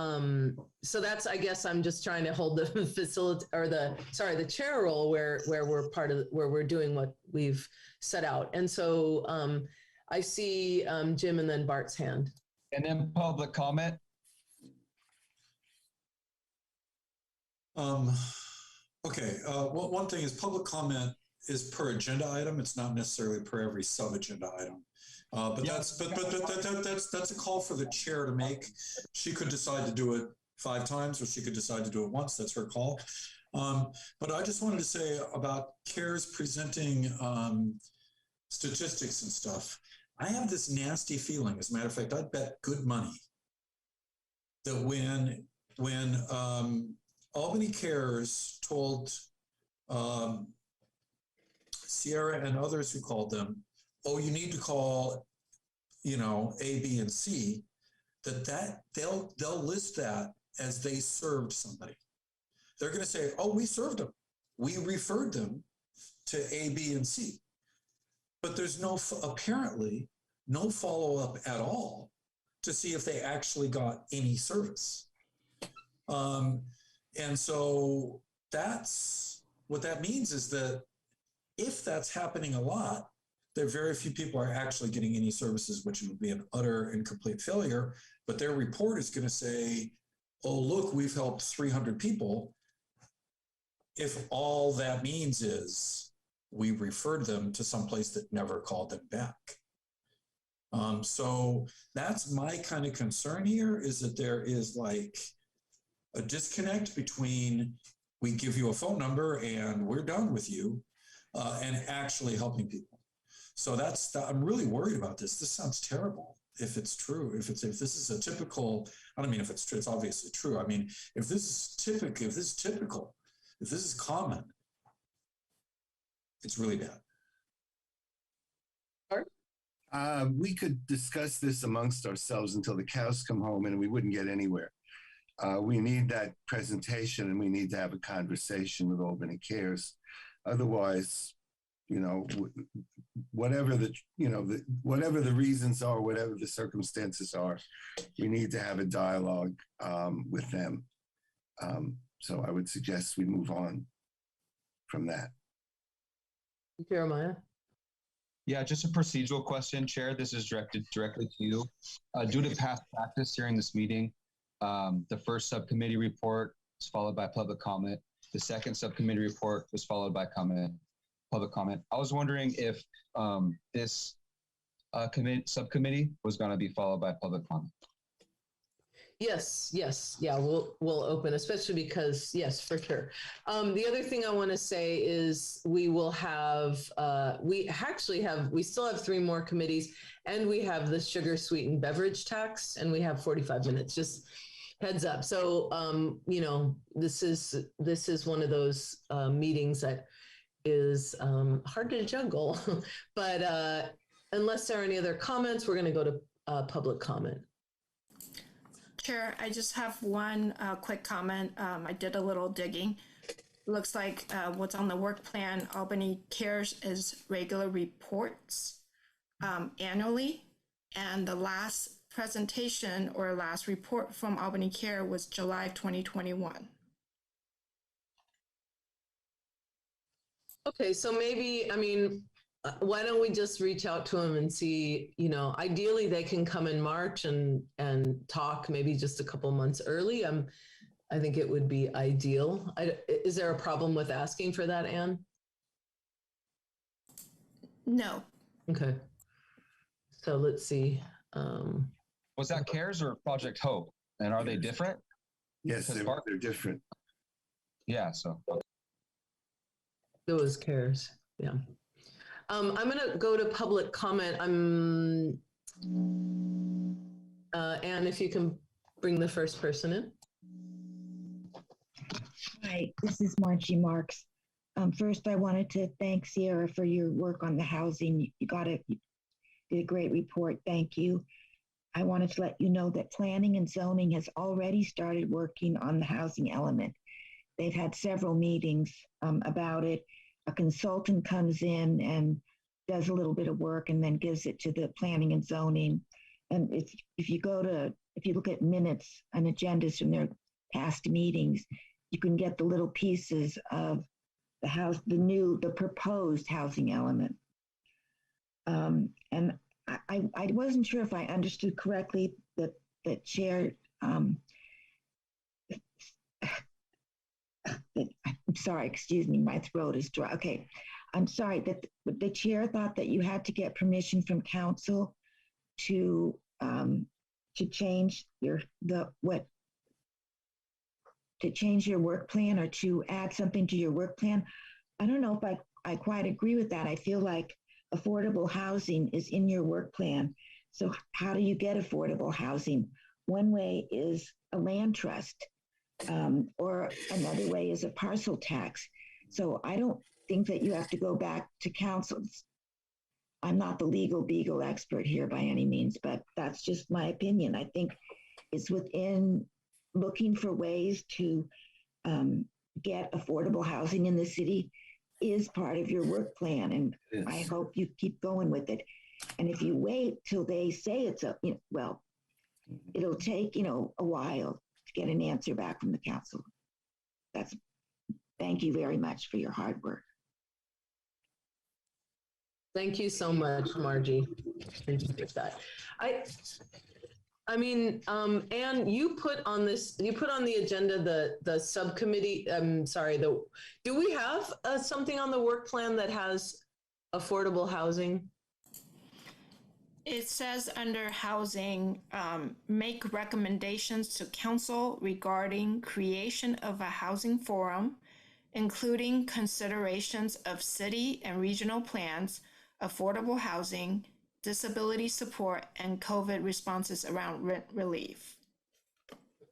Speaker 2: so that's, I guess I'm just trying to hold the the chair role where we're where we're doing what we've set out. And so, I see Jim and then Bart's hand.
Speaker 11: And then public comment.
Speaker 7: Okay, well, one thing is public comment is per agenda item. It's not necessarily per every sub-agenda item. But yeah, that's a call for the chair to make. She could decide to do it 5 times, or she could decide to do it once. That's her call. But I just wanted to say about CARES presenting statistics and stuff. I have this nasty feeling, as a matter of fact, I'd bet good money that when Albany CARES told Sierra and others who called them, oh, you need to call, A, B, and C, that they'll list that as they served somebody. They're going to say, oh, we served them. We referred them to A, B, and C. But there's apparently no follow-up at all to see if they actually got any service. And so that's what that means, is that if that's happening a lot, there are very few people are actually getting any services, which would be an utter and complete failure. But their report is going to say, oh, look, we've helped 300 people. If all that means is we referred them to some place that never called them back. So that's my kind of concern here, is that there is like a disconnect between we give you a phone number and we're done with you, and actually helping people. So I'm really worried about this. This sounds terrible if it's true. If this is a typical, I don't mean if it's true, it's obviously true. I mean, if this is typical, if this is common, it's really bad.
Speaker 1: We could discuss this amongst ourselves until the cows come home, and we wouldn't get anywhere. We need that presentation, and we need to have a conversation with Albany CARES. Otherwise, whatever the reasons are, whatever the circumstances are, we need to have a dialogue with them. So I would suggest we move on from that.
Speaker 2: Jeremiah?
Speaker 11: Yeah, just a procedural question, Chair. This is directed directly to you. Due to past practice during this meeting, the first subcommittee report was followed by public comment. The second subcommittee report was followed by public comment. I was wondering if this subcommittee was going to be followed by public comment.
Speaker 2: Yes. Yeah, we'll open, especially because, yes, for sure. The other thing I want to say is we will have, we still have 3 more committees, and we have the Sugar-Sweetened beverage tax, and we have 45 minutes, just heads up. So, this is one of those meetings that is hard to juggle, but unless there are any other comments, we're going to go to public comment.
Speaker 4: Chair, I just have one quick comment. I did a little digging. Looks like what's on the work plan, Albany CARES, is regular reports annually. And the last presentation or last report from Albany CARE was July 2021.
Speaker 2: Okay, so maybe, I mean, why don't we just reach out to them and see, you know, ideally they can come in March and talk maybe just a couple months early. I think it would be ideal. Is there a problem with asking for that, Anne?
Speaker 4: No.
Speaker 2: Okay. So let's see.
Speaker 11: Was that CARES or Project Hope? And are they different?
Speaker 1: Yes, they're different.
Speaker 11: Yeah, so.
Speaker 2: It was CARES, yeah. I'm gonna go to public comment. Anne, if you can bring the first person in.
Speaker 12: Hi, this is Margie Marks. First, I wanted to thank Sierra for your work on the housing. You did a great report. Thank you. I wanted to let you know that planning and zoning has already started working on the housing element. They've had several meetings about it. A consultant comes in and does a little bit of work and then gives it to the planning and zoning. And if you look at minutes and agendas from their past meetings, you can get the little pieces of the proposed housing element. And I wasn't sure if I understood correctly that Chair, I'm sorry, excuse me, my throat is dry. Okay, I'm sorry that the Chair thought that you had to get permission from council to change your work plan or to add something to your work plan. I don't know if I quite agree with that. I feel like affordable housing is in your work plan. So how do you get affordable housing? One way is a land trust, or another way is a parcel tax. So I don't think that you have to go back to council. I'm not the legal beagle expert here by any means, but that's just my opinion. I think it's within looking for ways to get affordable housing in the city is part of your work plan. And yes, I hope you keep going with it. And if you wait till they say it's it'll take, a while to get an answer back from the council. Thank you very much for your hard work.
Speaker 2: Thank you so much, Margie. Thank you for that. I mean, Anne, you put on the agenda the subcommittee. Do we have something on the work plan that has affordable housing?
Speaker 4: It says under housing, make recommendations to council regarding creation of a housing forum, including considerations of city and regional plans, affordable housing, disability support, and COVID responses around rent relief.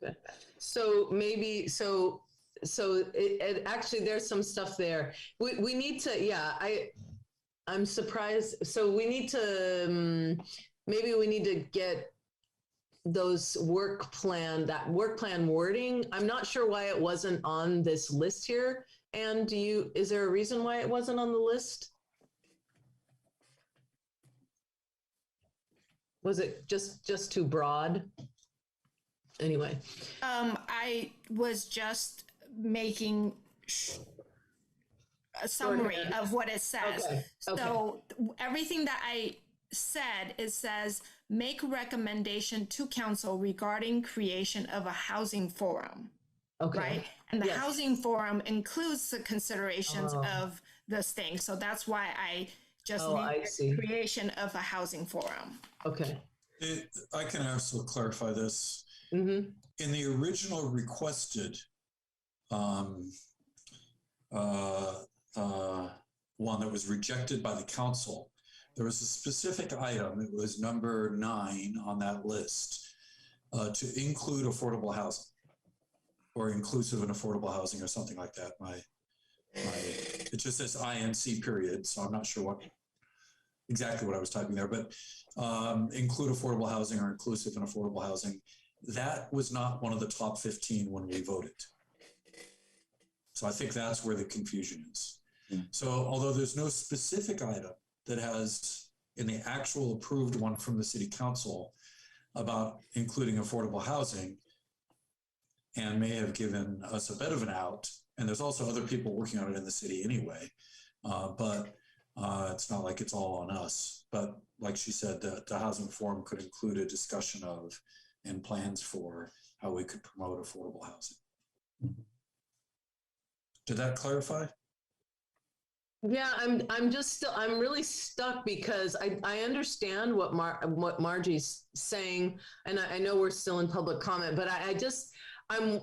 Speaker 2: Okay. So maybe, it actually, there's some stuff there. We need to, I'm surprised. So we need to, maybe we need to get those work plan wording. I'm not sure why it wasn't on this list here. And is there a reason why it wasn't on the list? Was it just too broad? Anyway.
Speaker 4: I was just making a summary of what it says. Okay. So everything that I said, it says, make recommendation to council regarding creation of a housing forum. Okay. Right? And the housing forum includes the considerations of this thing. So that's why I just need the creation of a housing forum.
Speaker 2: Okay.
Speaker 7: I can also clarify this.
Speaker 2: Mm-hmm.
Speaker 7: In the original requested one that was rejected by the council, there was a specific item, it was number 9 on that list, to include affordable housing or inclusive and affordable housing or something like that. It just says INC period, so I'm not sure exactly what I was typing there, but include affordable housing or inclusive and affordable housing. That was not one of the top 15 when we voted. So I think that's where the confusion is. Mm. So although there's no specific item that has in the actual approved one from the city council about including affordable housing, and may have given us a bit of an out, and there's also other people working on it in the city anyway, but it's not like it's all on us. But like she said, the housing forum could include a discussion of and plans for how we could promote affordable housing. Did that clarify?
Speaker 2: Yeah, I'm really stuck because I understand what Margie's saying, and I know we're still in public comment, but I'm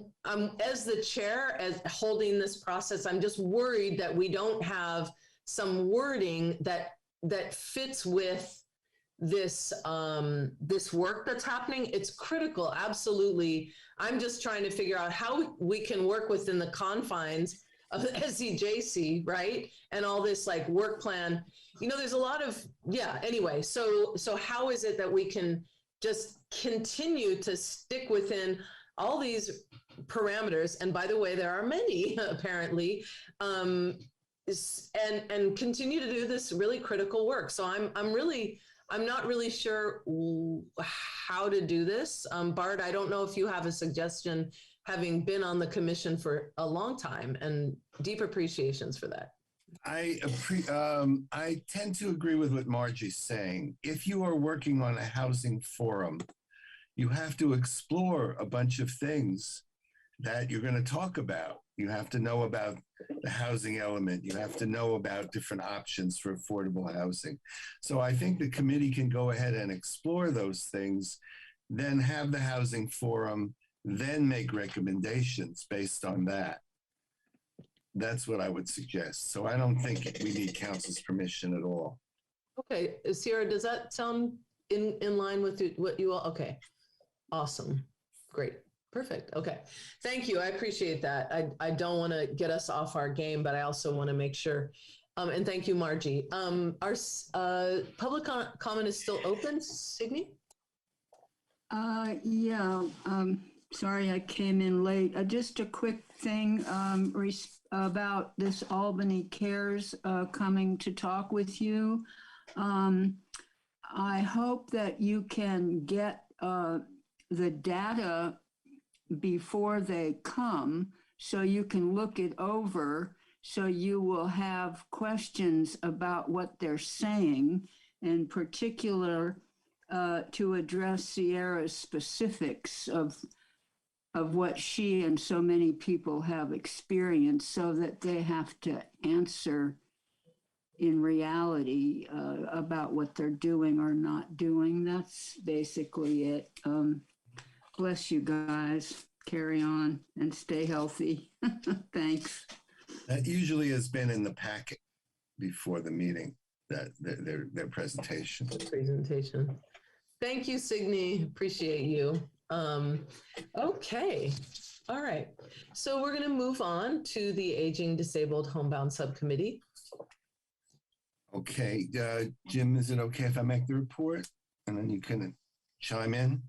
Speaker 2: as the chair, as holding this process, I'm just worried that we don't have some wording that fits with this this work that's happening. It's critical, absolutely. I'm just trying to figure out how we can work within the confines of SEJC, right? And all this like work plan, there's a lot of, anyway. So how is it that we can just continue to stick within all these parameters? And by the way, there are many apparently, and continue to do this really critical work. So I'm not really sure how to do this. Bart, I don't know if you have a suggestion, having been on the commission for a long time, and deep appreciations for that.
Speaker 1: I tend to agree with what Margie's saying. If you are working on a housing forum, you have to explore a bunch of things that you're going to talk about. You have to know about the housing element. You have to know about different options for affordable housing. So I think the committee can go ahead and explore those things, then have the housing forum, then make recommendations based on that. That's what I would suggest. So I don't think we need council's permission at all.
Speaker 2: Okay, Sierra, does that sound in line with what you all? Okay, awesome, great, perfect. Okay, thank you. I appreciate that. I don't want to get us off our game, but I also want to make sure. And thank you, Margie. Our public comment is still open, Signe?
Speaker 13: Yeah. Sorry, I came in late. Just a quick thing about this Albany Cares coming to talk with you. I hope that you can get the data before they come so you can look it over, so you will have questions about what they're saying, in particular to address Sierra's specifics of what she and so many people have experienced, so that they have to answer in reality about what they're doing or not doing. That's basically it. Bless you guys. Carry on and stay healthy. Thanks.
Speaker 1: That usually has been in the packet before the meeting, that their presentation.
Speaker 2: Presentation. Thank you, Signe. Appreciate you. Okay. All right. So we're going to move on to the Aging Disabled Homebound Subcommittee.
Speaker 1: Okay. Jim, is it okay if I make the report and then you can chime in?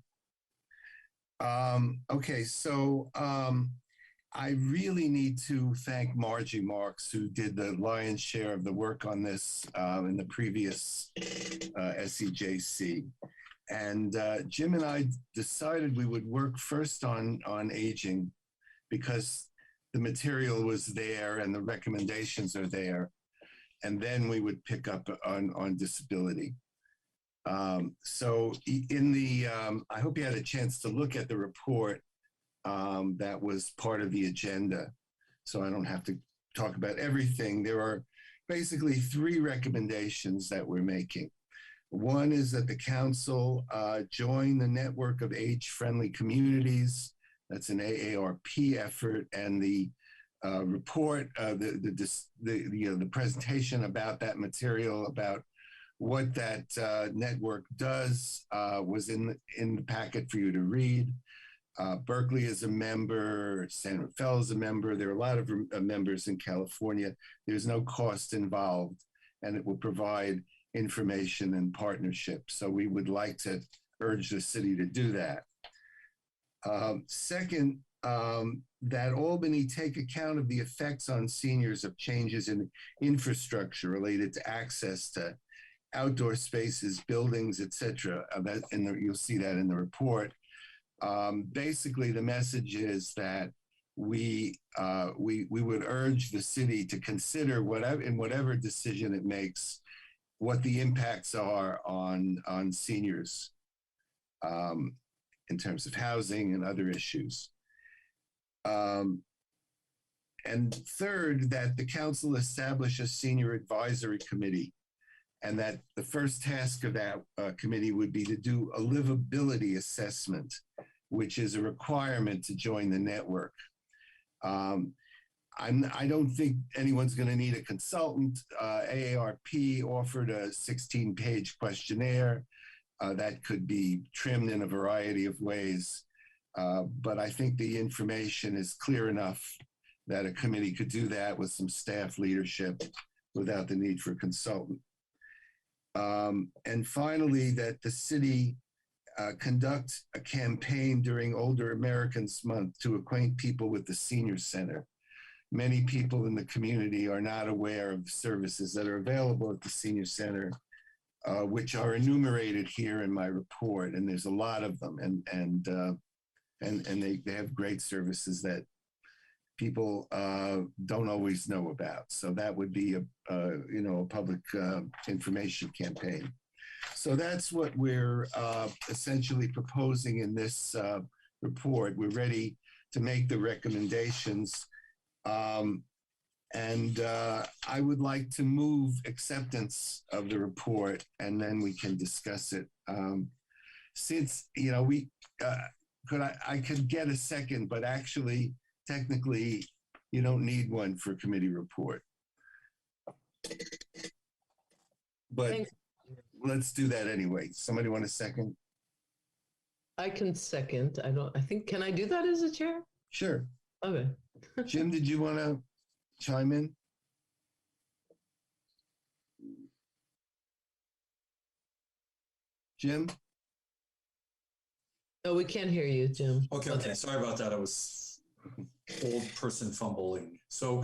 Speaker 1: Okay. So I really need to thank Margie Marks, who did the lion's share of the work on this in the previous SEJC. And Jim and I decided we would work first on aging, because the material was there and the recommendations are there. And then we would pick up on disability. So in the, I hope you had a chance to look at the report that was part of the agenda. So I don't have to talk about everything. There are basically 3 recommendations that we're making. One is that the council join the network of age-friendly communities. That's an AARP effort, and the report, the presentation about that material, about what that network does, was in the packet for you to read. Berkeley is a member, San Rafael is a member. There are a lot of members in California. There's no cost involved, and it will provide information and partnership. So we would like to urge the city to do that. Second, that Albany take account of the effects on seniors of changes in infrastructure related to access to outdoor spaces, buildings, etc. You'll see that in the report. Basically, the message is that we would urge the city to consider whatever decision it makes, what the impacts are on seniors in terms of housing and other issues. And third, that the council establish a senior advisory committee, and that the first task of that committee would be to do a livability assessment, which is a requirement to join the network. I don't think anyone's going to need a consultant. AARP offered a 16-page questionnaire that could be trimmed in a variety of ways. But I think the information is clear enough that a committee could do that with some staff leadership without the need for a consultant. And finally, that the city conduct a campaign during Older Americans Month to acquaint people with the Senior Center. Many people in the community are not aware of services that are available at the Senior Center, which are enumerated here in my report, and there's a lot of them, and they have great services that people don't always know about. So that would be a public information campaign. So that's what we're essentially proposing in this report. We're ready to make the recommendations. And I would like to move acceptance of the report, and then we can discuss it. Since, I could get a second, but actually, technically, you don't need one for a committee report. But
Speaker 2: Thanks.
Speaker 1: Let's do that anyway. Somebody want a second?
Speaker 2: I can second. Can I do that as a chair?
Speaker 1: Sure.
Speaker 2: Okay.
Speaker 1: Jim, did you want to chime in? Jim?
Speaker 2: Oh, we can't hear you, Jim.
Speaker 7: Okay. Sorry about that. I was old person fumbling. So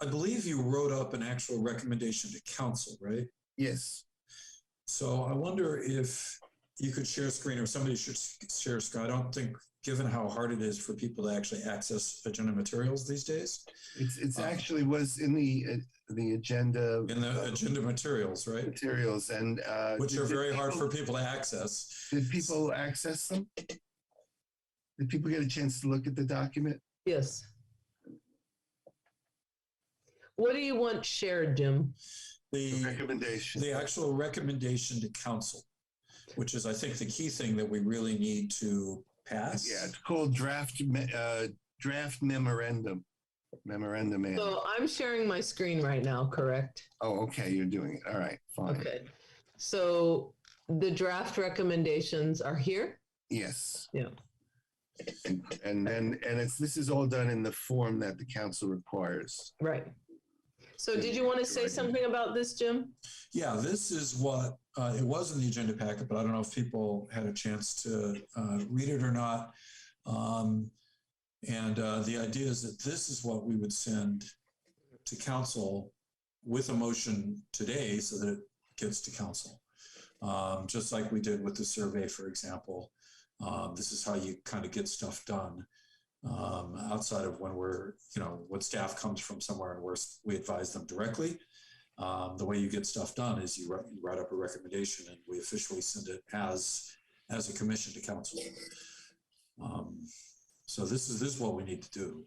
Speaker 7: I believe you wrote up an actual recommendation to council, right?
Speaker 1: Yes.
Speaker 7: So I wonder if you could share a screen, or somebody should share a screen. I don't think, given how hard it is for people to actually access agenda materials these days.
Speaker 1: It's actually was in the agenda.
Speaker 7: In the agenda materials, right?
Speaker 1: Materials, and
Speaker 7: which are very hard for people to access.
Speaker 1: Did people access them? Did people get a chance to look at the document?
Speaker 2: Yes. What do you want shared, Jim?
Speaker 1: The recommendation.
Speaker 7: The actual recommendation to council, which is, I think, the key thing that we really need to pass.
Speaker 1: Yeah, it's called draft memorandum. Memorandum.
Speaker 2: So I'm sharing my screen right now, correct?
Speaker 1: Oh, okay, you're doing it. All right, fine.
Speaker 2: Okay. So the draft recommendations are here?
Speaker 1: Yes.
Speaker 2: Yeah.
Speaker 1: And this is all done in the form that the council requires.
Speaker 2: Right. So did you want to say something about this, Jim?
Speaker 7: Yeah, this is what it was in the agenda packet, but I don't know if people had a chance to read it or not. And the idea is that this is what we would send to council with a motion today so that it gets to council. Just like we did with the survey, for example. This is how you kind of get stuff done. Outside of when when staff comes from somewhere and we advise them directly. The way you get stuff done is you write up a recommendation and we officially send it as a commission to council. So this is what we need to do.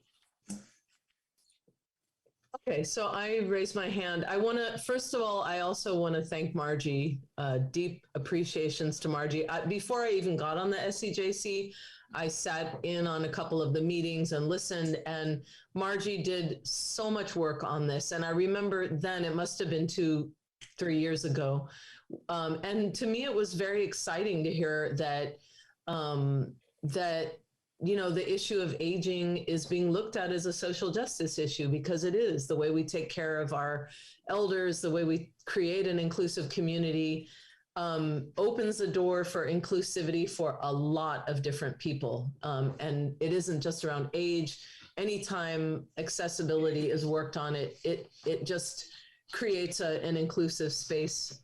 Speaker 2: Okay, so I raised my hand. First of all, I also want to thank Margie, deep appreciations to Margie. Before I even got on the SCJC, I sat in on a couple of the meetings and listened, and Margie did so much work on this. And I remember then, it must have been 2-3 years ago. And to me, it was very exciting to hear that, the issue of aging is being looked at as a social justice issue, because it is. The way we take care of our elders, the way we create an inclusive community, opens the door for inclusivity for a lot of different people. And it isn't just around age. Anytime accessibility is worked on, it just creates an inclusive space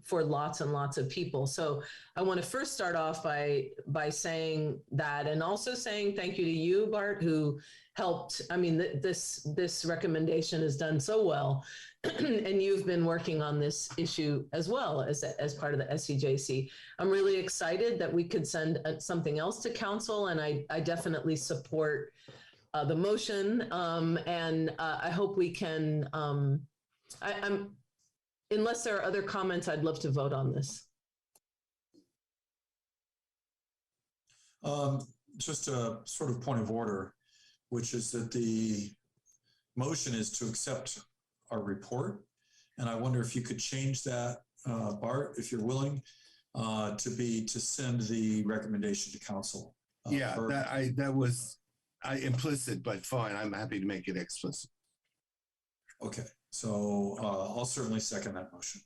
Speaker 2: for lots and lots of people. So I want to first start off by saying that, and also saying thank you to you, Bart, who helped. I mean, this recommendation is done so well, and you've been working on this issue as well as part of the SCJC. I'm really excited that we could send something else to council, and I definitely support the motion, and I hope we can. I'm, unless there are other comments, I'd love to vote on this.
Speaker 7: Just a sort of point of order, which is that the motion is to accept our report. And I wonder if you could change that, Bart, if you're willing, to send the recommendation to council.
Speaker 1: Yeah, that was implicit, but fine. I'm happy to make it explicit.
Speaker 7: Okay, so I'll certainly second that motion.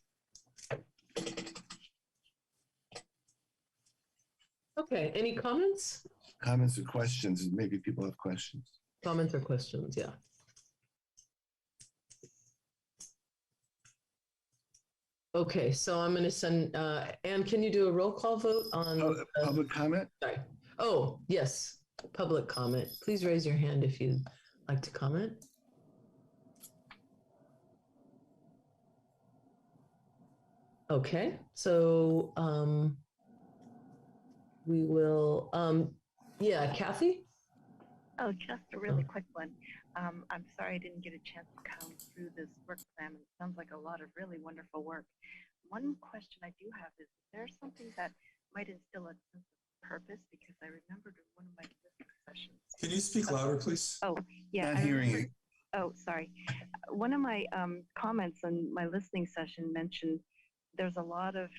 Speaker 2: Okay, any comments?
Speaker 1: Comments or questions? Maybe people have questions.
Speaker 2: Comments or questions, yeah. Okay, so I'm going to send, Anne, can you do a roll call vote on
Speaker 1: public comment?
Speaker 2: Sorry. Oh, yes, public comment. Please raise your hand if you'd like to comment. Okay, so we will, yeah, Kathy?
Speaker 8: Oh, just a really quick one. I'm sorry I didn't get a chance to come through this work plan. It sounds like a lot of really wonderful work. One question I do have is there something that might instill a sense of purpose? Because I remembered in one of my listening sessions.
Speaker 7: Can you speak louder, please?
Speaker 8: Oh, yeah.
Speaker 1: Not hearing you.
Speaker 8: Oh, sorry. One of my comments on my listening session mentioned there's a lot of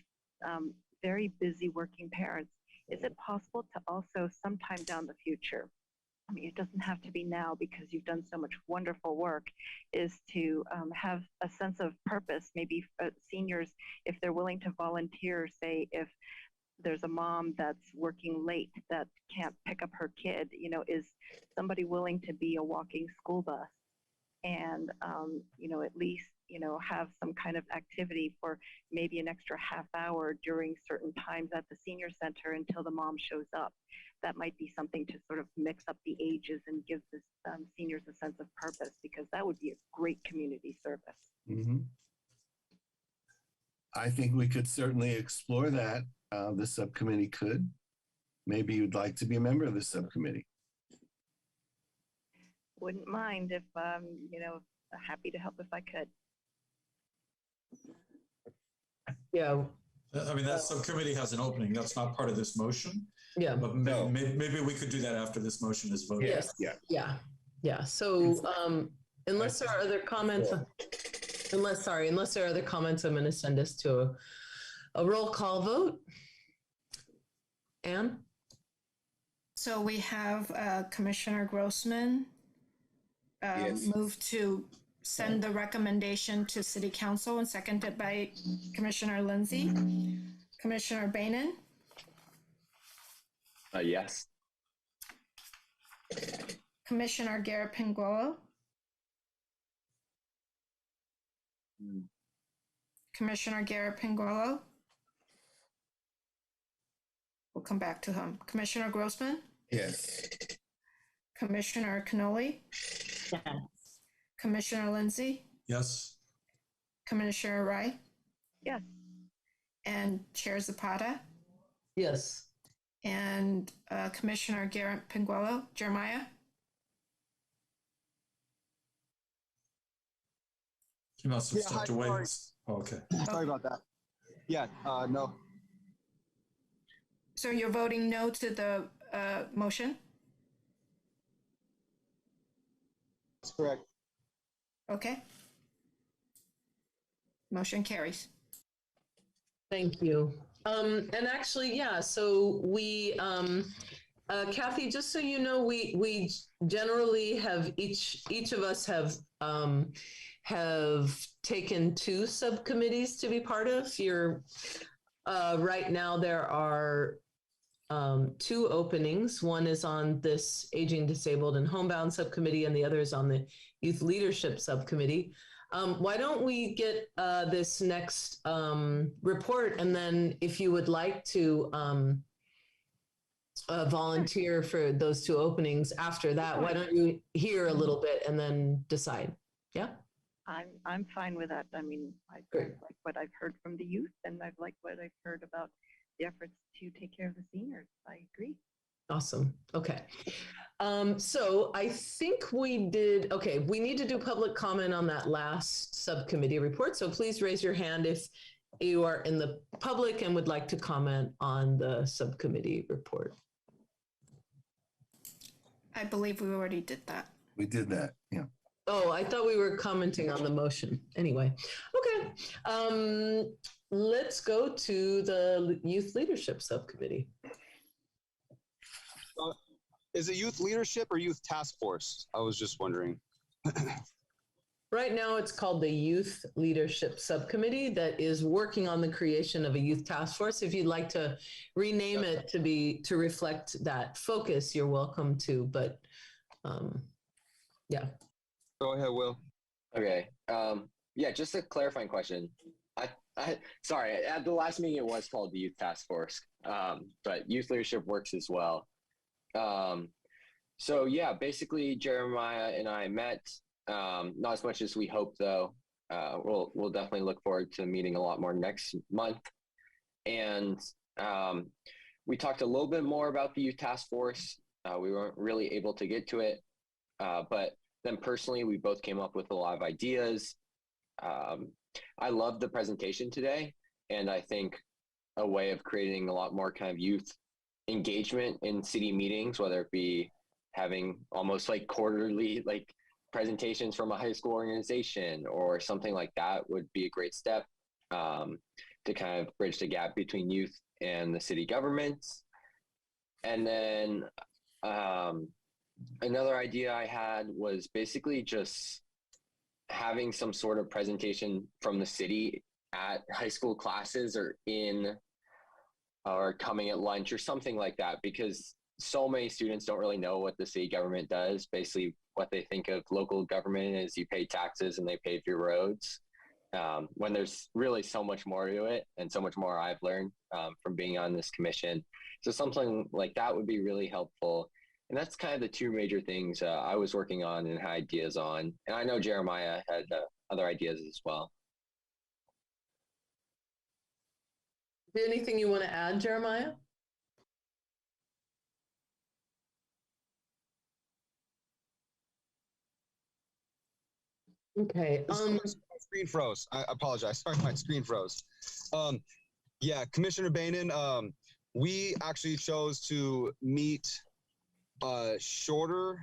Speaker 8: very busy working parents. Is it possible to also sometime down the future, I mean, it doesn't have to be now because you've done so much wonderful work, is to have a sense of purpose, maybe seniors, if they're willing to volunteer, say if there's a mom that's working late that can't pick up her kid, you know, is somebody willing to be a walking school bus and, you know, at least, you know, have some kind of activity for maybe an extra half hour during certain times at the senior center until the mom shows up. That might be something to sort of mix up the ages and give the seniors a sense of purpose, because that would be a great community service.
Speaker 1: Mm-hmm. I think we could certainly explore that. The subcommittee could. Maybe you'd like to be a member of the subcommittee.
Speaker 8: Wouldn't mind if, you know, happy to help if I could.
Speaker 2: Yeah.
Speaker 7: I mean, that subcommittee has an opening. That's not part of this motion.
Speaker 2: Yeah.
Speaker 7: But maybe we could do that after this motion is voted.
Speaker 2: Yes. Yeah. So unless there are other comments, unless there are other comments, I'm going to send us to a roll call vote. Anne?
Speaker 4: So we have Commissioner Grossman move to send the recommendation to City Council and seconded by Commissioner Lindsay. Commissioner Bainan?
Speaker 5: Yes.
Speaker 4: Commissioner Garrett Penguolo? Commissioner Garrett Penguolo? We'll come back to him. Commissioner Grossman?
Speaker 1: Yes.
Speaker 4: Commissioner Cannoli?
Speaker 6: Yes.
Speaker 4: Commissioner Lindsay?
Speaker 7: Yes.
Speaker 4: Commissioner Wright?
Speaker 8: Yes.
Speaker 4: And Chair Zapata?
Speaker 2: Yes.
Speaker 4: And Commissioner Garrett Penguolo? Jeremiah?
Speaker 7: You must have stepped away.
Speaker 14: Sorry.
Speaker 7: Oh, okay.
Speaker 14: Sorry about that. Yeah, no.
Speaker 4: So you're voting no to the motion?
Speaker 14: That's correct.
Speaker 4: Okay. Motion carries.
Speaker 2: Thank you. And actually, yeah, so we, Kathy, just so you know, we generally have each of us have taken 2 subcommittees to be part of. Right now there are 2 openings. One is on this Aging, Disabled, and Homebound subcommittee, and the other is on the Youth Leadership subcommittee. Why don't we get this next report, and then if you would like to volunteer for those two openings after that, why don't you hear a little bit and then decide? Yeah.
Speaker 8: I'm fine with that. I mean, I like what I've heard from the youth, and I've liked what I've heard about the efforts to take care of the seniors. I agree.
Speaker 2: Awesome. Okay. So I think we did, okay, we need to do public comment on that last subcommittee report. So please raise your hand if you are in the public and would like to comment on the subcommittee report.
Speaker 4: I believe we already did that.
Speaker 1: We did that, yeah.
Speaker 2: Oh, I thought we were commenting on the motion. Anyway, okay. Let's go to the Youth Leadership Subcommittee.
Speaker 15: Is it youth leadership or youth task force? I was just wondering.
Speaker 2: Right now, it's called the Youth Leadership Subcommittee that is working on the creation of a youth task force. If you'd like to rename it to reflect that focus, you're welcome to. But yeah.
Speaker 15: Go ahead, Will.
Speaker 5: Okay. Yeah, just a clarifying question. Sorry, at the last meeting it was called the Youth Task Force, but Youth Leadership works as well. So yeah, basically Jeremiah and I met, not as much as we hoped though. We'll definitely look forward to meeting a lot more next month. And we talked a little bit more about the Youth Task Force. We weren't really able to get to it, but then personally, we both came up with a lot of ideas. I loved the presentation today, and I think a way of creating a lot more kind of youth engagement in city meetings, whether it be having almost like quarterly like presentations from a high school organization or something like that would be a great step to kind of bridge the gap between youth and the city governments. And then another idea I had was basically just having some sort of presentation from the city at high school classes or coming at lunch or something like that, because so many students don't really know what the city government does. Basically, what they think of local government is you pay taxes and they pave your roads, when there's really so much more to it and so much more I've learned from being on this commission. So something like that would be really helpful. And that's kind of the two major things I was working on and had ideas on. And I know Jeremiah had other ideas as well.
Speaker 2: Anything you want to add, Jeremiah? Okay.
Speaker 15: My screen froze. I apologize. Sorry, my screen froze. Yeah, Commissioner Bainan, we actually chose to meet shorter.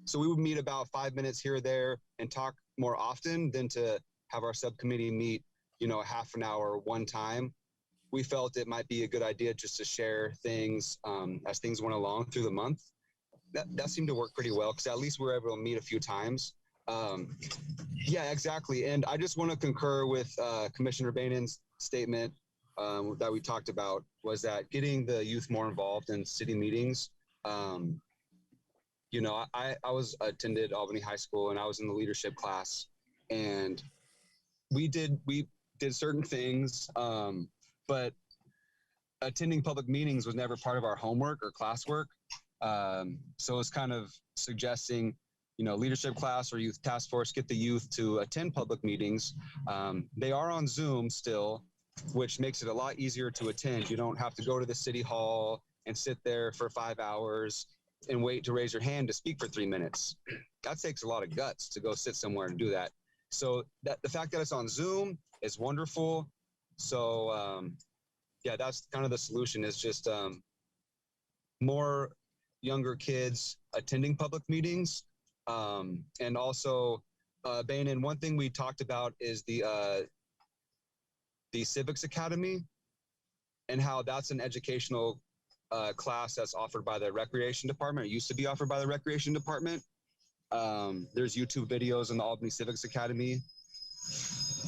Speaker 15: So we would meet about 5 minutes here or there and talk more often than to have our subcommittee meet, half an hour one time. We felt it might be a good idea just to share things as things went along through the month. That seemed to work pretty well because at least we were able to meet a few times. Yeah, exactly. And I just want to concur with Commissioner Bainan's statement that we talked about, was that getting the youth more involved in city meetings. I attended Albany High School and I was in the leadership class, and we did certain things, but attending public meetings was never part of our homework or classwork. So it's kind of suggesting, leadership class or youth task force, get the youth to attend public meetings. They are on Zoom still, which makes it a lot easier to attend. You don't have to go to the city hall and sit there for 5 hours and wait to raise your hand to speak for 3 minutes. That takes a lot of guts to go sit somewhere and do that. So the fact that it's on Zoom is wonderful. So yeah, that's kind of the solution, is just more younger kids attending public meetings. And also, Bainan, one thing we talked about is the Civics Academy, and how that's an educational class that's offered by the Recreation Department. It used to be offered by the Recreation Department. There's YouTube videos on the Albany Civics Academy.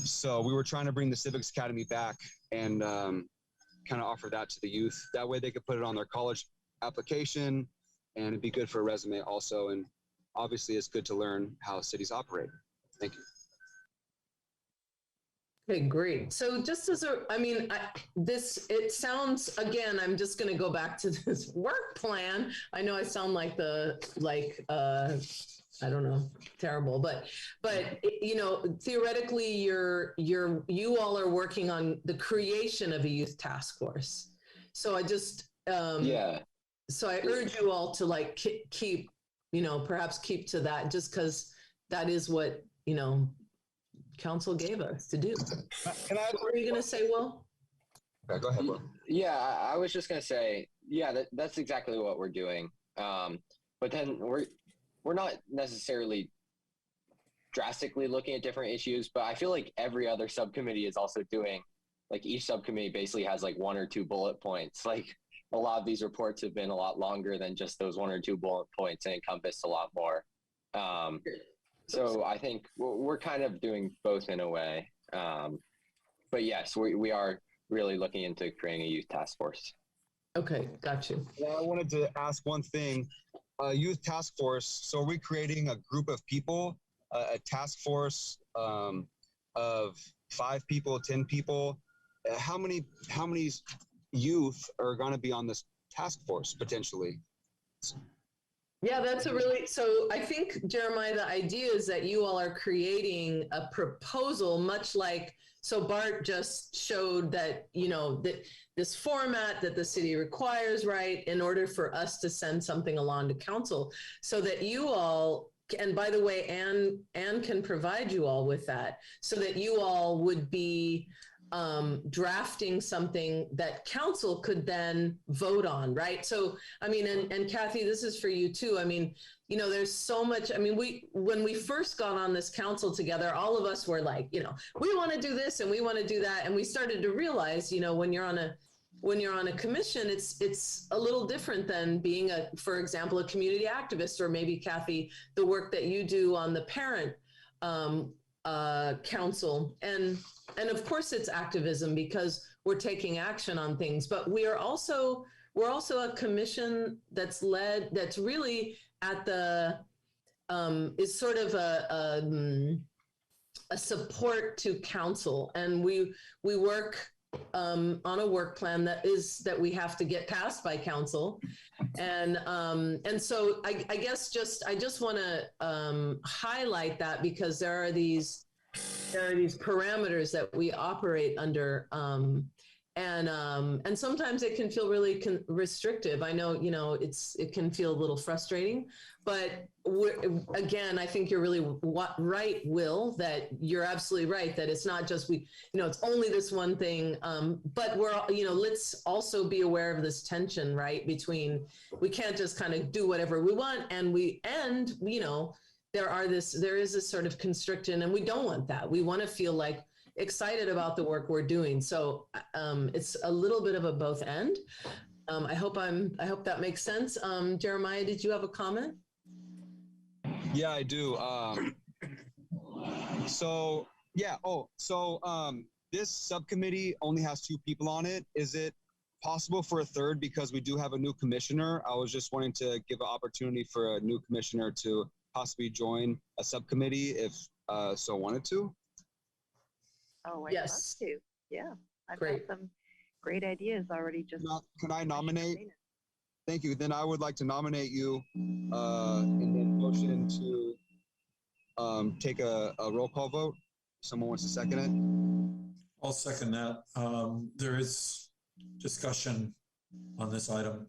Speaker 15: So we were trying to bring the Civics Academy back and kind of offer that to the youth. That way they could put it on their college application, and it'd be good for a resume also. And obviously it's good to learn how cities operate. Thank you.
Speaker 2: Okay, great. So just as a, I mean, it sounds, again, I'm just going to go back to this work plan. I know I sound like I don't know, terrible, but you know, theoretically, you all are working on the creation of a youth task force. So I just, so I urge you all to like keep, you know, perhaps keep to that, just because that is what, you know, council gave us to do. What were you going to say, Will?
Speaker 11: Yeah, go ahead, Will.
Speaker 5: Yeah, I was just going to say, yeah, that's exactly what we're doing. But then we're not necessarily drastically looking at different issues, but I feel like every other subcommittee is also doing, like each subcommittee basically has like 1 or 2 bullet points. Like a lot of these reports have been a lot longer than just those 1 or 2 bullet points and encompass a lot more. So I think we're kind of doing both in a way. But yes, we are really looking into creating a youth task force.
Speaker 2: Okay, got you.
Speaker 15: Yeah, I wanted to ask one thing. Youth task force. So are we creating a group of people, a task force of 5 people, 10 people? How many youth are going to be on this task force potentially?
Speaker 2: Yeah, that's a really, so I think, Jeremiah, the idea is that you all are creating a proposal, much like, so Bart just showed that, you know, that this format that the city requires, right, in order for us to send something along to council, so that you all, and by the way, Anne can provide you all with that, so that you all would be drafting something that council could then vote on, right? So, I mean, and Kathy, this is for you too. I mean, you know, there's so much, I mean, when we first got on this council together, all of us were like, you know, we want to do this and we want to do that. And we started to realize, you know, when you're on a commission, it's a little different than being for example, a community activist, or maybe Kathy, the work that you do on the parent council. And of course it's activism because we're taking action on things, but we're also a commission that's really at the, is sort of a support to council. And we work on a work plan that we have to get passed by council. And so I guess I just want to highlight that, because there are these parameters that we operate under, and sometimes it can feel really restrictive. I know, you know, it can feel a little frustrating, but again, I think you're really right, Will, that you're absolutely right, that it's not just it's only this one thing, but let's also be aware of this tension, right, between, we can't just kind of do whatever we want, and there is this sort of constriction, and we don't want that. We want to feel like excited about the work we're doing. So it's a little bit of a both end. I hope that makes sense. Jeremiah, did you have a comment?
Speaker 15: Yeah, I do. This subcommittee only has 2 people on it. Is it possible for a third, because we do have a new commissioner? I was just wanting to give an opportunity for a new commissioner to possibly join a subcommittee if so wanted to.
Speaker 8: Oh, I'd love to. Yeah, I've got some great ideas already.
Speaker 15: Can I nominate? Thank you. Then I would like to nominate you, and then motion to take a roll call vote. Someone wants to second it?
Speaker 7: I'll second that. There is discussion on this item.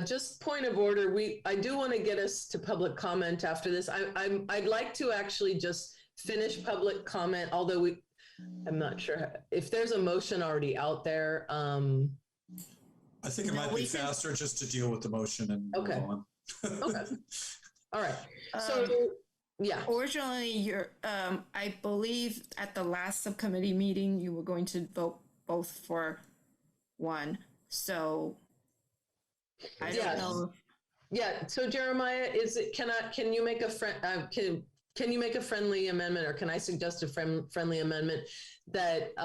Speaker 2: Just point of order, I do want to get us to public comment after this. I'd like to actually just finish public comment, although I'm not sure if there's a motion already out there.
Speaker 7: I think it might be faster just to deal with the motion and
Speaker 2: okay.
Speaker 7: move on.
Speaker 2: Okay. All right. So yeah.
Speaker 4: Originally, I believe at the last subcommittee meeting, you were going to vote both for one. So I don't know.
Speaker 2: Yeah. So Jeremiah, can you make a can you make a friendly amendment, or can I suggest a friendly amendment that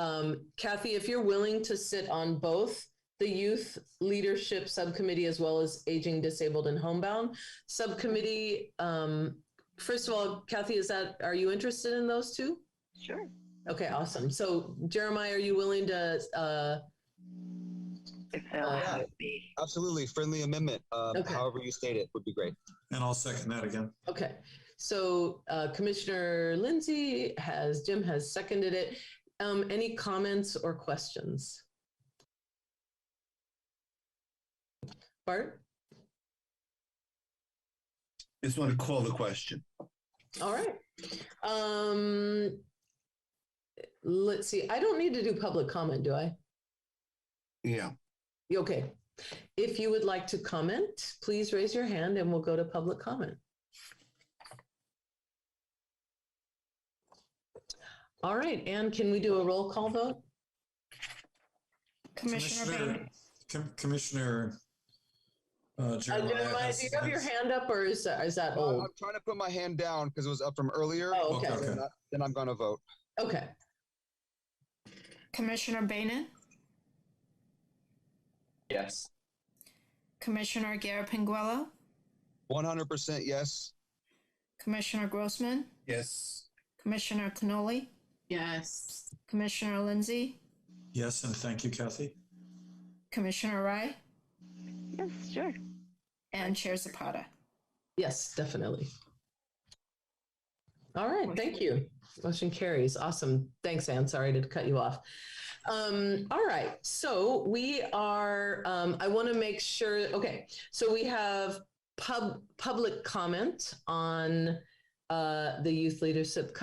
Speaker 2: Kathy, if you're willing to sit on both the youth leadership subcommittee as well as aging, disabled, and homebound subcommittee, first of all, Kathy, are you interested in those two?
Speaker 8: Sure.
Speaker 2: Okay, awesome. So Jeremiah, are you willing to,
Speaker 11: Yeah, absolutely. Friendly amendment.
Speaker 2: Okay.
Speaker 11: However you state it would be great.
Speaker 7: And I'll second that again.
Speaker 2: Okay. So Commissioner Jim has seconded it. Any comments or questions? Bart?
Speaker 1: Just want to call the question.
Speaker 2: All right. Let's see. I don't need to do public comment, do I?
Speaker 1: Yeah.
Speaker 2: Okay. If you would like to comment, please raise your hand and we'll go to public comment. All right. And can we do a roll call vote?
Speaker 4: Commissioner
Speaker 7: Commissioner
Speaker 2: Jeremiah, do you have your hand up or is that old?
Speaker 15: I'm trying to put my hand down because it was up from earlier.
Speaker 2: Oh, okay.
Speaker 15: Then I'm going to vote.
Speaker 2: Okay.
Speaker 4: Commissioner Bainan?
Speaker 5: Yes.
Speaker 4: Commissioner Garapinguelo?
Speaker 15: 100% yes.
Speaker 4: Commissioner Grossman?
Speaker 1: Yes.
Speaker 4: Commissioner Cannoli?
Speaker 6: Yes.
Speaker 4: Commissioner Lindsay?
Speaker 7: Yes, and thank you, Kathy.
Speaker 4: Commissioner Rai?
Speaker 8: Yes, sure.
Speaker 4: And Chair Zapata?
Speaker 2: Yes, definitely. All right, thank you. Motion carries. Awesome. Thanks, Ann. Sorry to cut you off. All right, so we are, I want to make sure, okay, so we have public comment on the Youth Leadership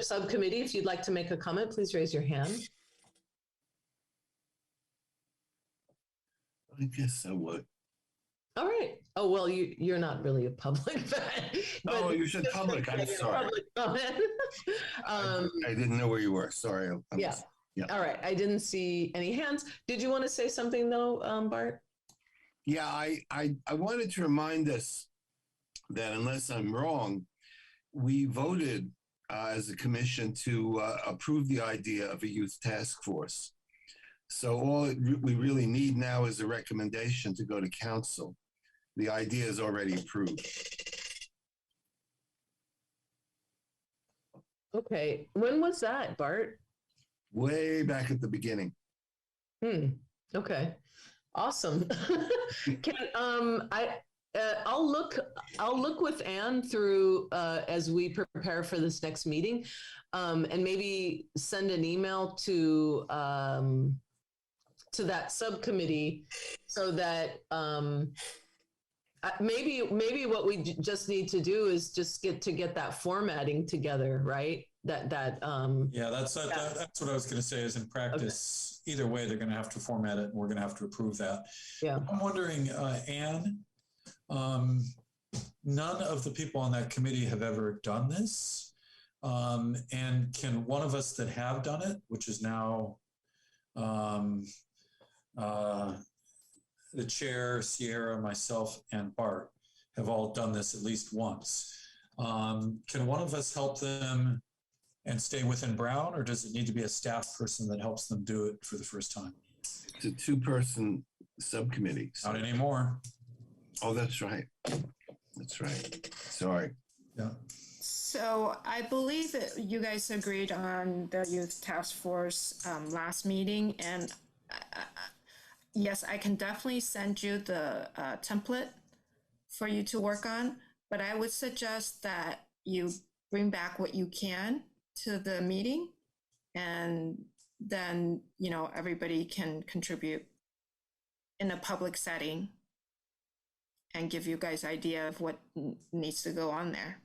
Speaker 2: Subcommittee. If you'd like to make a comment, please raise your hand.
Speaker 1: I guess I would.
Speaker 2: All right. Oh, well, you're not really a public.
Speaker 1: Oh, you said public. I'm sorry.
Speaker 2: Public
Speaker 1: I didn't know where you were. Sorry.
Speaker 2: Yeah. All right. I didn't see any hands. Did you want to say something though, Bart?
Speaker 1: Yeah, I wanted to remind us that unless I'm wrong, we voted as a commission to approve the idea of a youth task force. So all we really need now is a recommendation to go to council. The idea is already approved.
Speaker 2: Okay. When was that, Bart?
Speaker 1: Way back at the beginning.
Speaker 2: Okay. Awesome. I'll look with Ann through as we prepare for this next meeting, and maybe send an email to that subcommittee so that maybe what we just need to do is just get that formatting together, right? Yeah,
Speaker 7: that's what I was going to say. Is in practice, either way, they're going to have to format it, and we're going to have to approve that.
Speaker 2: Yeah,
Speaker 7: I'm wondering, Ann, none of the people on that committee have ever done this, and can one of us that have done it, which is now the chair, Sierra, myself, and Bart have all done this at least once. Can one of us help them and stay within Brown, or does it need to be a staff person that helps them do it for the first time?
Speaker 1: It's a two-person subcommittee. So.
Speaker 7: Not anymore.
Speaker 1: Oh, that's right. That's right. Sorry.
Speaker 7: Yeah.
Speaker 4: So I believe that you guys agreed on the youth task force last meeting, and yes, I can definitely send you the template for you to work on, but I would suggest that you bring back what you can to the meeting, and then, everybody can contribute in a public setting and give you guys idea of what needs to go on there.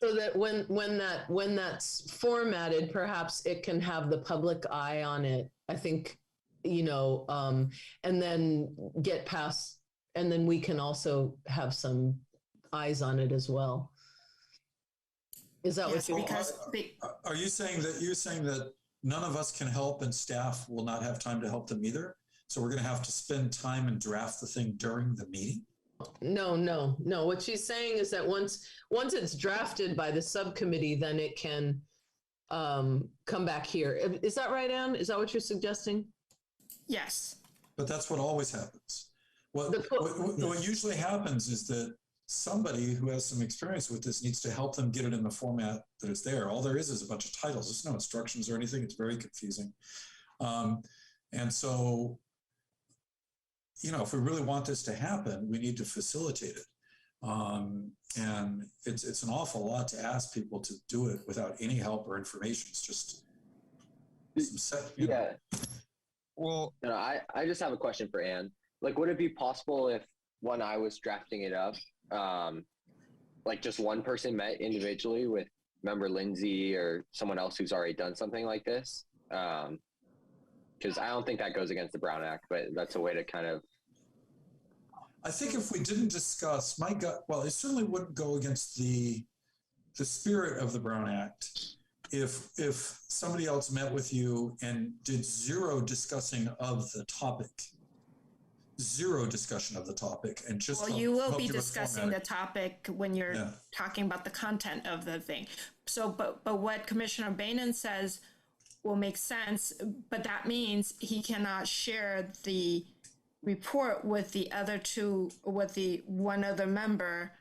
Speaker 2: So that when that's formatted, perhaps it can have the public eye on it. I think, and then get past, and then we can also have some eyes on it as well. Is that what you're?
Speaker 7: Are you saying that none of us can help and staff will not have time to help them either? So we're going to have to spend time and draft the thing during the meeting?
Speaker 2: No. What she's saying is that once it's drafted by the subcommittee, then it can come back here. Is that right, Ann? Is that what you're suggesting?
Speaker 4: Yes.
Speaker 7: But that's what always happens. What usually happens is that somebody who has some experience with this needs to help them get it in the format that is there. All there is a bunch of titles. There's no instructions or anything. It's very confusing. And so, you know, if we really want this to happen, we need to facilitate it. And it's an awful lot to ask people to do it without any help or information. It's just some set, you know.
Speaker 5: Well, no, I just have a question for Anne. Like, would it be possible if when I was drafting it up, like just one person met individually with member Lindsay or someone else who's already done something like this? Because I don't think that goes against the Brown Act, but that's a way to kind of.
Speaker 7: I think if we didn't discuss, my gut, well, it certainly wouldn't go against the spirit of the Brown Act if somebody else met with you and did zero discussing of the topic. Zero discussion of the topic and just
Speaker 4: well, you will be discussing the topic when you're talking about the content of the thing. So, but what Commissioner Bainan says will make sense, but that means he cannot share the report with the other two, with the one other member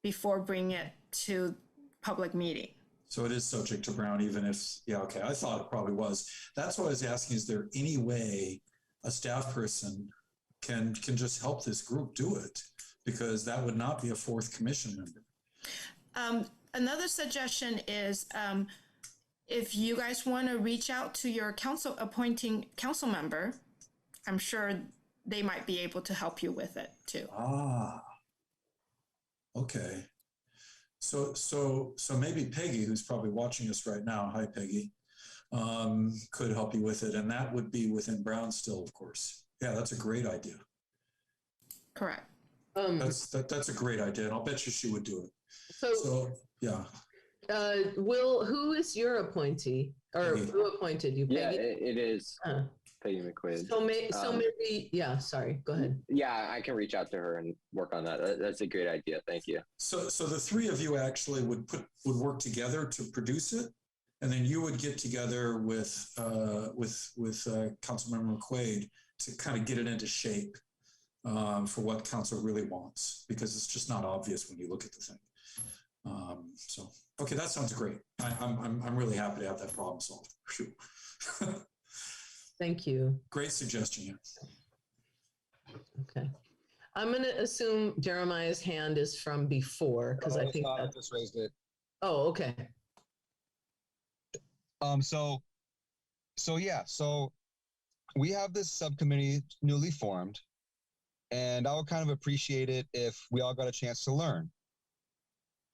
Speaker 4: before bringing it to public meeting.
Speaker 7: So it is subject to Brown, even if, yeah, okay, I thought it probably was. That's what I was asking, is there any way a staff person can just help this group do it? Because that would not be a fourth commission member.
Speaker 4: Another suggestion is if you guys want to reach out to your appointing council member, I'm sure they might be able to help you with it too.
Speaker 7: Ah, okay. So maybe Peggy, who's probably watching us right now, hi Peggy, could help you with it, and that would be within Brown still, of course. Yeah, that's a great idea.
Speaker 4: Correct.
Speaker 7: That's a great idea, and I'll bet you she would do it. So yeah.
Speaker 2: Will, who is your appointee, or
Speaker 7: Peggy.
Speaker 2: who appointed you? Peggy?
Speaker 5: Yeah, it is Peggy McQuaid.
Speaker 2: So maybe, yeah. Sorry, go ahead.
Speaker 5: Yeah, I can reach out to her and work on that. That's a great idea. Thank you.
Speaker 7: So the three of you actually would work together to produce it, and then you would get together with Councilmember McQuaid to kind of get it into shape for what council really wants, because it's just not obvious when you look at the thing. So okay, that sounds great. I'm really happy to have that problem solved.
Speaker 2: Thank you.
Speaker 7: Great suggestion. Yeah.
Speaker 2: Okay. I'm going to assume Jeremiah's hand is from before, because I think
Speaker 15: I just raised it.
Speaker 2: Oh, okay.
Speaker 15: So we have this subcommittee newly formed, and I would kind of appreciate it if we all got a chance to learn.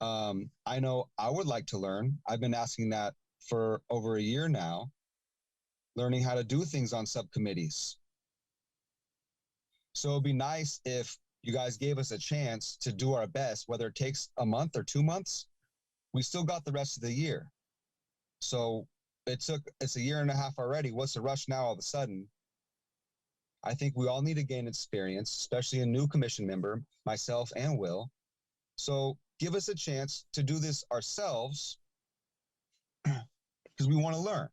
Speaker 15: I know I would like to learn. I've been asking that for over a year now, learning how to do things on subcommittees. So it'd be nice if you guys gave us a chance to do our best, whether it takes a month or 2 months. We still got the rest of the year. So it's a year and a half already. What's the rush now all of a sudden? I think we all need to gain experience, especially a new commission member, myself and Will. So give us a chance to do this ourselves because we want to learn.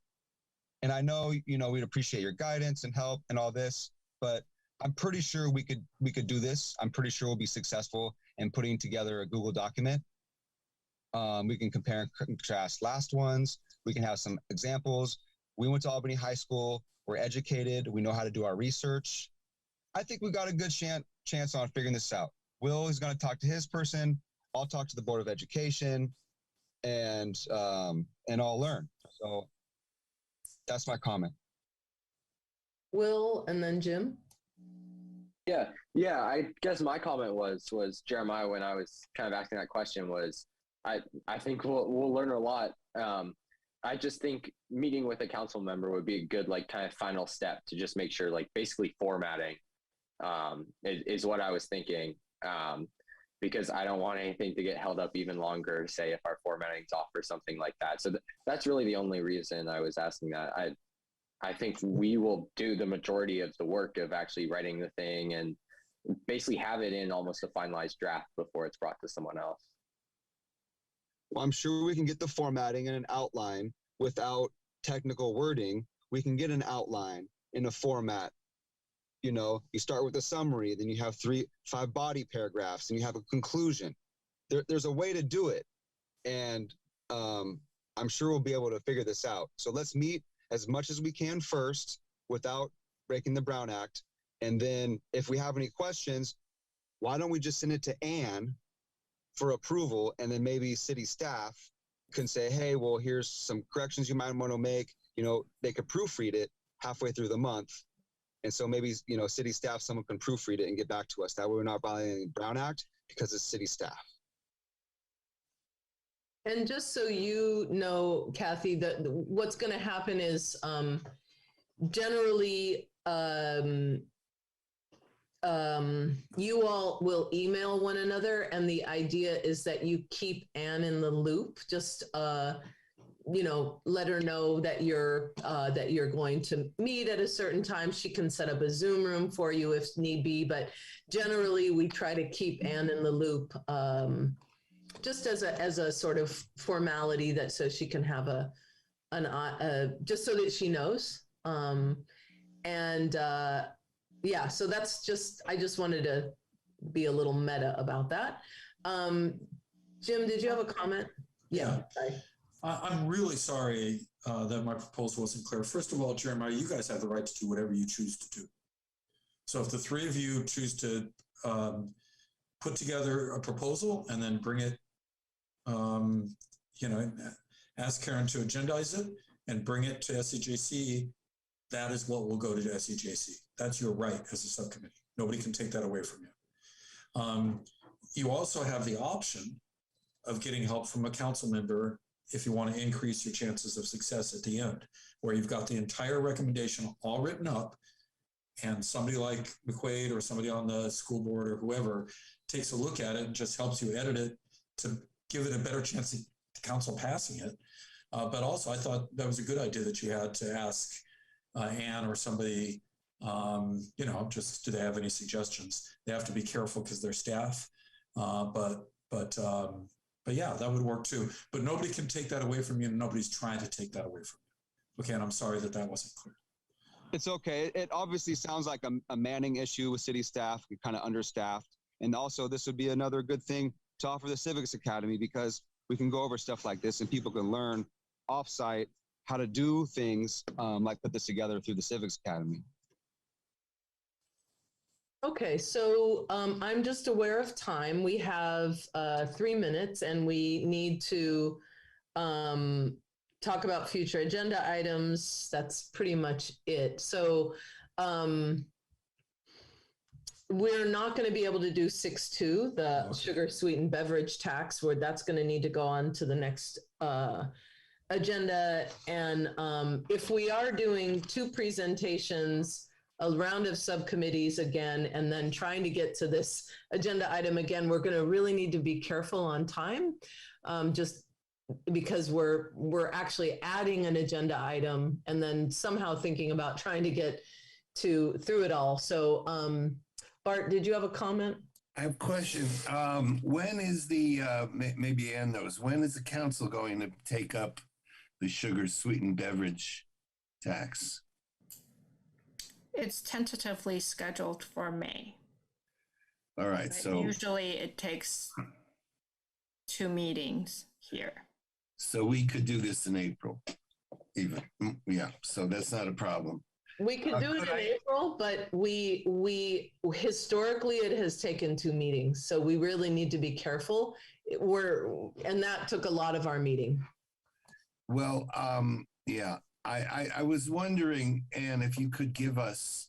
Speaker 15: And I know, we'd appreciate your guidance and help and all this, but I'm pretty sure we could do this. I'm pretty sure we'll be successful in putting together a Google document. We can compare and contrast last ones. We can have some examples. We went to Albany High School. We're educated. We know how to do our research. I think we got a good chance on figuring this out. Will is going to talk to his person. I'll talk to the Board of Education, and I'll learn. So that's my comment.
Speaker 2: Will, and then Jim.
Speaker 5: Yeah. I guess my comment was Jeremiah, when I was kind of asking that question, was I think we'll learn a lot. I just think meeting with a council member would be a good kind of final step to just make sure basically formatting is what I was thinking. Because I don't want anything to get held up even longer, say if our formatting's off or something like that. So that's really the only reason I was asking that. I think we will do the majority of the work of actually writing the thing and basically have it in almost a finalized draft before it's brought to someone else.
Speaker 15: Well, I'm sure we can get the formatting and an outline without technical wording. We can get an outline in a format. You start with a summary, then you have 3-5 body paragraphs, and you have a conclusion. there's a way to do it. And I'm sure we'll be able to figure this out. So let's meet as much as we can first without breaking the Brown Act. And then if we have any questions, why don't we just send it to Anne for approval? And then maybe city staff can say, hey, well, here's some corrections you might want to make. You know, they could proofread it halfway through the month. And so maybe, you know, city staff, someone can proofread it and get back to us. That way we're not violating the Brown Act because it's city staff.
Speaker 2: And just so you know, Kathy, that what's going to happen is generally you all will email one another, and the idea is that you keep Anne in the loop. Just you know, let her know that you're going to meet at a certain time. She can set up a Zoom room for you if need be, but generally we try to keep Anne in the loop. Just as a sort of formality, that so she can have just so that she knows. Yeah, so that's just, I just wanted to be a little meta about that. Jim, did you have a comment?
Speaker 7: Yeah.
Speaker 2: Sorry.
Speaker 7: I'm really sorry that my proposal wasn't clear. First of all, Jeremiah, you guys have the right to do whatever you choose to do. So if the three of you choose to put together a proposal and then bring it, you know, ask Karen to agendize it and bring it to SEJC, that is what will go to SEJC. That's your right as a subcommittee. Nobody can take that away from you. You also have the option of getting help from a council member if you want to increase your chances of success at the end, where you've got the entire recommendation all written up, and somebody like McQuaid or somebody on the school board or whoever takes a look at it and just helps you edit it to give it a better chance of the council passing it. But also, I thought that was a good idea that you had to ask Anne or somebody, you know, just do they have any suggestions? They have to be careful because they're staff. But yeah, that would work too. But nobody can take that away from you, and nobody's trying to take that away from you. Okay, and I'm sorry that wasn't clear.
Speaker 15: It's okay. It obviously sounds like a manning issue with city staff, kind of understaffed. And also, this would be another good thing to offer the Civics Academy, because we can go over stuff like this and people can learn offsite how to do things like put this together through the Civics Academy.
Speaker 2: Okay, so I'm just aware of time. We have 3 minutes, and we need to talk about future agenda items. That's pretty much it. So we're not going to be able to do 6.2, the sugar-sweetened beverage tax, where that's going to need to go on to the next agenda. And if we are doing 2 presentations, a round of subcommittees again, and then trying to get to this agenda item again, we're going to really need to be careful on time, just because we're actually adding an agenda item and then somehow thinking about trying to get through it all. So Bart, did you have a comment?
Speaker 1: I have a question. When is the, maybe Ann knows, when is the council going to take up the sugar-sweetened beverage tax?
Speaker 4: It's tentatively scheduled for May.
Speaker 1: All right,
Speaker 4: But
Speaker 1: so
Speaker 4: usually it takes 2 meetings here.
Speaker 1: So we could do this in April, even. Yeah, so that's not a problem.
Speaker 2: We could do it in April, but we historically it has taken 2 meetings, so we really need to be careful. And that took a lot of our meeting.
Speaker 1: Well, yeah, I was wondering, Anne, if you could give us,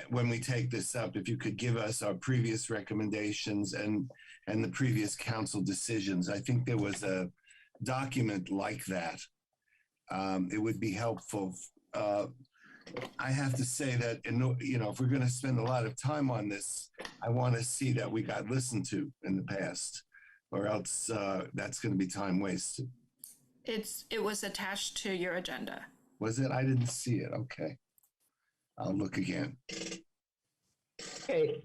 Speaker 1: when we take this up, if you could give us our previous recommendations and the previous council decisions. I think there was a document like that. It would be helpful. I have to say that, you know, if we're going to spend a lot of time on this, I want to see that we got listened to in the past, or else that's going to be time wasted.
Speaker 4: It was attached to your agenda.
Speaker 1: Was it? I didn't see it. Okay. I'll look again.
Speaker 2: Okay,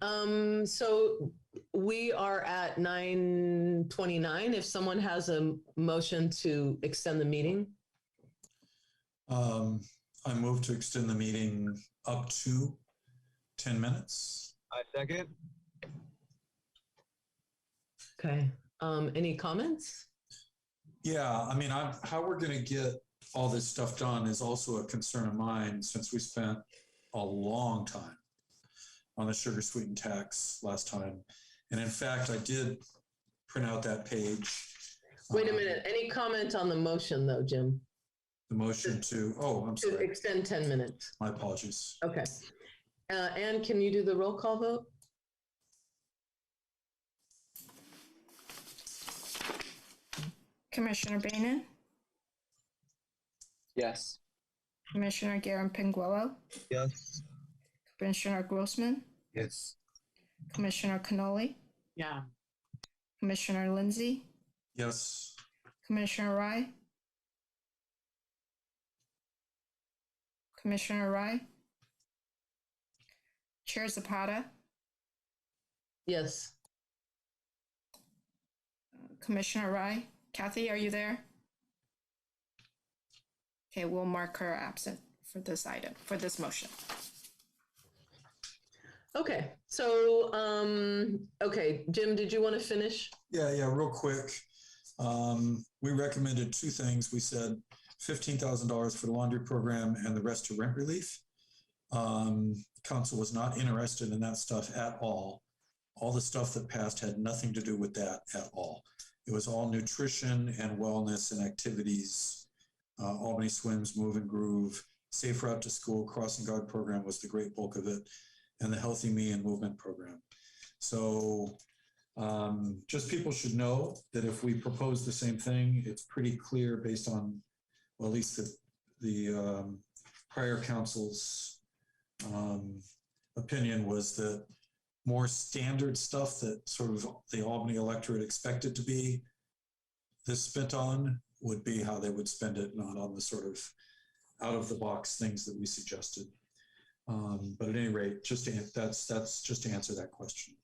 Speaker 2: so we are at 9:29. If someone has a motion to extend the meeting.
Speaker 7: I move to extend the meeting up to 10 minutes.
Speaker 15: I second.
Speaker 2: Okay. Any comments?
Speaker 7: Yeah, I mean, how we're going to get all this stuff done is also a concern of mine since we spent a long time on the sugar-sweetened tax last time. And in fact, I did print out that page.
Speaker 2: Wait a minute. Any comment on the motion though, Jim?
Speaker 7: The motion to, I'm
Speaker 2: To
Speaker 7: sorry.
Speaker 2: extend 10 minutes.
Speaker 7: My apologies.
Speaker 2: Okay. Anne, can you do the roll call vote?
Speaker 4: Commissioner Bainan,
Speaker 5: Yes.
Speaker 4: Commissioner Guerin Penguello,
Speaker 15: Yes.
Speaker 4: Commissioner Grossman,
Speaker 1: Yes.
Speaker 4: Commissioner Cannoli,
Speaker 6: Yeah.
Speaker 4: Commissioner Lindsay,
Speaker 7: Yes.
Speaker 4: Commissioner Rye, Commissioner Rye, Chair Zapata,
Speaker 2: Yes.
Speaker 4: Commissioner Rye. Kathy, are you there? Okay, we'll mark her absent for this item, for this motion.
Speaker 2: Okay. So, okay, Jim, did you want to finish?
Speaker 7: Yeah, real quick. We recommended two things. We said $15,000 for the laundry program and the rest to rent relief. Council was not interested in that stuff at all. All the stuff that passed had nothing to do with that at all. It was all nutrition and wellness and activities. Albany Swims, Move and Groove, Safe Route to School, Crossing Guard program was the great bulk of it, and the Healthy Me and Movement program. So just people should know that if we propose the same thing, it's pretty clear based on, well, at least the prior council's opinion was that more standard stuff that sort of the Albany electorate expected to be this spent on would be how they would spend it, not on the sort of out of the box things that we suggested. But at any rate, that's just to answer that question.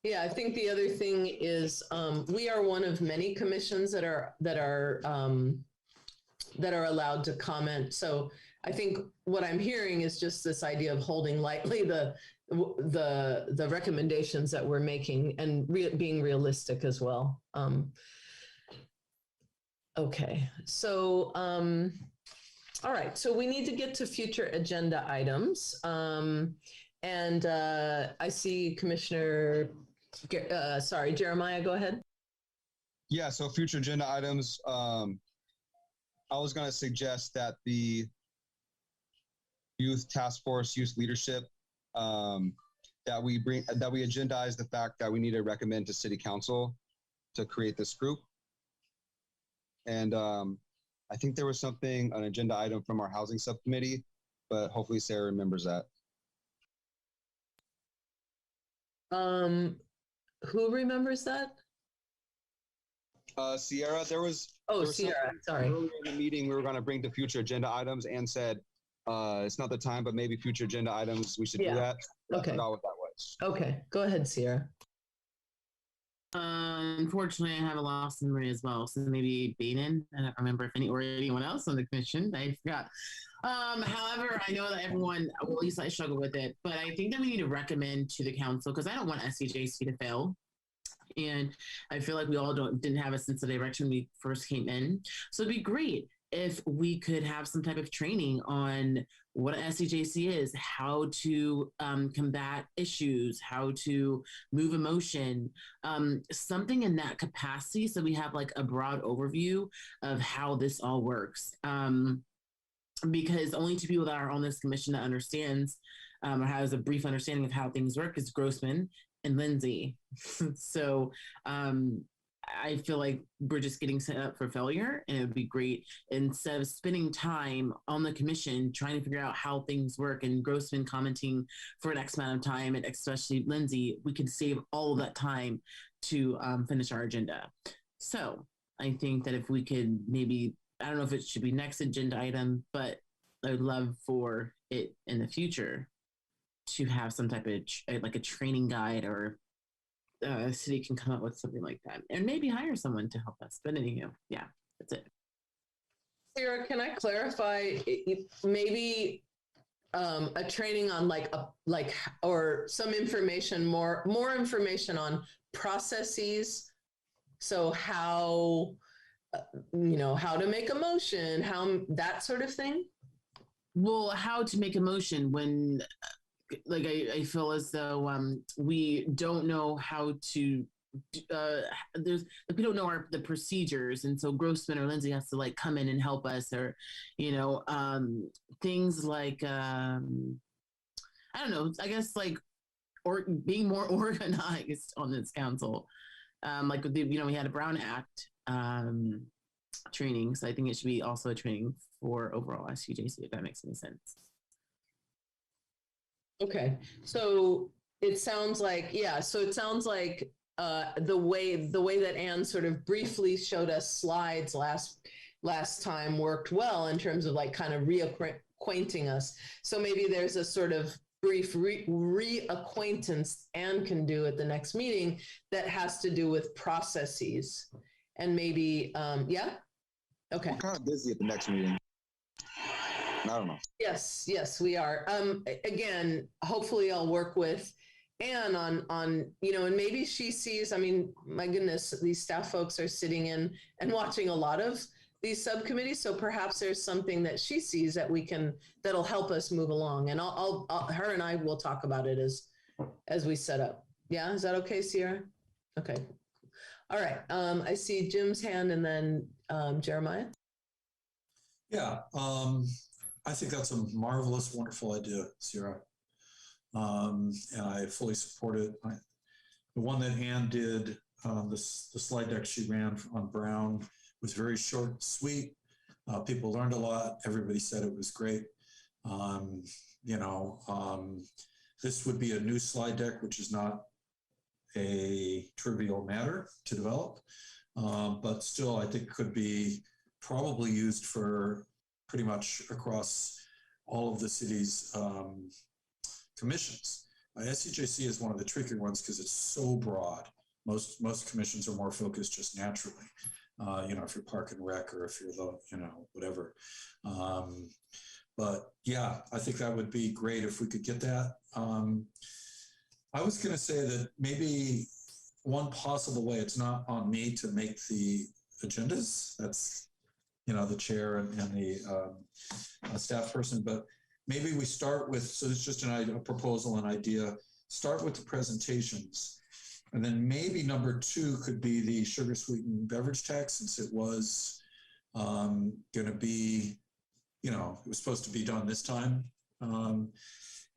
Speaker 2: Yeah, I think the other thing is we are one of many commissions that are allowed to comment. So I think what I'm hearing is just this idea of holding lightly the recommendations that we're making and being realistic as well. Okay, so all right, so we need to get to future agenda items. And I see Commissioner, Jeremiah, go ahead.
Speaker 15: Yeah, so future agenda items, I was going to suggest that the youth task force, youth leadership, that we agendize the fact that we need to recommend to city council to create this group. And I think there was an agenda item from our housing subcommittee, but hopefully Sarah remembers that.
Speaker 2: Who remembers that?
Speaker 15: Sierra, there was
Speaker 2: Sierra, sorry.
Speaker 15: Earlier in the meeting, we were going to bring the future agenda items and said, it's not the time, but maybe future agenda items, we should do that.
Speaker 2: Okay.
Speaker 15: I forgot what that was.
Speaker 2: Okay, go ahead, Sierra.
Speaker 6: Unfortunately, I have a loss in memory as well. So maybe Bainan. I don't remember if anyone else on the commission. I forgot. However, I know that everyone, well, at least I struggle with it, but I think that we need to recommend to the council because I don't want SCJC to fail. And I feel like we all didn't have a sense of direction when we first came in. So it'd be great if we could have some type of training on what an SCJC is, how to combat issues, how to move emotion, something in that capacity. So we have like a broad overview of how this all works. Because only two people that are on this commission that understands or has a brief understanding of how things work is Grossman and Lindsay. So I feel like we're just getting set up for failure, and it would be great instead of spending time on the commission trying to figure out how things work and Grossman commenting for an X amount of time, and especially Lindsay, we could save all of that time to finish our agenda. So I think that if we could maybe, I don't know if it should be next agenda item, but I would love for it in the future to have some type of like a training guide, or a city can come up with something like that and maybe hire someone to help us. But anyhow, yeah, that's it.
Speaker 2: Sarah, can I clarify maybe a training on or some information, more information on processes. So how, how to make a motion, how that sort of thing.
Speaker 6: Well, how to make a motion when, like, I feel as though we don't know how to. We don't know the procedures, and so Grossman or Lindsay has to like come in and help us, or things like I don't know. I guess like or being more organized on this council. Like we had a Brown Act training, so I think it should be also a training for overall SCJC, if that makes any sense.
Speaker 2: Okay, so it sounds like the way that Anne sort of briefly showed us slides last time worked well in terms of like kind of reacquainting us. So maybe there's a sort of brief reacquaintance Anne can do at the next meeting that has to do with processes, and maybe yeah. Okay.
Speaker 15: I'm kind of busy at the next meeting. I don't know.
Speaker 2: Yes, we are. Again, hopefully I'll work with Anne on, and maybe she sees, I mean, my goodness, these staff folks are sitting in and watching a lot of these subcommittees. So perhaps there's something that she sees that'll help us move along. And her and I will talk about it as we set up. Yeah. Is that okay, Sierra? Okay. All right. I see Jim's hand and then Jeremiah.
Speaker 7: Yeah. I think that's a marvelous, wonderful idea, Sierra. And I fully support it. The one that Anne did, the slide deck she ran on Brown was very short and sweet. People learned a lot. Everybody said it was great. This would be a new slide deck, which is not a trivial matter to develop, but still I think could be probably used for pretty much across all of the city's commissions. SCJC is one of the trickier ones because it's so broad. Most commissions are more focused just naturally. If you're Park and Rec or if you're whatever. But yeah, I think that would be great if we could get that. I was going to say that maybe one possible way, it's not on me to make the agendas. That's, the chair and the staff person, but maybe we start with, so it's just a proposal, an idea, start with the presentations. And then maybe number 2 could be the sugar-sweetened beverage tax, since it was going to be, it was supposed to be done this time. And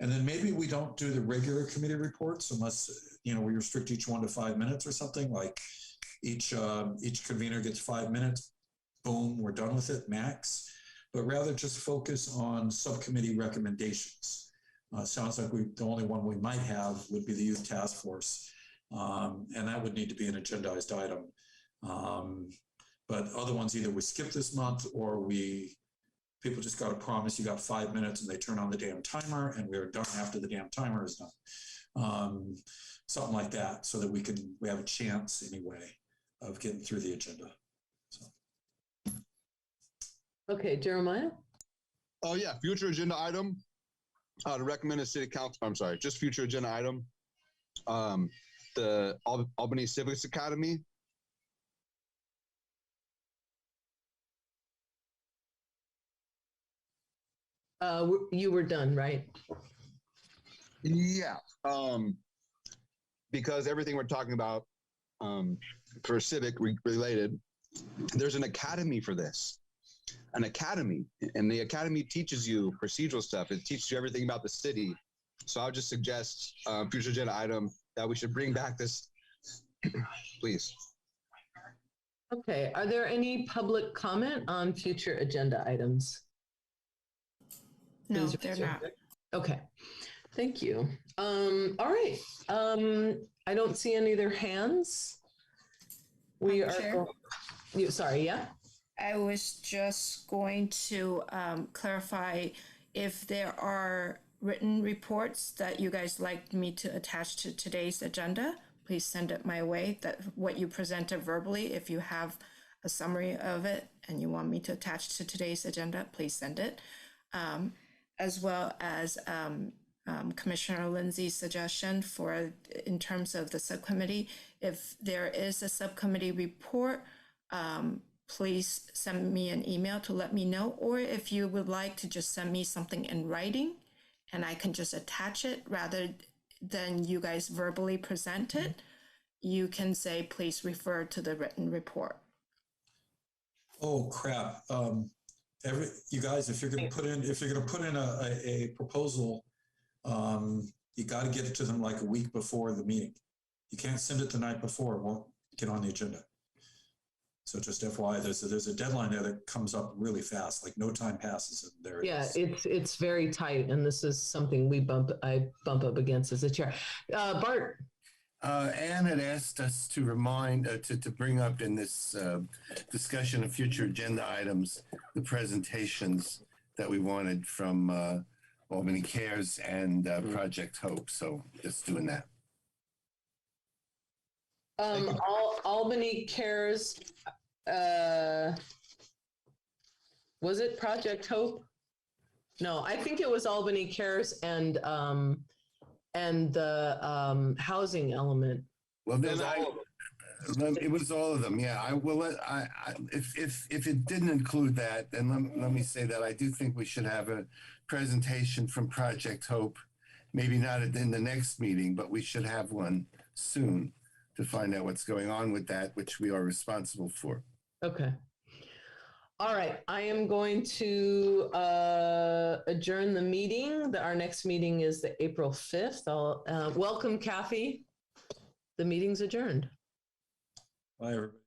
Speaker 7: then maybe we don't do the regular committee reports unless, we restrict each one to 5 minutes or something, like each convener gets 5 minutes, boom, we're done with it, max. But rather just focus on subcommittee recommendations. Sounds like the only one we might have would be the youth task force. And that would need to be an agendized item. But other ones, either we skip this month or people just got to promise you got 5 minutes and they turn on the damn timer and we're done after the damn timer is done. Something like that, so that we have a chance anyway of getting through the agenda. So.
Speaker 2: Okay, Jeremiah?
Speaker 15: Oh yeah, future agenda item. To recommend a city council, I'm sorry, just future agenda item. The Albany Civics Academy.
Speaker 2: You were done, right?
Speaker 15: Yeah. Because everything we're talking about for civic related, there's an academy for this. An academy, and the academy teaches you procedural stuff. It teaches you everything about the city. So I would just suggest future agenda item that we should bring back this, please.
Speaker 2: Okay, are there any public comment on future agenda items?
Speaker 4: No, they're not.
Speaker 2: Okay, thank you. All right, I don't see any other hands. We are, sorry, yeah?
Speaker 4: I was just going to clarify if there are written reports that you guys like me to attach to today's agenda, please send it my way. That what you presented verbally, if you have a summary of it and you want me to attach to today's agenda, please send it. As well as Commissioner Lindsay's suggestion for in terms of the subcommittee. If there is a subcommittee report, please send me an email to let me know. Or if you would like to just send me something in writing and I can just attach it rather than you guys verbally present it, you can say, please refer to the written report.
Speaker 7: Oh crap! You guys, if you're going to put in a proposal, you got to get it to them like a week before the meeting. You can't send it the night before; it won't get on the agenda. So just FYI, there's a deadline there that comes up really fast. Like no time passes, and there it is.
Speaker 2: It's very tight, and this is something I bump up against as a chair. Bart.
Speaker 1: Anne had asked us to remind, to bring up in this discussion of future agenda items, the presentations that we wanted from Albany Cares and Project Hope. So just doing that.
Speaker 2: Albany Cares, was it Project Hope? No, I think it was Albany Cares and the housing element.
Speaker 1: Well, then it was all of them. Yeah, I will. If it didn't include that, then let me say that I do think we should have a presentation from Project Hope. Maybe not in the next meeting, but we should have one soon to find out what's going on with that, which we are responsible for.
Speaker 2: Okay. All right, I am going to adjourn the meeting. Our next meeting is the April 5th. I'll welcome Kathy. The meeting's adjourned.
Speaker 7: Bye, everybody.